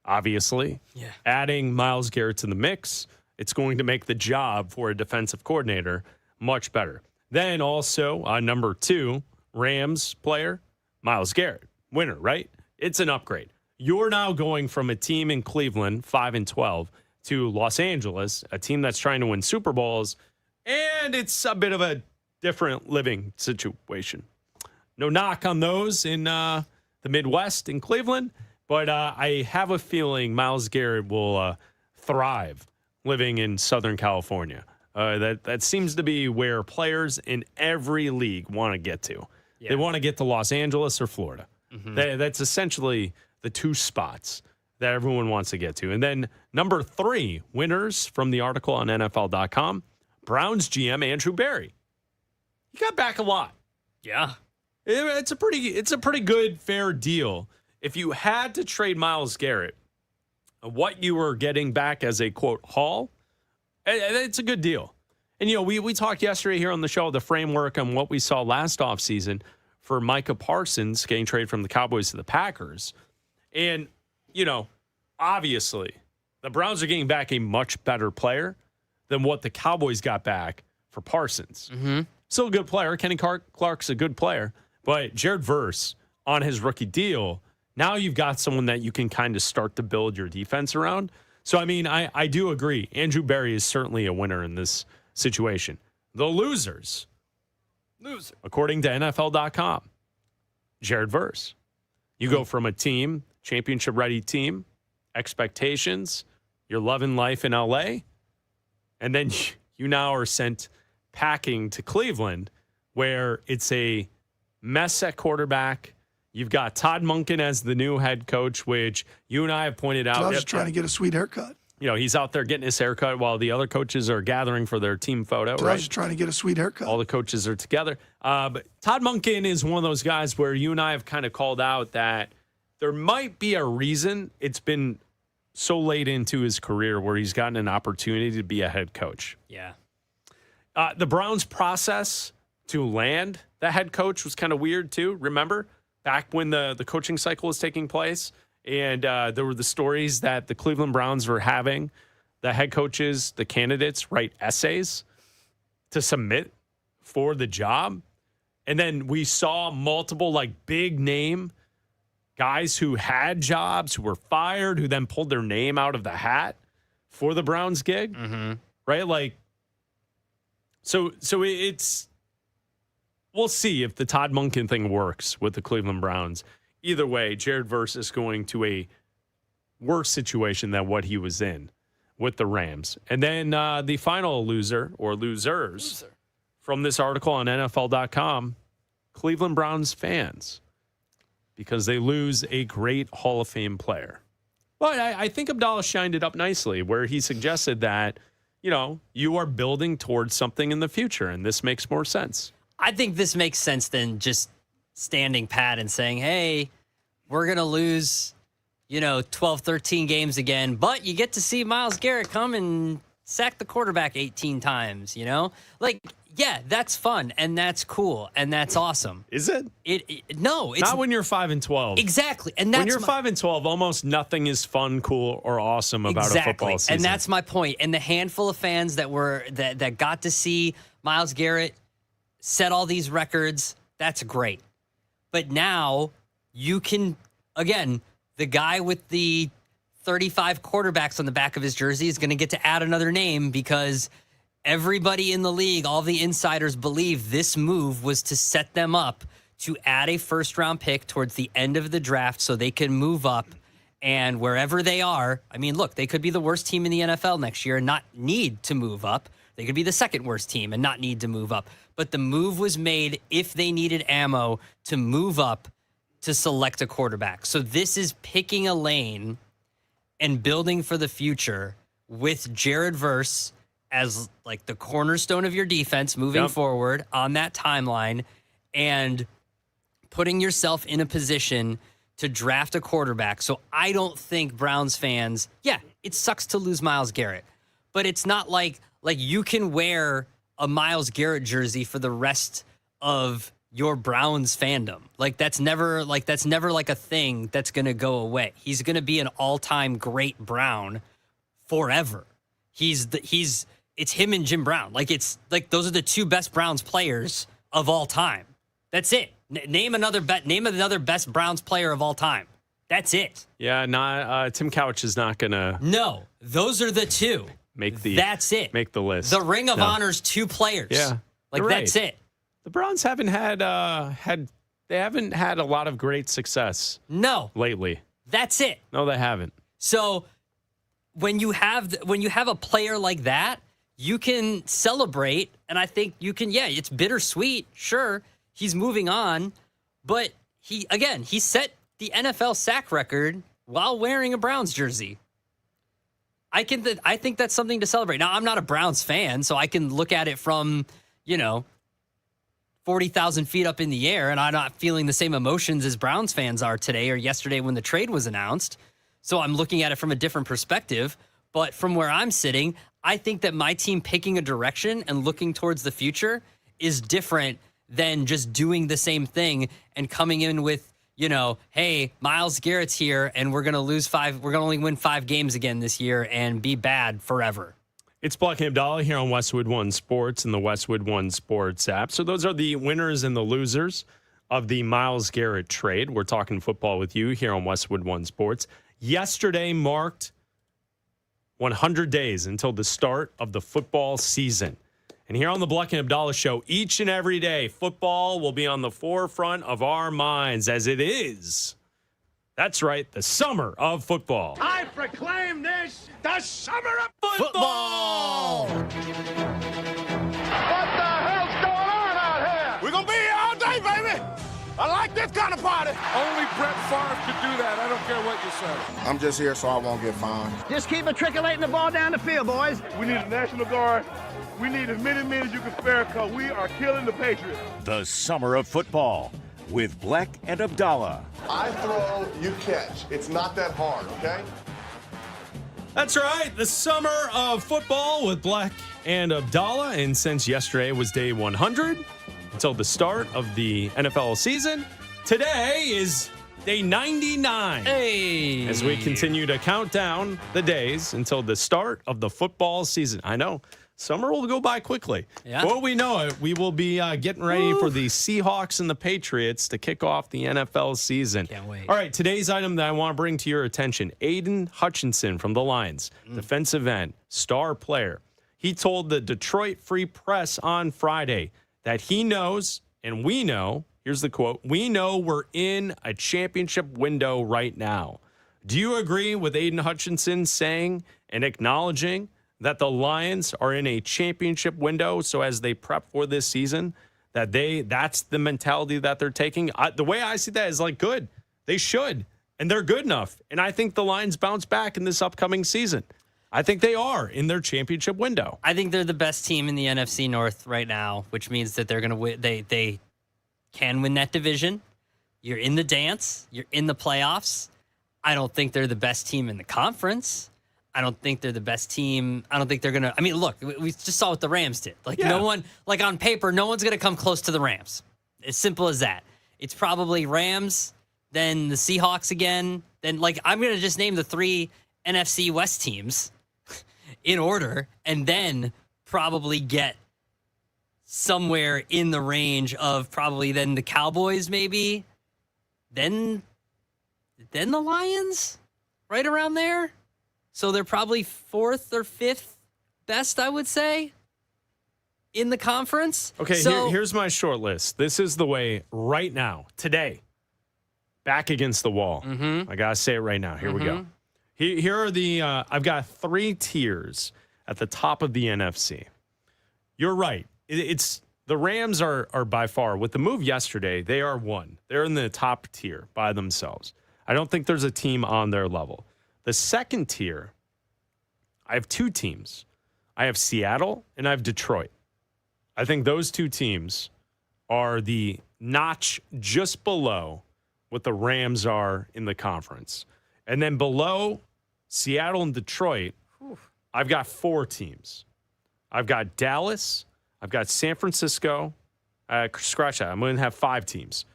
C: obviously.
D: Yeah.
C: Adding Myles Garrett to the mix, it's going to make the job for a defensive coordinator much better. Then also, number 2, Rams player, Myles Garrett. Winner, right? It's an upgrade. You're now going from a team in Cleveland, 5-12, to Los Angeles, a team that's trying to win Super Bowls, and it's a bit of a different living situation. No knock on those in the Midwest in Cleveland, but I have a feeling Myles Garrett will thrive living in Southern California. That seems to be where players in every league want to get to. Yeah. They want to get to Los Angeles or Florida. Mm-hmm. That's essentially the 2 spots that everyone wants to get to. And then number 3, winners from the article on NFL.com, Browns GM Andrew Berry. He got back a lot.
D: Yeah.
C: It's a pretty good, fair deal. If you had to trade Myles Garrett, what you were getting back as a, quote, haul, it's a good deal. And, we talked yesterday here on the show, the framework on what we saw last offseason for Micah Parsons getting traded from the Cowboys to the Packers. And, obviously, the Browns are getting back a much better player than what the Cowboys got back for Parsons.
D: Mm-hmm.
C: Still a good player. Kenny Clark's a good player. But Jared Verse on his rookie deal, now you've got someone that you can kind of start to build your defense around. So, I do agree. Andrew Berry is certainly a winner in this situation. The losers, according to NFL.com, Jared Verse. You go from a team, championship-ready team, expectations, you're loving life in L.A., and then you now are sent packing to Cleveland, where it's a mess at quarterback. You've got Todd Monken as the new head coach, which you and I have pointed out.
H: So I was just trying to get a sweet haircut.
C: He's out there getting his haircut while the other coaches are gathering for their team photo.
H: So
C: right?
H: I was just trying to get a sweet haircut.
C: All the coaches are together. But Todd Monken is one of those guys where you and I have kind of called out that there might be a reason it's been so late into his career where he's gotten an opportunity to be a head coach.
D: Yeah.
C: The Browns' process to land the head coach was kind of weird, too. Remember? Back when the coaching cycle was taking place, and there were the stories that the Cleveland Browns were having the head coaches, the candidates, write essays to submit for the job. And then we saw multiple, big-name guys who had jobs, who were fired, who then pulled their name out of the hat for the Browns gig.
D: Mm-hmm.
C: Right? So it's... We'll see if the Todd Monken thing works with the Cleveland Browns. Either way, Jared Verse is going to a worse situation than what he was in with the Rams. And then the final loser, or losers, from this article on NFL.com, Cleveland Browns fans, because they lose a great Hall of Fame player. But I think Abdalla shined it up nicely, where he suggested that, you are building towards something in the future, and this makes more sense.
D: I think this makes sense than just standing pat and saying, hey, we're going to lose, 12, 13 games again, but you get to see Myles Garrett come and sack the quarterback 18 times, yeah, that's fun and that's cool and that's awesome.
C: Is it?
D: No, it's
C: not when you're 5-12.
D: Exactly. And that's
C: when you're 5-12, almost nothing is fun, cool, or awesome about a football season.
D: And that's my point. And the handful of fans that got to see Myles Garrett set all these records, that's great. But now you can, again, the guy with the 35 quarterbacks on the back of his jersey is going to get to add another name because everybody in the league, all the insiders believe this move was to set them up to add a first-round pick towards the end of the draft so they can move up. And wherever they are, look, they could be the worst team in the NFL next year and not need to move up. They could be the second worst team and not need to move up. But the move was made if they needed ammo to move up to select a quarterback. So this is picking a lane and building for the future with Jared Verse as the cornerstone of your defense moving forward on that timeline and putting yourself in a position to draft a quarterback. So I don't think Browns fans, it sucks to lose Myles Garrett, but it's not like you can wear a Myles Garrett jersey for the rest of your Browns fandom. Like that's never like a thing that's going to go away. He's going to be an all-time great Brown forever. It's him and Jim Brown. Like it's like those are the two best Browns players of all time. That's it. Name another best Browns player of all time. That's it.
C: Yeah, Tim Couch is not gonna.
D: No, those are the two. That's it.
C: Make the list.
D: The Ring of Honor's two players.
C: Yeah,
D: like that's it.
C: The Browns haven't had a lot of great success.
D: No,
C: lately.
D: That's it.
C: No, they haven't.
D: So when you have a player like that, you can celebrate, and I think you can. Yeah, it's bittersweet. Sure, he's moving on, but he set the NFL sack record while wearing a Browns jersey. I think that's something to celebrate. Now, I'm not a Browns fan, so I can look at it from 40,000 feet up in the air, and I'm not feeling the same emotions as Browns fans are today or yesterday when the trade was announced. So I'm looking at it from a different perspective. But from where I'm sitting, I think that my team picking a direction and looking towards the future is different than just doing the same thing and coming in with, hey, Myles Garrett's here and we're going to only win 5 games again this year and be bad forever.
C: It's Bleck Abdalla here on Westwood One Sports and the Westwood One Sports app. So those are the winners and the losers of the Myles Garrett trade. We're talking football with you here on Westwood One Sports. Yesterday marked 100 days until the start of the football season. And here on the Bleck and Abdalla Show, each and every day, football will be on the forefront of our minds as it is. That's right, the summer of football.
Q: I proclaim this the summer of
C: football!
Q: What the hell's going on out here? We're going to be here all day, baby. I like this kind of party. Only Brett Favre could do that. I don't care what you say.
R: I'm just here so I won't get fined.
G: Just keep matriculating the ball down the field, boys.
Q: We need a National Guard. We need as many men as you can spare because we are killing the Patriots.
B: The summer of football with Bleck and Abdalla.
R: I throw, you catch. It's not that hard, okay?
C: That's right, the summer of football with Bleck and Abdalla. And since yesterday was day 100 until the start of the NFL season, today is day 99.
D: Hey!
C: As we continue to count down the days until the start of the football season. I know. Summer will go by quickly.
D: Yeah.
C: Before we know it, we will be getting ready for the Seahawks and the Patriots to kick off the NFL season.
D: Can't wait.
C: All right, today's item that I want to bring to your attention, Aiden Hutchinson from the Lions, defensive end, star player. He told the Detroit Free Press on Friday that he knows, and we know, here's the quote, "We know we're in a championship window right now." Do you agree with Aiden Hutchinson saying and acknowledging that the Lions are in a championship window, so as they prep for this season, that's the mentality that they're taking? The way I see that is like, good. They should, and they're good enough. And I think the Lions bounce back in this upcoming season. I think they are in their championship window.
D: I think they're the best team in the NFC North right now, which means that they're going to win. They can win that division. You're in the dance. You're in the playoffs. I don't think they're the best team in the conference. I don't think they're the best team. I don't think they're going to. I mean, look, we just saw what the Rams did. No one, on paper, no one's going to come close to the Rams. As simple as that. It's probably Rams, then the Seahawks again. Then, I'm going to just name the 3 NFC West teams in order, and then probably get somewhere in the range of probably then the Cowboys, maybe. Then the Lions, right around there. So they're probably 4th or 5th best, I would say, in the conference.
C: Okay,
D: so,
C: here's my short list. This is the way right now, today, back against the wall. I got to say it right now. Here we go. Here are the, I've got 3 tiers at the top of the NFC. You're right. It's the Rams are by far, with the move yesterday, they are 1. They're in the top tier by themselves. I don't think there's a team on their level. The second tier, I have 2 teams. I have Seattle and I have Detroit. I think those 2 teams are the notch just below what the Rams are in the conference. And then below Seattle and Detroit, I've got 4 teams. I've got Dallas, I've got San Francisco, Scratch that. I'm going to have 5 teams.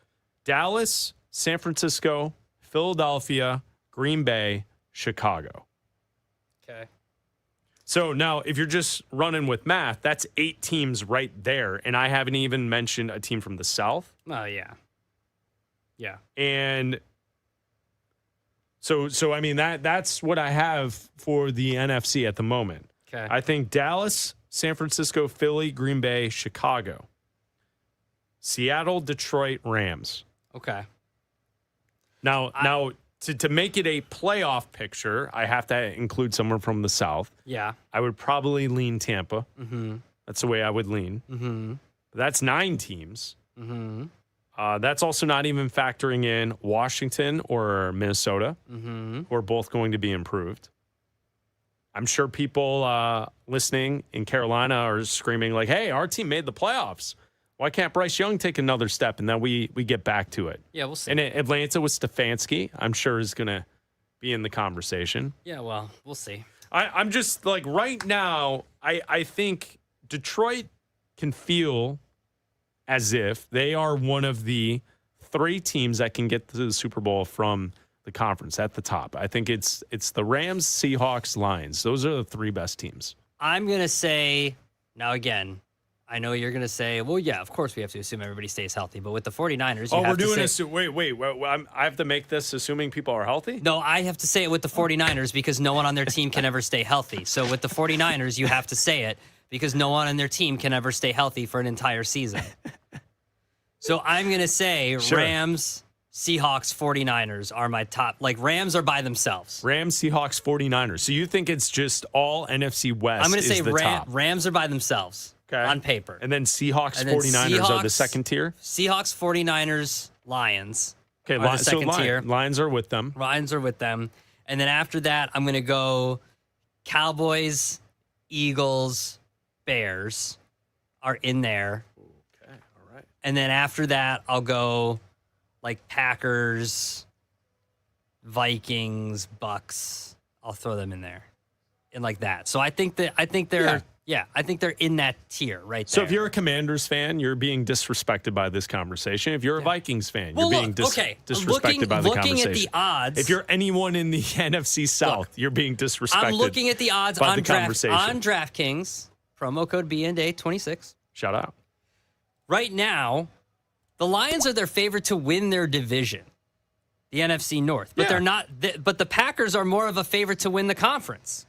C: Dallas, San Francisco, Philadelphia, Green Bay, Chicago.
D: Okay.
C: So now if you're just running with math, that's 8 teams right there. And I haven't even mentioned a team from the South.
D: Oh, yeah. Yeah.
C: And so I mean, that's what I have for the NFC at the moment.
D: Okay.
C: I think Dallas, San Francisco, Philly, Green Bay, Chicago. Seattle, Detroit, Rams.
D: Okay.
C: Now, to make it a playoff picture, I have to include someone from the South.
D: Yeah.
C: I would probably lean Tampa.
D: Mm-hmm.
C: That's the way I would lean.
D: Mm-hmm.
C: That's 9 teams.
D: Mm-hmm.
C: That's also not even factoring in Washington or Minnesota,
D: Mm-hmm.
C: who are both going to be improved. I'm sure people listening in Carolina are screaming like, hey, our team made the playoffs. Why can't Bryce Young take another step and then we get back to it?
D: Yeah, we'll see.
C: And Atlanta with Stefanski, I'm sure is going to be in the conversation.
D: Yeah, well, we'll see.
C: I'm just like right now, I think Detroit can feel as if they are one of the 3 teams that can get to the Super Bowl from the conference at the top. I think it's the Rams, Seahawks, Lions. Those are the 3 best teams. I'm
D: going to say, now again, I know you're going to say, well, yeah, of course we have to assume everybody stays healthy. But with the 49ers, you have to say...
C: I have to make this assuming people are healthy?
D: No, I have to say it with the 49ers because no one on their team can ever stay healthy. So with the 49ers, you have to say it because no one on their team can ever stay healthy for an entire season. So I'm going to say
C: Sure.
D: Rams, Seahawks, 49ers are my top. Like, Rams are by themselves.
C: Rams, Seahawks, 49ers. So you think it's just all NFC West?
D: I'm going to say
C: top.
D: Rams are by themselves on paper.
C: And then Seahawks,
D: And then
C: 49ers are the second tier?
D: Seahawks, 49ers, Lions.
C: Okay,
D: are the second tier.
C: Lions are with them.
D: Lions are with them. And then after that, I'm going to go Cowboys, Eagles, Bears are in there.
C: Okay, all right.
D: And then after that, I'll go like Packers, Vikings, Bucks. I'll throw them in there. And like that. So I think they're I think they're in that tier right there.
C: So if you're a Commanders fan, you're being disrespected by this conversation. If you're a Vikings fan, you're being disrespected by the conversation.
D: Looking at the odds.
C: If you're anyone in the NFC South, you're being disrespected.
D: I'm looking at the odds
C: by
D: on
C: the conversation.
D: on DraftKings. Promo code BNDay26.
C: Shout out.
D: Right now, the Lions are their favorite to win their division, the NFC North. But they're not. But the Packers are more of a favorite to win the conference.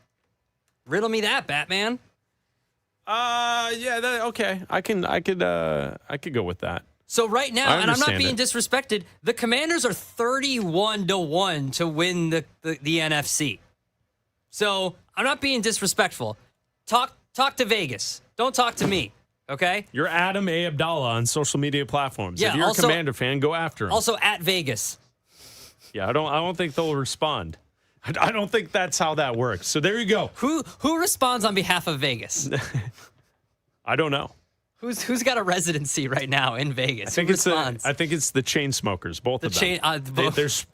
D: Riddle me that, Batman.
C: Okay. I could go with that.
D: So right now, and I'm not being
C: it.
D: disrespected, the Commanders are 31-1 to win the NFC. So I'm not being disrespectful. Talk to Vegas. Don't talk to me. Okay?
C: You're Adam A. Abdalla on social media platforms.
D: Yeah,
C: if you're
D: also,
C: a Commander fan, go after him.
D: Also at Vegas.
C: Yeah, I don't think they'll respond. I don't think that's how that works. So there you go.
D: Who responds on behalf of Vegas?
C: I don't know.
D: Who's got a residency right now in Vegas?
C: I think it's the chain smokers, both of them.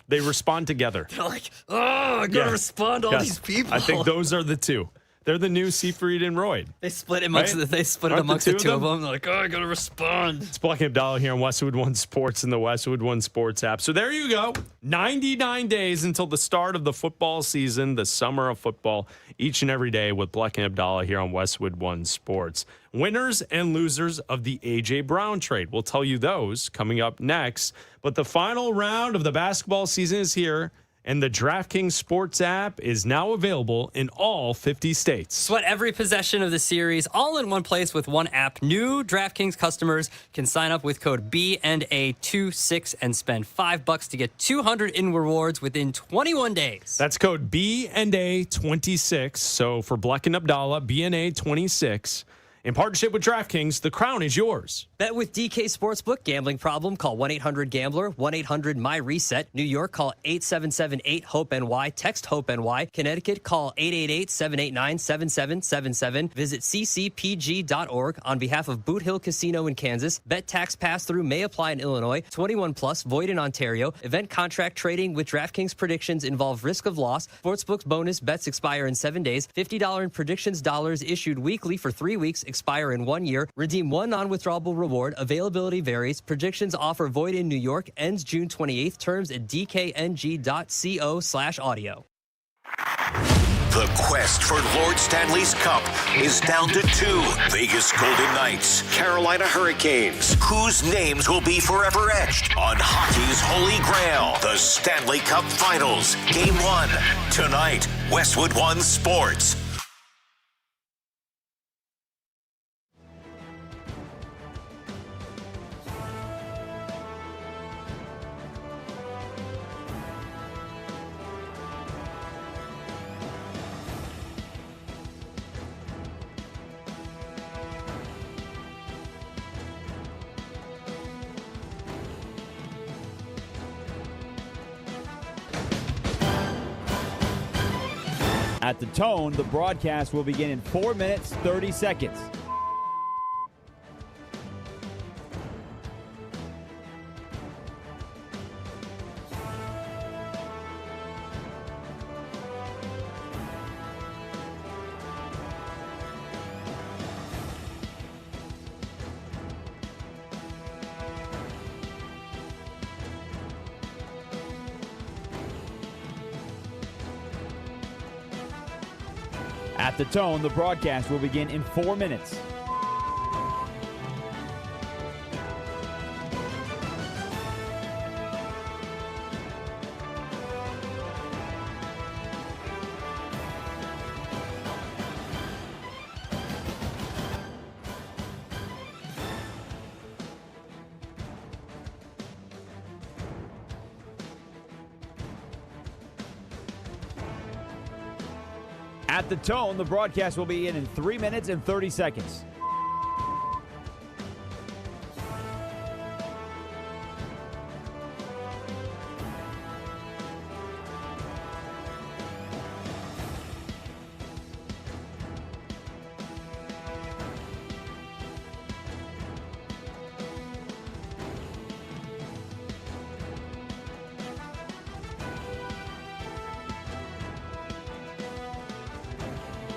C: They respond together.
D: They're like, I gotta respond to all these people.
C: I think those are the 2. They're the new Seyfried and Royd.
D: They split amongst the 2 of them. They're like, I gotta respond.
C: It's Bleck Abdalla here on Westwood One Sports and the Westwood One Sports app. So there you go. 99 days until the start of the football season, the summer of football, each and every day with Bleck and Abdalla here on Westwood One Sports. Winners and losers of the A.J. Brown trade. We'll tell you those coming up next. But the final round of the basketball season is here. And the DraftKings Sports app is now available in all 50 states.
D: Sweat every possession of the series all in one place with one app. New DraftKings customers can sign up with code BNA26 and spend $5 to get $200 in rewards within 21 days.
C: That's code BNA26. So for Bleck and Abdalla, BNA26. In partnership with DraftKings, the crown is yours.
D: Bet with DK Sportsbook. Gambling problem? Call 1-800-GAMBLER, 1-800-MY-RESET. New York, call 877-8-HOPE-NY. Text HOPE-NY. Connecticut, call 888-789-7777. Visit ccpg.org. On behalf of Boot Hill Casino in Kansas, bet tax pass-through may apply in Illinois. 21 plus, void in Ontario. Event contract trading with DraftKings predictions involve risk of loss. Sportsbook's bonus bets expire in 7 days. $50 in predictions dollars issued weekly for 3 weeks. expire in 1 year. Redeem one non-withdrawable reward. Availability varies. Predictions offer void in New York. Ends June 28th. Terms at dkng.co/audio.
B: The quest for Lord Stanley's Cup is down to 2. Vegas Golden Knights, Carolina Hurricanes. Whose names will be forever etched on hockey's holy grail? The Stanley Cup Finals, Game 1. Tonight, Westwood One Sports.
A: At the tone, the broadcast will begin in 4 minutes, 30 seconds. At the tone, the broadcast will begin in 4 minutes. At the tone, the broadcast will be in 3 minutes and 30 seconds.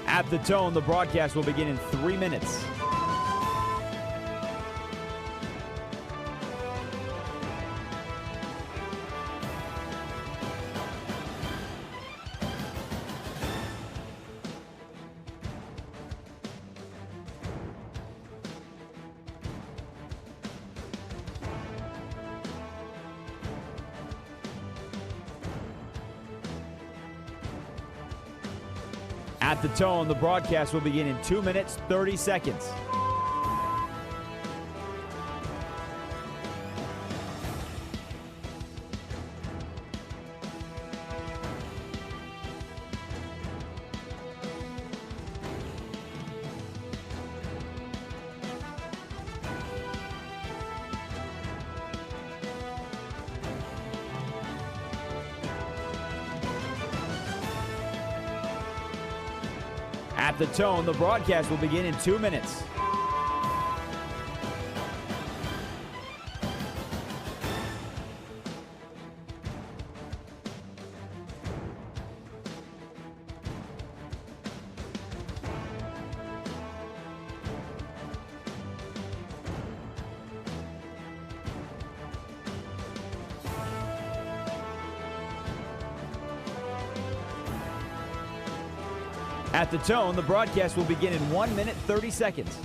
A: At the tone, the broadcast will begin in 3 minutes. At the tone, the broadcast will begin in 2 minutes, 30 seconds. At the tone, the broadcast will begin in 2 minutes. At the tone, the broadcast will begin in 1 minute, 30 seconds.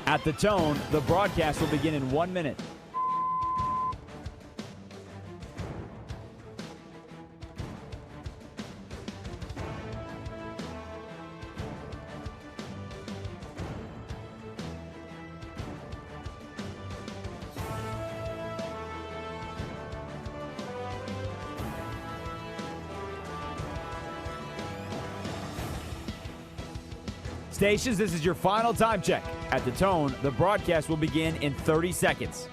A: At the tone, the broadcast will begin in 1 minute. Stations, this is your final time check. At the tone, the broadcast will begin in 30 seconds.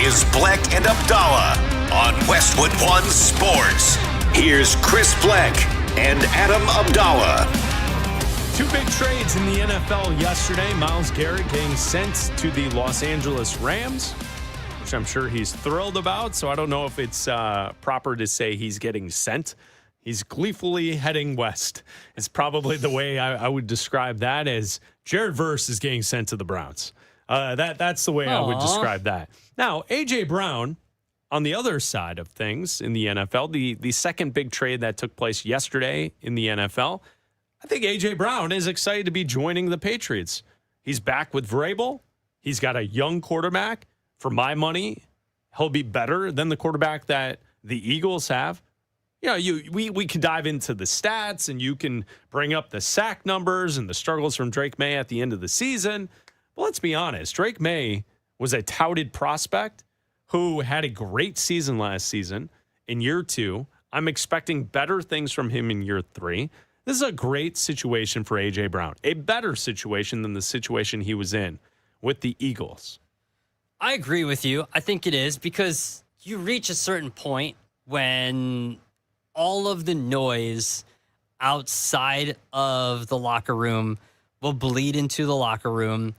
B: is Bleck and Abdalla on Westwood One Sports. Here's Chris Bleck and Adam Abdalla.
C: Two big trades in the NFL yesterday. Myles Garrett getting sent to the Los Angeles Rams, which I'm sure he's thrilled about. So I don't know if it's proper to say he's getting sent. He's gleefully heading west. It's probably the way I would describe that, as Jared Verse is getting sent to the Browns. That's the way I would describe that. Now, A.J. Brown, on the other side of things in the NFL, the second big trade that took place yesterday in the NFL, I think A.J. Brown is excited to be joining the Patriots. He's back with Vrabel. He's got a young quarterback. For my money, he'll be better than the quarterback that the Eagles have. You know, we can dive into the stats, and you can bring up the sack numbers and the struggles from Drake May at the end of the season. But let's be honest, Drake May was a touted prospect who had a great season last season. In year 2, I'm expecting better things from him in year 3. This is a great situation for A.J. Brown, a better situation than the situation he was in with the Eagles.
D: I agree with you. I think it is, because you reach a certain point when all of the noise outside of the locker room will bleed into the locker room,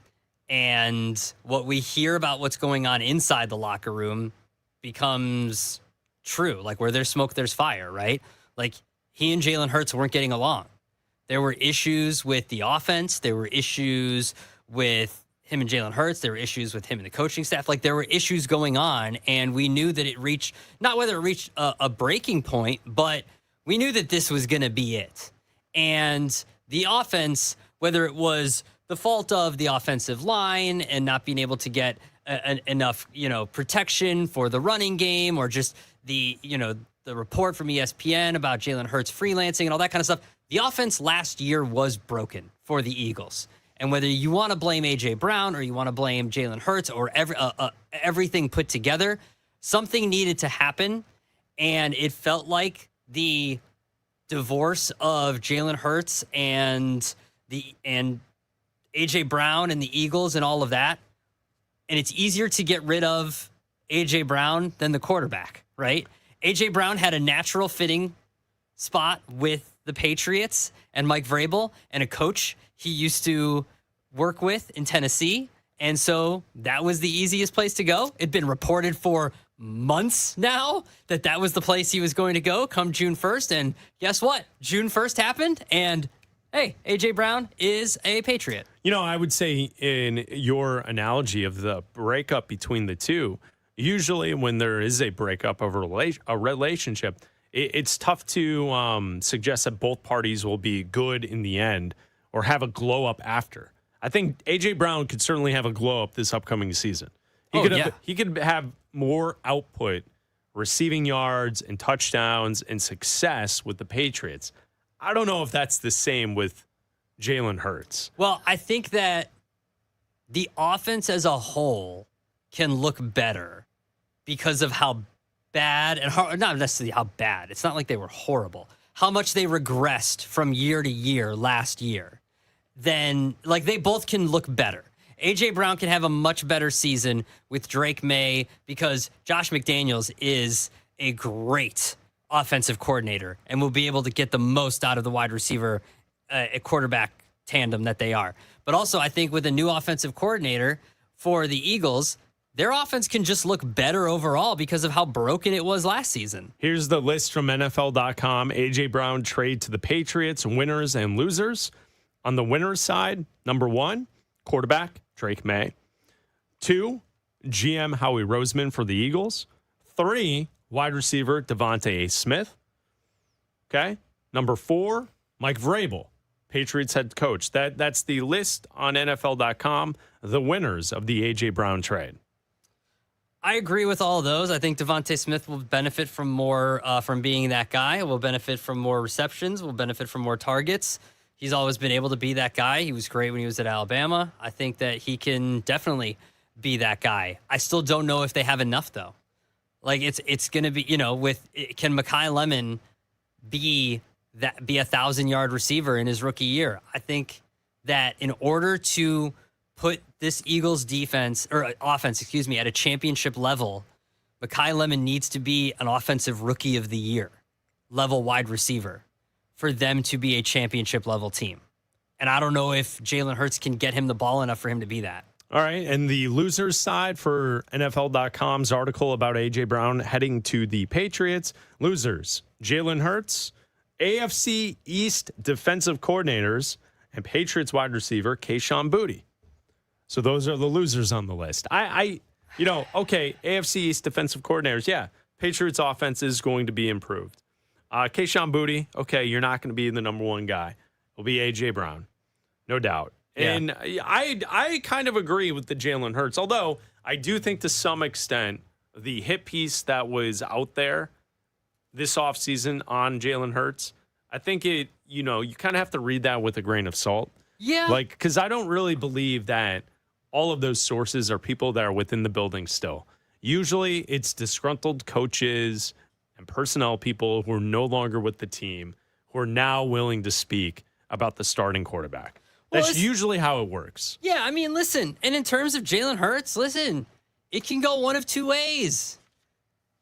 D: and what we hear about what's going on inside the locker room becomes true. Like, where there's smoke, there's fire, right? Like, he and Jalen Hurts weren't getting along. There were issues with the offense. There were issues with him and Jalen Hurts. There were issues with him and the coaching staff. Like, there were issues going on, and we knew that it reached, not whether it reached a breaking point, but we knew that this was going to be it. And the offense, whether it was the fault of the offensive line and not being able to get enough, protection for the running game, or just the report from ESPN about Jalen Hurts freelancing and all that kind of stuff, the offense last year was broken for the Eagles. And whether you want to blame A.J. Brown or you want to blame Jalen Hurts or everything put together, something needed to happen. And it felt like the divorce of Jalen Hurts and A.J. Brown and the Eagles and all of that. And it's easier to get rid of A.J. Brown than the quarterback, right? A.J. Brown had a natural fitting spot with the Patriots and Mike Vrabel and a coach he used to work with in Tennessee. And so that was the easiest place to go. It'd been reported for months now that was the place he was going to go come June 1st. And guess what? June 1st happened, and hey, A.J. Brown is a Patriot.
C: I would say, in your analogy of the breakup between the two, usually when there is a breakup of a relationship, it's tough to suggest that both parties will be good in the end or have a glow up after. I think A.J. Brown could certainly have a glow up this upcoming season. He could have more output, receiving yards and touchdowns and success with the Patriots. I don't know if that's the same with Jalen Hurts.
D: Well, I think that the offense as a whole can look better because of how bad, and not necessarily how bad. It's not like they were horrible. How much they regressed from year to year last year. Then, like, they both can look better. A.J. Brown can have a much better season with Drake May because Josh McDaniels is a great offensive coordinator and will be able to get the most out of the wide receiver quarterback tandem that they are. But also, I think with a new offensive coordinator for the Eagles, their offense can just look better overall because of how broken it was last season.
C: Here's the list from NFL.com. A.J. Brown trade to the Patriots, winners and losers. On the winners side, number 1, quarterback, Drake May. 2, GM Howie Roseman for the Eagles. 3, wide receiver, Devontae Smith. Okay. Number 4, Mike Vrabel, Patriots head coach. That's the list on NFL.com, the winners of the A.J. Brown trade.
D: I agree with all of those. I think Devontae Smith will benefit from more from being that guy. Will benefit from more receptions. Will benefit from more targets. He's always been able to be that guy. He was great when he was at Alabama. I think that he can definitely be that guy. I still don't know if they have enough, though. Like, it's going to be, can Mekhi Lemon be a 1,000-yard receiver in his rookie year? I think that in order to put this Eagles offense, at a championship level, Mekhi Lemon needs to be an offensive rookie of the year level wide receiver for them to be a championship level team. And I don't know if Jalen Hurts can get him the ball enough for him to be that.
C: All right. And the losers side for NFL.com's article about A.J. Brown heading to the Patriots. Losers, Jalen Hurts, AFC East defensive coordinators, and Patriots wide receiver Kayshon Boutte. So those are the losers on the list. Okay, AFC East defensive coordinators, yeah. Patriots offense is going to be improved. Kayshon Boutte, okay, you're not going to be the number one guy. It'll be A.J. Brown, no doubt. Yeah. And I kind of agree with the Jalen Hurts, although I do think to some extent the hit piece that was out there this offseason on Jalen Hurts, I think you kind of have to read that with a grain of salt.
D: Yeah.
C: Because I don't really believe that all of those sources are people that are within the building still. Usually it's disgruntled coaches and personnel people who are no longer with the team who are now willing to speak about the starting quarterback. That's usually how it works.
D: Yeah, I mean, listen, and in terms of Jalen Hurts, listen, it can go one of two ways.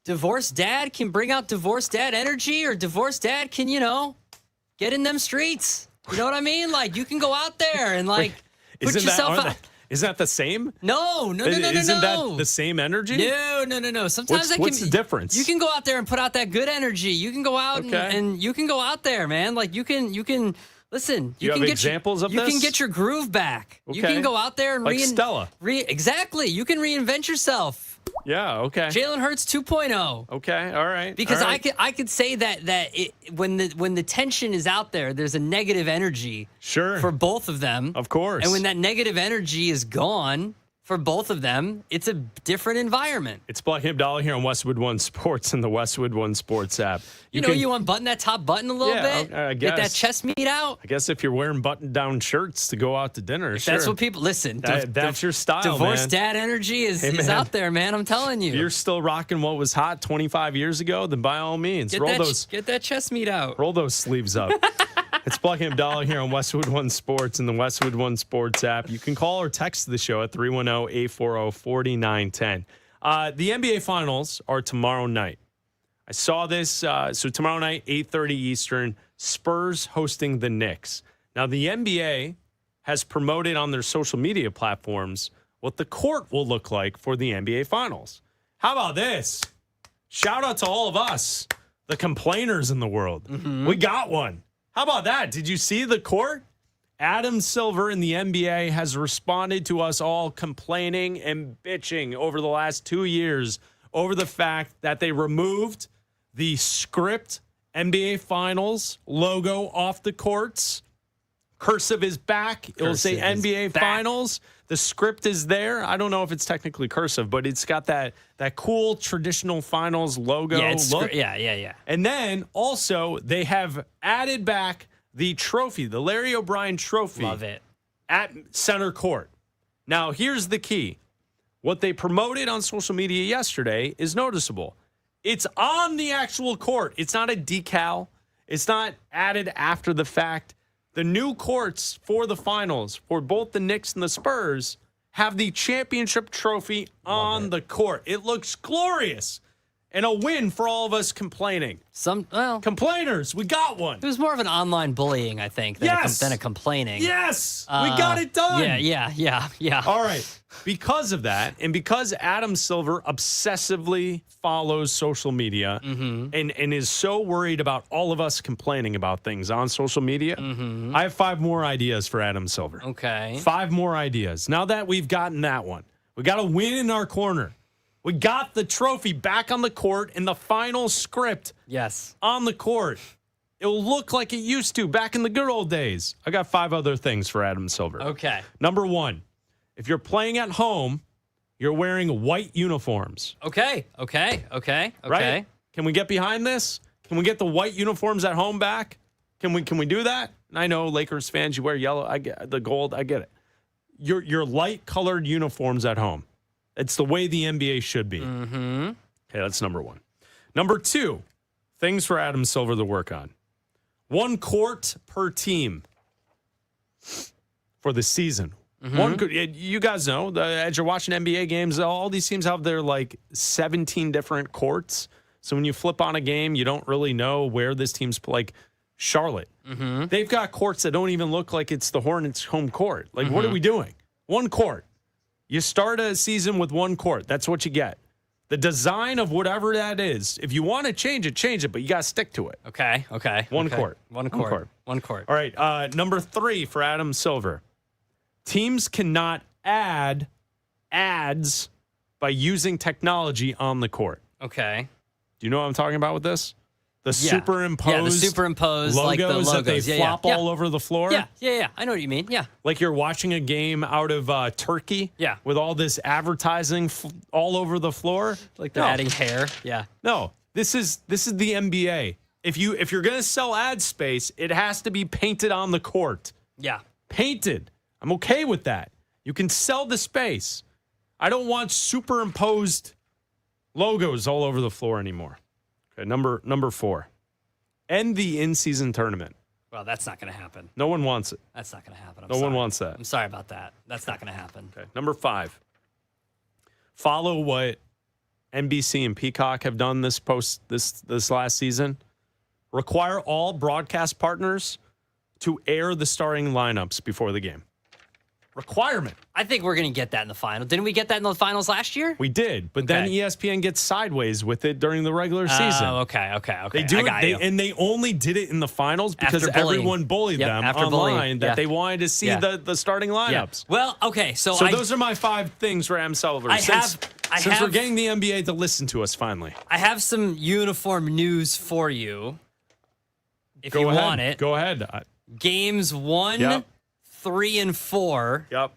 D: Divorced dad can bring out divorced dad energy, or divorced dad can, get in them streets. You know what I mean? Like, you can go out there and, like, put yourself out.
C: Isn't that the same?
D: No.
C: Isn't that the same energy?
D: No. Sometimes
C: what's the difference?
D: You can go out there and put out that good energy. You can go out and you can go out there, man. Like, you can. Listen,
C: you
D: can
C: have
D: get
C: examples of
D: you
C: this?
D: can get your groove back.
C: Okay.
D: You can go out there and
C: like Stella.
D: Exactly. You can reinvent yourself.
C: Yeah, okay.
D: Jalen Hurts 2.0.
C: Okay, all right.
D: Because
C: all right.
D: I could say that when the tension is out there, there's a negative energy for both of them.
C: Of course.
D: And when that negative energy is gone for both of them, it's a different environment.
C: It's Bleck Abdalla here on Westwood One Sports and the Westwood One Sports app.
D: You unbutton that top button a little bit?
C: I guess.
D: Get that chest meat out?
C: I guess if you're wearing button-down shirts to go out to dinner,
D: if that's what people... Listen.
C: That's your style,
D: Divorced dad energy is out there, man. I'm telling you.
C: If you're still rocking what was hot 25 years ago, then by all means,
D: get that chest meat out.
C: Roll those sleeves up. It's Bleck Abdalla here on Westwood One Sports and the Westwood One Sports app. You can call or text the show at 310-840-4910. The NBA Finals are tomorrow night. I saw this. So tomorrow night, 8:30 Eastern, Spurs hosting the Knicks. Now, the NBA has promoted on their social media platforms what the court will look like for the NBA Finals. How about this? Shout out to all of us, the complainers in the world. Mm-hmm. We got one. How about that? Did you see the court? Adam Silver in the NBA has responded to us all complaining and bitching over the last 2 years over the fact that they removed the script NBA Finals logo off the courts. Cursive is back. It will say NBA Finals. The script is there. I don't know if it's technically cursive, but it's got that cool traditional finals logo look.
D: Yeah.
C: And then also they have added back the trophy, the Larry O'Brien trophy.
D: Love it.
C: At center court. Now, here's the key. What they promoted on social media yesterday is noticeable. It's on the actual court. It's not a decal. It's not added after the fact. The new courts for the finals for both the Knicks and the Spurs have the championship trophy on the court. It looks glorious. And a win for all of us complaining. Complainers, we got one.
D: It was more of an online bullying, I think, than a complaining.
C: Yes, we got it done.
D: Yeah.
C: All right. Because of that, and because Adam Silver obsessively follows social media and is so worried about all of us complaining about things on social media, I have 5 more ideas for Adam Silver.
D: Okay.
C: 5 more ideas. Now that we've gotten that one, we got a win in our corner. We got the trophy back on the court and the final script on the court. It'll look like it used to back in the good old days. I got 5 other things for Adam Silver.
D: Okay.
C: Number 1, if you're playing at home, you're wearing white uniforms.
D: Okay.
C: Right? Can we get behind this? Can we get the white uniforms at home back? Can we do that? And I know Lakers fans, you wear yellow. I get the gold. I get it. Your light colored uniforms at home. It's the way the NBA should be. Okay, that's number 1. Number 2, things for Adam Silver to work on. 1 court per team for the season. You guys know, as you're watching NBA games, all these teams have their 17 different courts. So when you flip on a game, you don't really know where this team's like Charlotte. They've got courts that don't even look like it's the Hornets' home court. What are we doing? One court. You start a season with one court. That's what you get. The design of whatever that is, if you want to change it, but you got to stick to it.
D: Okay.
C: One court.
D: One court.
C: All right. Number 3 for Adam Silver. Teams cannot add ads by using technology on the court.
D: Okay.
C: Do you know what I'm talking about with this? The superimposed
D: logos, like the logos
C: that they flop all over the floor.
D: Yeah. I know what you mean. Yeah.
C: Like you're watching a game out of Turkey.
D: Yeah.
C: With all this advertising all over the floor.
D: Like they're adding hair. Yeah.
C: No, this is the NBA. If you're gonna sell ad space, it has to be painted on the court.
D: Yeah.
C: Painted. I'm okay with that. You can sell the space. I don't want superimposed logos all over the floor anymore. Okay, number 4. End the in-season tournament.
D: Well, that's not going to happen.
C: No one wants it.
D: That's not going to happen.
C: No one wants that.
D: I'm sorry about that. That's not going to happen.
C: Okay. Number 5. Follow what NBC and Peacock have done this last season. Require all broadcast partners to air the starting lineups before the game. Requirement.
D: I think we're going to get that in the final. Didn't we get that in the finals last year?
C: We did, but then ESPN gets sideways with it during the regular season.
D: Oh, okay.
C: They do it, and they only did it in the finals because everyone bullied them online that they wanted to see the starting lineups.
D: Yeah. Well, okay, so
C: those are my 5 things for Am Silver. Since we're getting the NBA to listen to us finally.
D: I have some uniform news for you. If you want it.
C: Go ahead.
D: Games 1, 3, and 4.
C: Yep.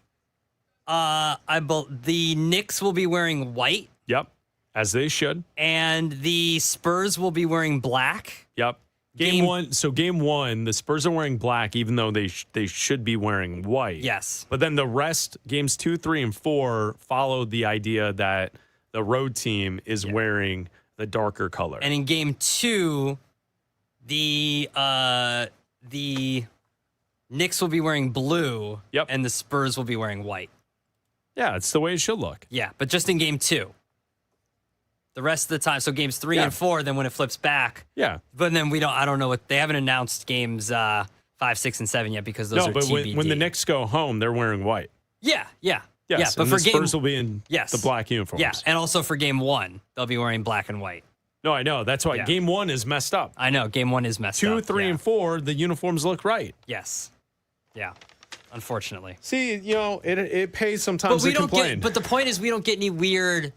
D: The Knicks will be wearing white.
C: Yep. As they should.
D: And the Spurs will be wearing black.
C: Yep. Game 1. So game 1, the Spurs are wearing black, even though they should be wearing white.
D: Yes.
C: But then the rest, games 2, 3, and 4, followed the idea that the road team is wearing the darker color.
D: And in game 2, the Knicks will be wearing blue.
C: Yep.
D: And the Spurs will be wearing white.
C: Yeah, it's the way it should look.
D: Yeah, but just in game 2. The rest of the time, so games 3 and 4, then when it flips back.
C: Yeah.
D: But then I don't know what, they haven't announced games 5, 6, and 7 yet because those are TBD.
C: No, but when the Knicks go home, they're wearing white.
D: Yeah.
C: Yes,
D: but
C: and
D: for
C: the Spurs will be in the black uniforms.
D: Yeah, and also for game 1, they'll be wearing black and white.
C: No, I know. That's why game 1 is messed up.
D: I know. Game 1 is messed up.
C: 2, 3, and 4, the uniforms look right.
D: Yes. Yeah. Unfortunately.
C: See, it pays sometimes to complain.
D: But the point is we don't get any weird...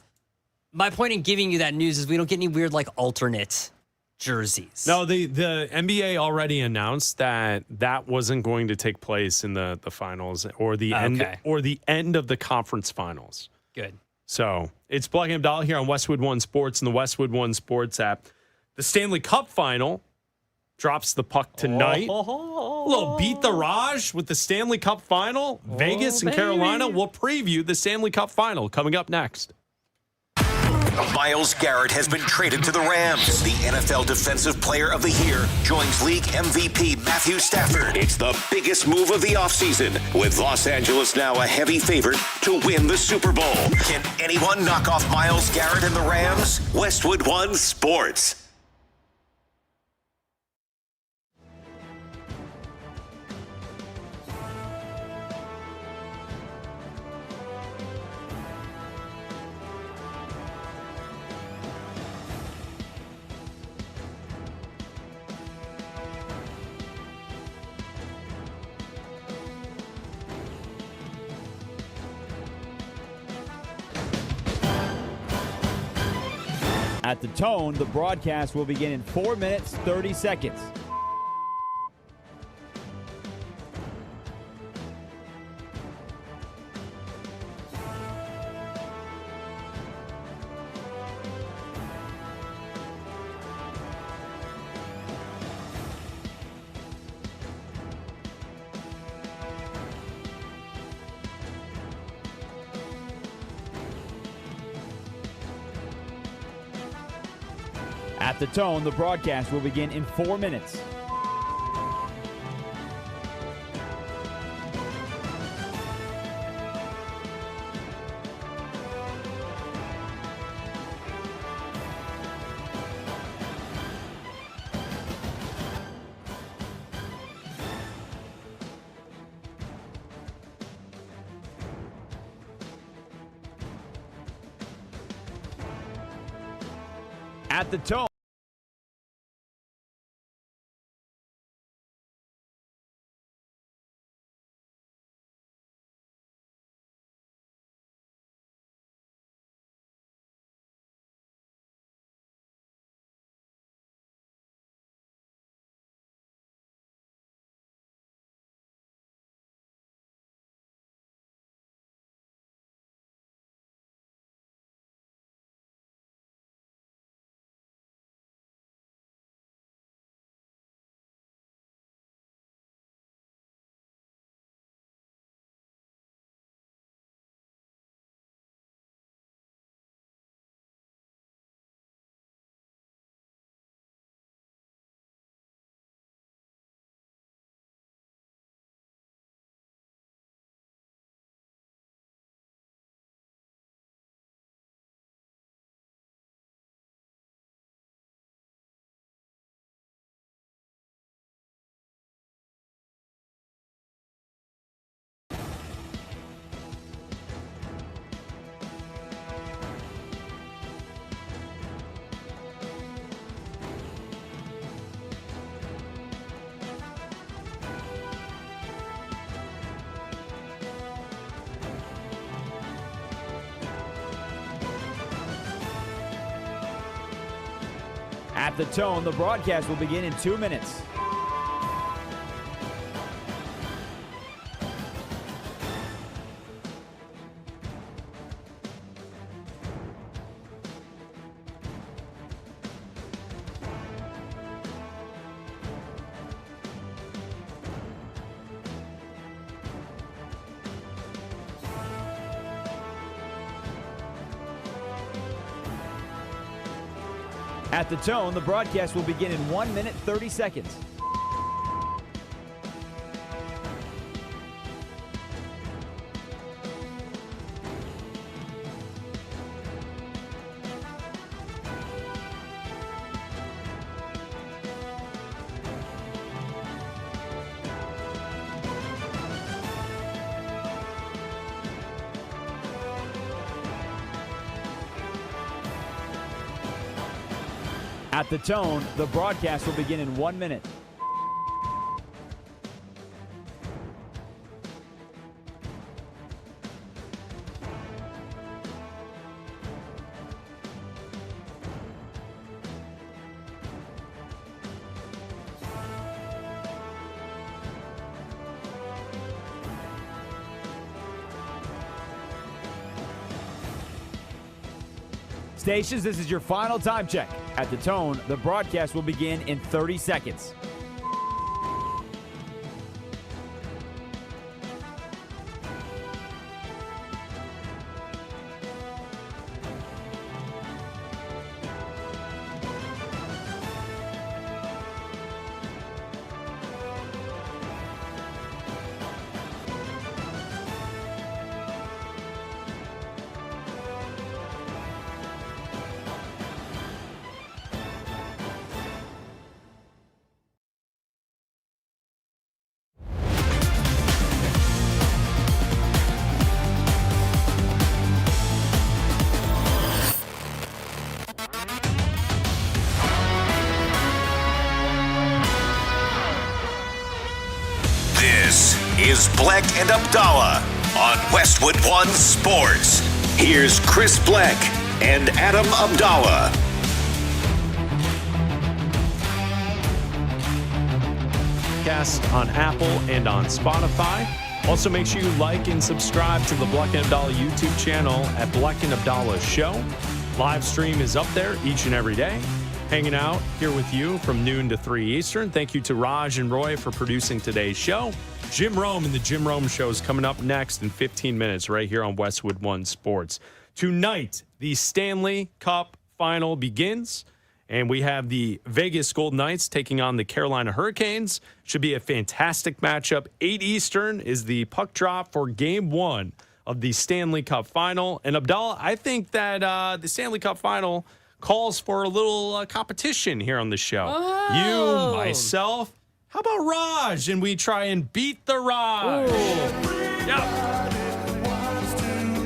D: My point in giving you that news is we don't get any weird, alternate jerseys.
C: No, the NBA already announced that wasn't going to take place in the finals or the end of the conference finals.
D: Good.
C: So it's Bleck Abdalla here on Westwood One Sports and the Westwood One Sports app. The Stanley Cup final drops the puck tonight. A little beat the Raj with the Stanley Cup final. Vegas and Carolina will preview the Stanley Cup final coming up next.
B: Myles Garrett has been traded to the Rams. The NFL Defensive Player of the Year joins league MVP Matthew Stafford. It's the biggest move of the offseason, with Los Angeles now a heavy favorite to win the Super Bowl. Can anyone knock off Myles Garrett and the Rams? Westwood One Sports.
A: At the tone, the broadcast will begin in 4 minutes, 30 seconds. At the tone, the broadcast will begin in 4 minutes. At the Tone. At the Tone, the broadcast will begin in 2 minutes. At the Tone, the broadcast will begin in 1 minute, 30 seconds. At the Tone, the broadcast will begin in 1 minute. Stations, this is your final time check. At the Tone, the broadcast will begin in 30 seconds.
B: This is Bleck and Abdalla on Westwood One Sports. Here's Chris Bleck and Adam Abdalla.
C: Podcast on Apple and on Spotify. Also, make sure you like and subscribe to the Bleck and Abdalla YouTube channel at Bleck and Abdalla Show. Live stream is up there each and every day. Hanging out here with you from noon to 3 Eastern. Thank you to Raj and Roy for producing today's show. Jim Rome and the Jim Rome Show is coming up next in 15 minutes right here on Westwood One Sports. Tonight, the Stanley Cup final begins, and we have the Vegas Golden Knights taking on the Carolina Hurricanes. Should be a fantastic matchup. 8 Eastern is the puck drop for Game 1 of the Stanley Cup final. And Abdalla, I think that the Stanley Cup final calls for a little competition here on the show.
D: Oh.
C: You, myself, how about Raj? And we try and beat the Raj.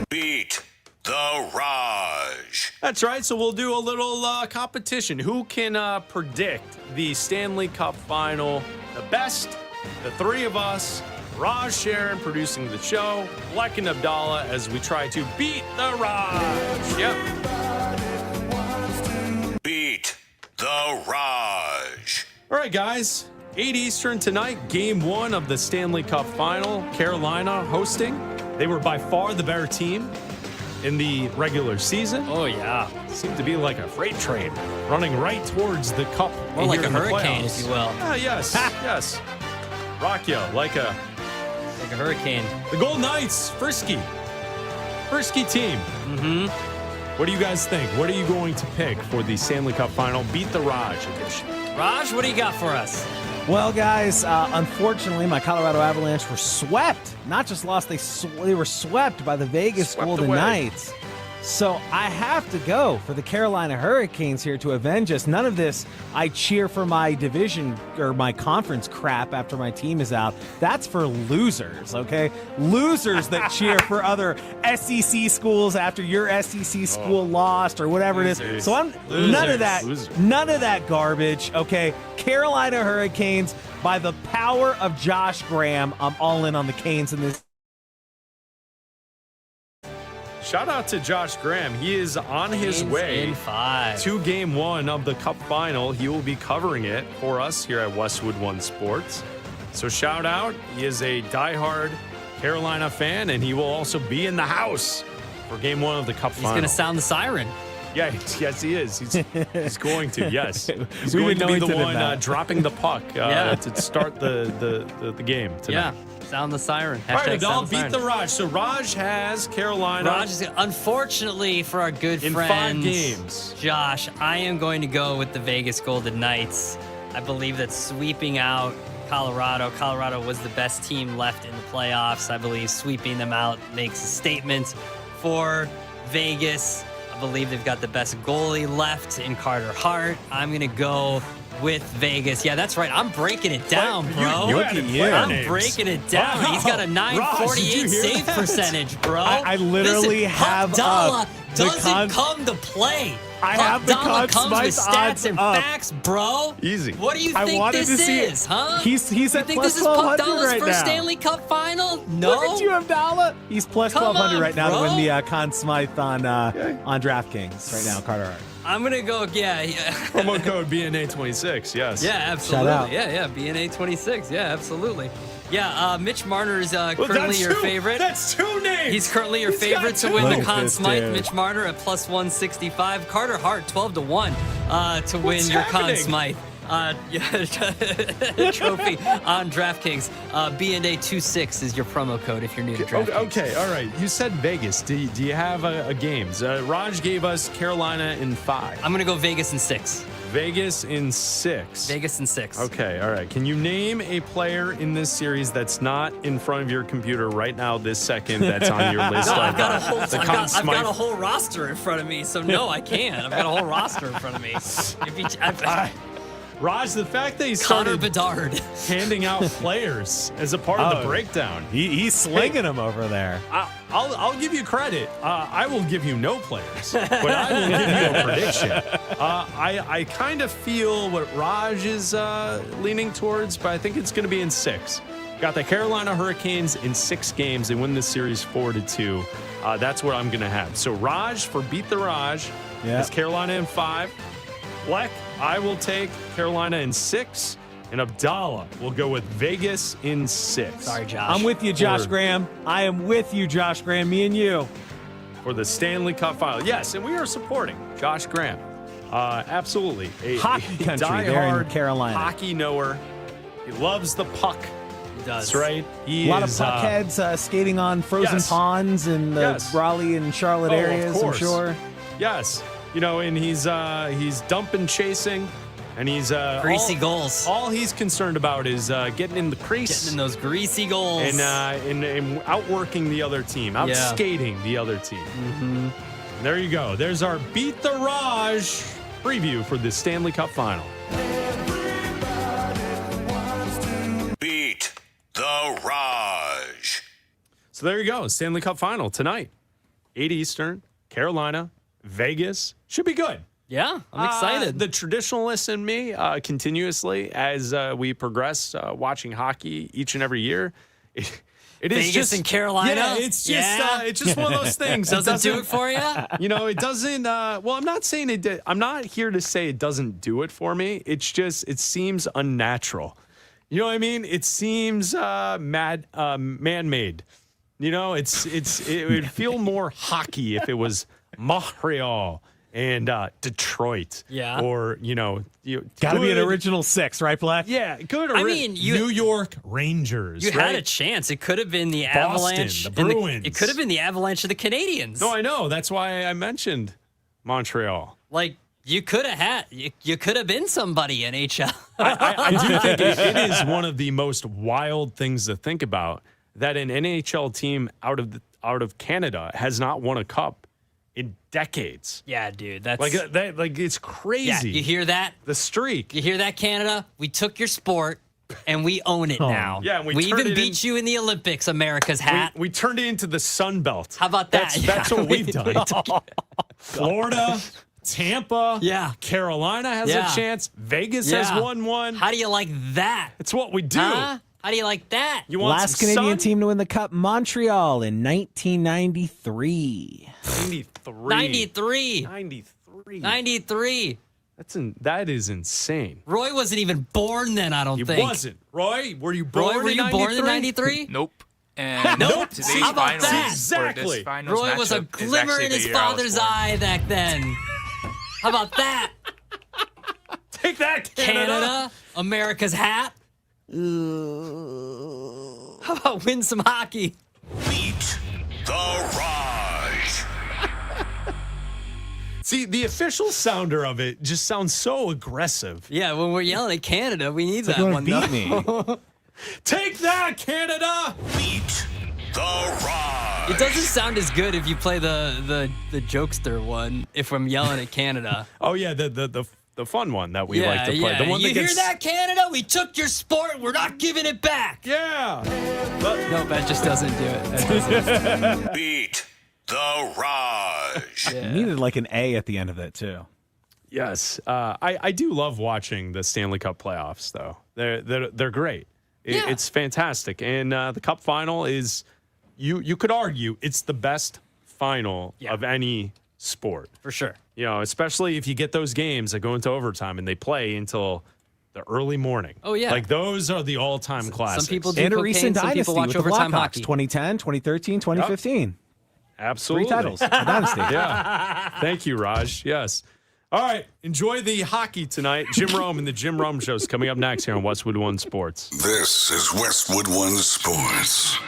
B: Beat the Raj.
C: That's right. So we'll do a little competition. Who can predict the Stanley Cup final the best? The three of us, Raj Sharon producing the show, Bleck and Abdalla as we try to beat the Raj. Yep.
B: Beat the Raj.
C: All right, guys. 8 Eastern tonight, game 1 of the Stanley Cup final. Carolina hosting. They were by far the better team in the regular season.
D: Oh, yeah.
C: Seemed to be like a freight train running right towards the cup.
D: Or like a hurricane, if you will.
C: Yes, yes. Rock you like a
D: hurricane.
C: The Golden Knights, frisky team.
D: Mm-hmm.
C: What do you guys think? What are you going to pick for the Stanley Cup final? Beat the Raj edition.
D: Raj, what do you got for us?
M: Well, guys, unfortunately, my Colorado Avalanche were swept. Not just lost, they were swept by the Vegas Golden Knights. So I have to go for the Carolina Hurricanes here to avenge us. None of this, I cheer for my division or my conference crap after my team is out. That's for losers, okay? Losers that cheer for other SEC schools after your SEC school lost or whatever it is. So none of that garbage, okay? Carolina Hurricanes, by the power of Josh Graham, I'm all in on the Canes in this.
C: Shout out to Josh Graham. He is on his way to game 1 of the Cup final. He will be covering it for us here at Westwood One Sports. So shout out. He is a diehard Carolina fan, and he will also be in the house for game 1 of the Cup final.
D: He's going to sound the siren.
C: Yeah, yes, he is. He's going to, yes. He's going to be the one dropping the puck to start the game tonight.
D: Yeah. Sound the siren.
C: All right, I'll beat the Raj. So Raj has Carolina.
D: Raj is, unfortunately for our good
C: in
D: friend
C: 5 games.
D: Josh, I am going to go with the Vegas Golden Knights. I believe that sweeping out Colorado was the best team left in the playoffs. I believe sweeping them out makes a statement for Vegas. I believe they've got the best goalie left in Carter Hart. I'm going to go with Vegas. Yeah, that's right. I'm breaking it down, bro.
C: Look at you.
D: I'm breaking it down. He's got a 948 save percentage, bro.
M: I literally have
D: Abdalla doesn't come to play.
M: I have the
D: Abdalla comes with
M: odds
D: stats and facts, bro.
C: Easy.
D: What do you think this is, huh?
M: He's
D: you
M: at
D: think
M: plus
D: this is Abdalla's
M: right
D: first
M: now.
D: Stanley Cup final? No.
M: Look at you, Abdalla. He's plus 1,200 right now to win
D: bro.
M: the Conn Smythe on DraftKings right now, Carter Hart.
D: I'm going to go, yeah.
C: Promo code BNA26, yes.
D: Yeah, absolutely.
M: Shout out.
D: Yeah, BNA26. Yeah, absolutely. Yeah, Mitch Marner is currently your favorite.
C: That's 2 names.
D: He's currently your favorite to win
M: Look
D: the
M: at
D: Conn
M: this
D: Smythe.
M: dude.
D: Mitch Marner at plus 165. Carter Hart 12-1 to win your Conn Smythe trophy on DraftKings. BNA26 is your promo code if you're new to DraftKings.
C: Okay, all right. You said Vegas. Do you have a games? Raj gave us Carolina in 5.
D: I'm going to go Vegas in 6.
C: Vegas in 6.
D: Vegas in 6.
C: Okay, all right. Can you name a player in this series that's not in front of your computer right now, this second, that's on your list?
D: No, I've got a whole roster in front of me, so no, I can't. I've got a whole roster in front of me.
C: Raj, the fact that he's
D: Connor Bedard
C: handing out players as a part of the breakdown.
M: He's slinging them over there.
C: I'll give you credit. I will give you no players, but I will give you a prediction. I kind of feel what Raj is leaning towards, but I think it's going to be in 6. Got the Carolina Hurricanes in 6 games. They win this series 4-2. That's what I'm going to have. So Raj for Beat the Raj is Carolina in 5. Bleck, I will take Carolina in 6. And Abdalla will go with Vegas in 6.
D: Sorry, Josh.
M: I'm with you, Josh Graham. I am with you, Josh Graham. Me and you.
C: For the Stanley Cup final. Yes, and we are supporting Josh Graham. Absolutely.
M: Hockey country there in Carolina.
C: Hockey knower. He loves the puck.
D: He does.
C: That's right.
M: A lot of puckheads skating on frozen ponds in the Raleigh and Charlotte areas, I'm sure.
C: Yes. You know, and he's dumping, chasing, and he's
D: greasy goals.
C: All he's concerned about is getting in the crease,
D: getting in those greasy goals,
C: and outworking the other team, outskating the other team.
D: Mm-hmm.
C: There you go. There's our Beat the Raj preview for the Stanley Cup final.
B: Beat the Raj.
C: So there you go. Stanley Cup final tonight, 8 Eastern, Carolina, Vegas should be good.
D: Yeah, I'm excited.
C: The traditionalist in me continuously as we progress watching hockey each and every year. It is
D: Vegas
C: just
D: and Carolina.
C: Yeah, it's just one of those things.
D: Doesn't do it for you.
C: It doesn't. Well, I'm not saying it did. I'm not here to say it doesn't do it for me. It's just it seems unnatural. You know what I mean? It seems man-made. It would feel more hockey if it was Montreal and Detroit.
D: Yeah.
C: Or,
M: got to be an original six, right, Bleck?
C: Yeah. Good.
A: New York Rangers.
D: You had a chance. It could have been the Avalanche.
C: The Bruins.
D: It could have been the Avalanche of the Canadians.
C: No, I know. That's why I mentioned Montreal.
D: You could have been somebody NHL.
C: I do think it is one of the most wild things to think about that an NHL team out of Canada has not won a cup in decades.
D: Yeah, dude, that's
C: it's crazy.
D: Yeah, you hear that?
C: The streak.
D: You hear that, Canada? We took your sport and we own it now.
C: Yeah, and
D: we even beat you in the Olympics, America's hat.
C: We turned it into the Sun Belt.
D: How about that?
C: That's what we've done. Florida, Tampa, Carolina has a chance. Vegas has won one.
D: How do you like that?
C: It's what we do.
D: Huh? How do you like that?
C: You want
M: Last
C: some
M: Canadian
C: sun?
M: team to win the Cup, Montreal in 1993.
D: 93.
C: That is insane.
D: Roy wasn't even born then, I don't think.
C: He wasn't. Roy, were you born
D: Roy, were you born in 93?
S: Nope. And
D: nope.
S: Today's
D: How about
S: finals,
D: that?
C: Exactly.
D: Roy was a glimmer in his father's eye back then. How about that?
C: Take that, Canada.
D: America's hat. How about win some hockey?
B: Beat the Raj.
C: See, the official sounder of it just sounds so aggressive.
D: Yeah, when we're yelling at Canada, we need that
M: Like
D: one.
M: beat me.
C: Take that, Canada.
B: Beat the Raj.
D: It doesn't sound as good if you play the jokester one. If I'm yelling at Canada.
C: Oh yeah, the fun one that we like to play.
D: Yeah.
C: The one
D: you
C: that
D: hear that, Canada? We took your sport. We're not giving it back.
C: Yeah.
D: No, that just doesn't do it.
B: Beat the Raj.
M: You needed like an A at the end of it, too.
C: Yes. I do love watching the Stanley Cup playoffs, though. They're great. It's fantastic. And the Cup final is, you could argue, it's the best final of any sport.
D: For sure.
C: Especially if you get those games that go into overtime and they play until the early morning.
D: Oh, yeah.
C: Like, those are the all-time classics.
D: Some people do
M: And a
D: cocaine,
M: recent
D: some
M: dynasty
D: people watch
M: with the
D: overtime
M: Blackhawks,
D: hockey.
M: 2010, 2013, 2015.
C: Absolutely.
M: 3 titles. A dynasty.
C: Yeah. Thank you, Raj. Yes. All right. Enjoy the hockey tonight. Jim Rome and the Jim Rome Show is coming up next here on Westwood One Sports.
J: This is Westwood One Sports.